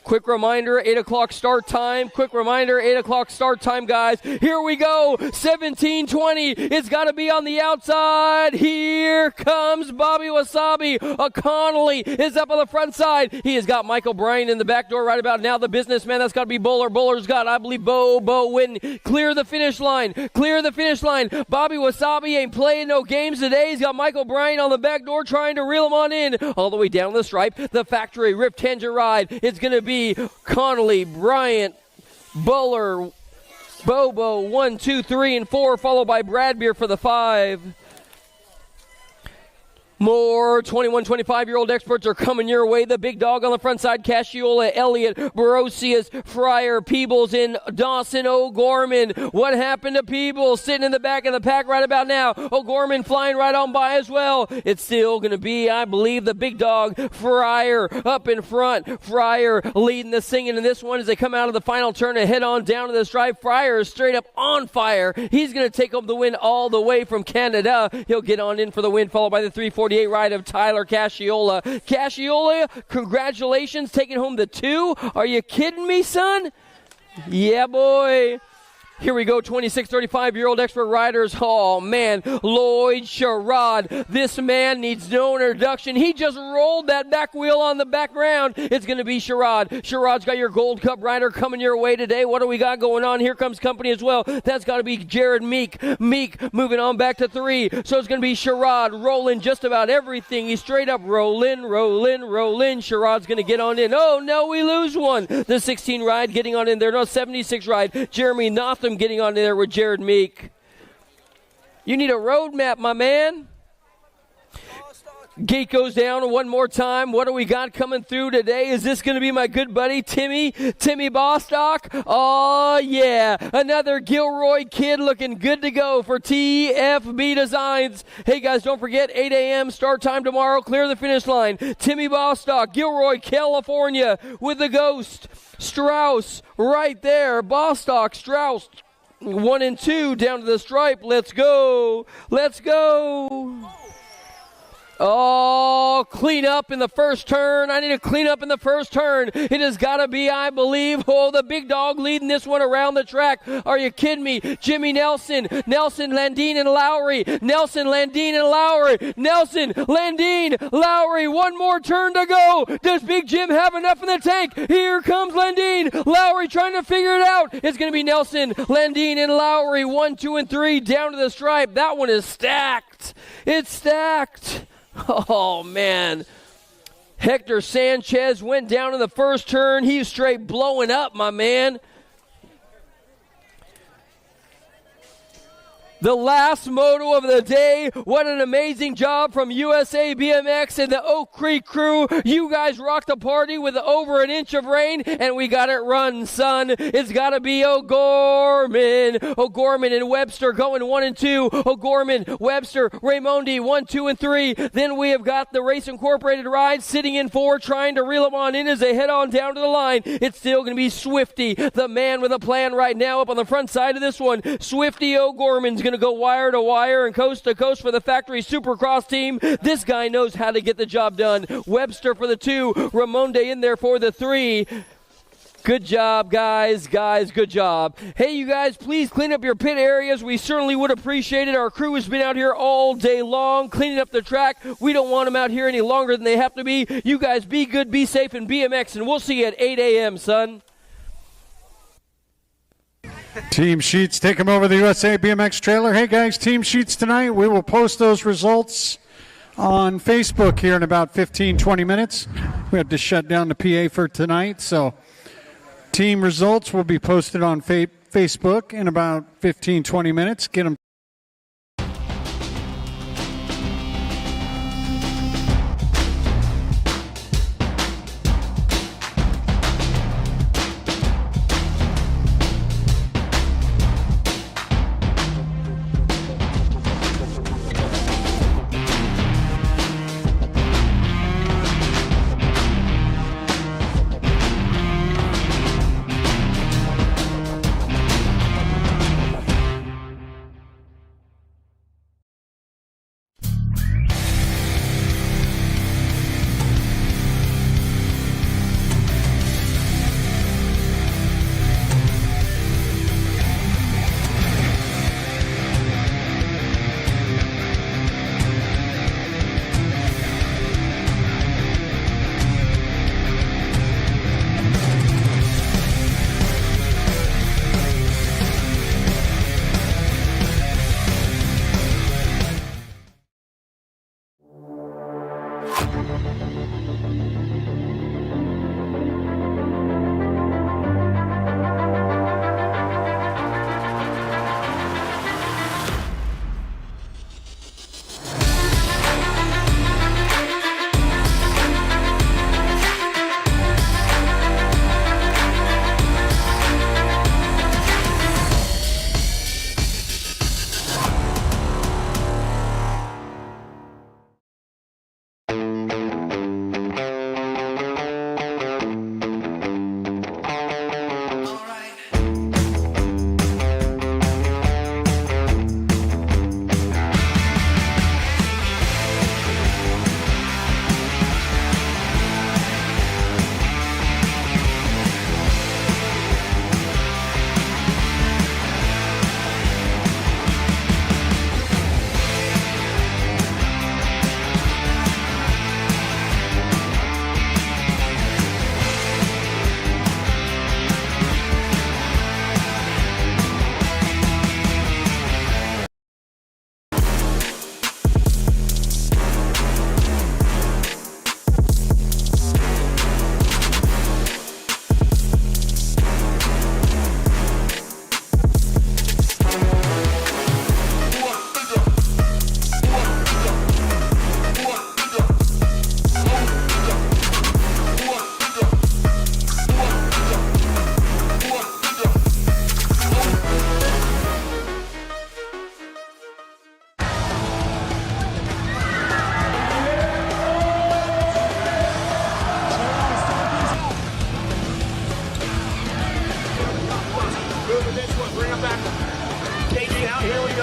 Quick reminder, 8 o'clock start time. Quick reminder, 8 o'clock start time, guys. Here we go. 17:20. It's got to be on the outside. Here comes Bobby Wasabi. Connolly is up on the front side. He has got Michael Bryan in the back door right about now. The businessman, that's got to be Buller. Buller's got, I believe, Bo Witten. Clear the finish line. Clear the finish line. Bobby Wasabi ain't playing no games today. He's got Michael Bryan on the back door trying to reel him on in. All the way down the stripe. The factory Rip Tangent ride. It's going to be Connolly, Bryant, Buller, Bobo, 1, 2, 3, and 4, followed by Bradbeer for the 5. More 21, 25-year-old experts are coming your way. The big dog on the front side, Casciola, Elliott, Barosius, Fryer, Peebles, and Dawson O'Gorman. What happened to Peebles? Sitting in the back of the pack right about now. O'Gorman flying right on by as well. It's still going to be, I believe, the big dog, Fryer, up in front. Fryer leading the singing in this one as they come out of the final turn and head on down to the stripe. Fryer is straight up on fire. He's going to take home the win all the way from Canada. He'll get on in for the win, followed by the 348 ride of Tyler Casciola. Casciola, congratulations, taking home the 2. Are you kidding me, son? Yeah, boy. Here we go, 26, 35-year-old expert riders. Oh, man, Lloyd Sherrod. This man needs no introduction. He just rolled that back wheel on the background. It's going to be Sherrod. Sherrod's got your Gold Cup rider coming your way today. What do we got going on? Here comes company as well. That's got to be Jared Meek. Meek moving on back to 3. So it's going to be Sherrod rolling just about everything. He's straight up rolling. Sherrod's going to get on in. Oh, no, we lose one. The 16 ride getting on in there. No, 76 ride. Jeremy Notham getting on there with Jared Meek. You need a road map, my man. Gate goes down one more time. What do we got coming through today? Is this going to be my good buddy Timmy Bostock? Oh, yeah. Another Gilroy kid looking good to go for TFB Designs. Hey, guys, don't forget, 8 a.m. start time tomorrow. Clear the finish line. Timmy Bostock, Gilroy, California with the Ghost. Strauss right there. Bostock, Strauss. 1 and 2 down to the stripe. Let's go. Let's go. Oh, clean up in the first turn. I need to clean up in the first turn. It has got to be, I believe, the big dog leading this one around the track. Are you kidding me? Jimmy Nelson, Landine, and Lowry. Nelson, Landine, and Lowry. Nelson, Landine, Lowry. One more turn to go. Does Big Jim have enough in the tank? Here comes Landine. Lowry trying to figure it out. It's going to be Nelson, Landine, and Lowry. 1, 2, and 3 down to the stripe. That one is stacked. It's stacked. Oh, man. Hector Sanchez went down in the first turn. He's straight blowing up, my man. The last moto of the day. What an amazing job from USA BMX and the Oak Creek crew. You guys rocked the party with over an inch of rain, and we got it run, son. It's got to be O'Gorman. O'Gorman and Webster going 1 and 2. O'Gorman, Webster, Raimondi 1, 2, and 3. Then we have got the Race Incorporated ride sitting in 4, trying to reel them on in as they head on down to the line. It's still going to be Swifty, the man with a plan right now up on the front side of this one. Swifty O'Gorman's going to go wire to wire and coast to coast for the factory supercross team. This guy knows how to get the job done. Webster for the 2, Ramonde in there for the 3. Good job, guys, good job. Hey, you guys, please clean up your pit areas. We certainly would appreciate it. Our crew has been out here all day long cleaning up the track. We don't want them out here any longer than they have to be. You guys be good, be safe, and BMX, and we'll see you at 8 a.m., son. Team sheets take them over the USA BMX trailer. Hey guys, team sheets tonight. We will post those results on Facebook here in about 15-20 minutes. We have to shut down the PA for tonight, so team results will be posted on Facebook in about 15-20 minutes. Get them.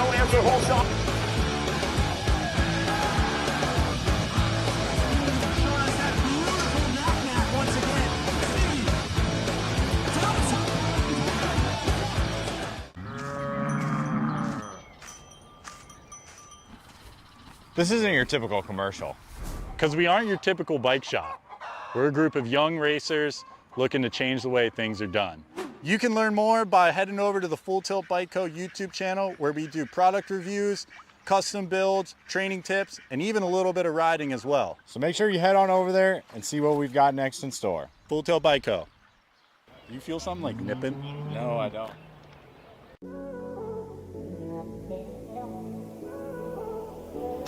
don't answer the whole shot. This isn't your typical commercial, because we aren't your typical bike shop. We're a group of young racers looking to change the way things are done. You can learn more by heading over to the Full Tilt Bike Co. YouTube channel, where we do product reviews, custom builds, training tips, and even a little bit of riding as well. So make sure you head on over there and see what we've got next in store. Full Tilt Bike Co. Do you feel something like nipping? No, I don't.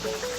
Thank you.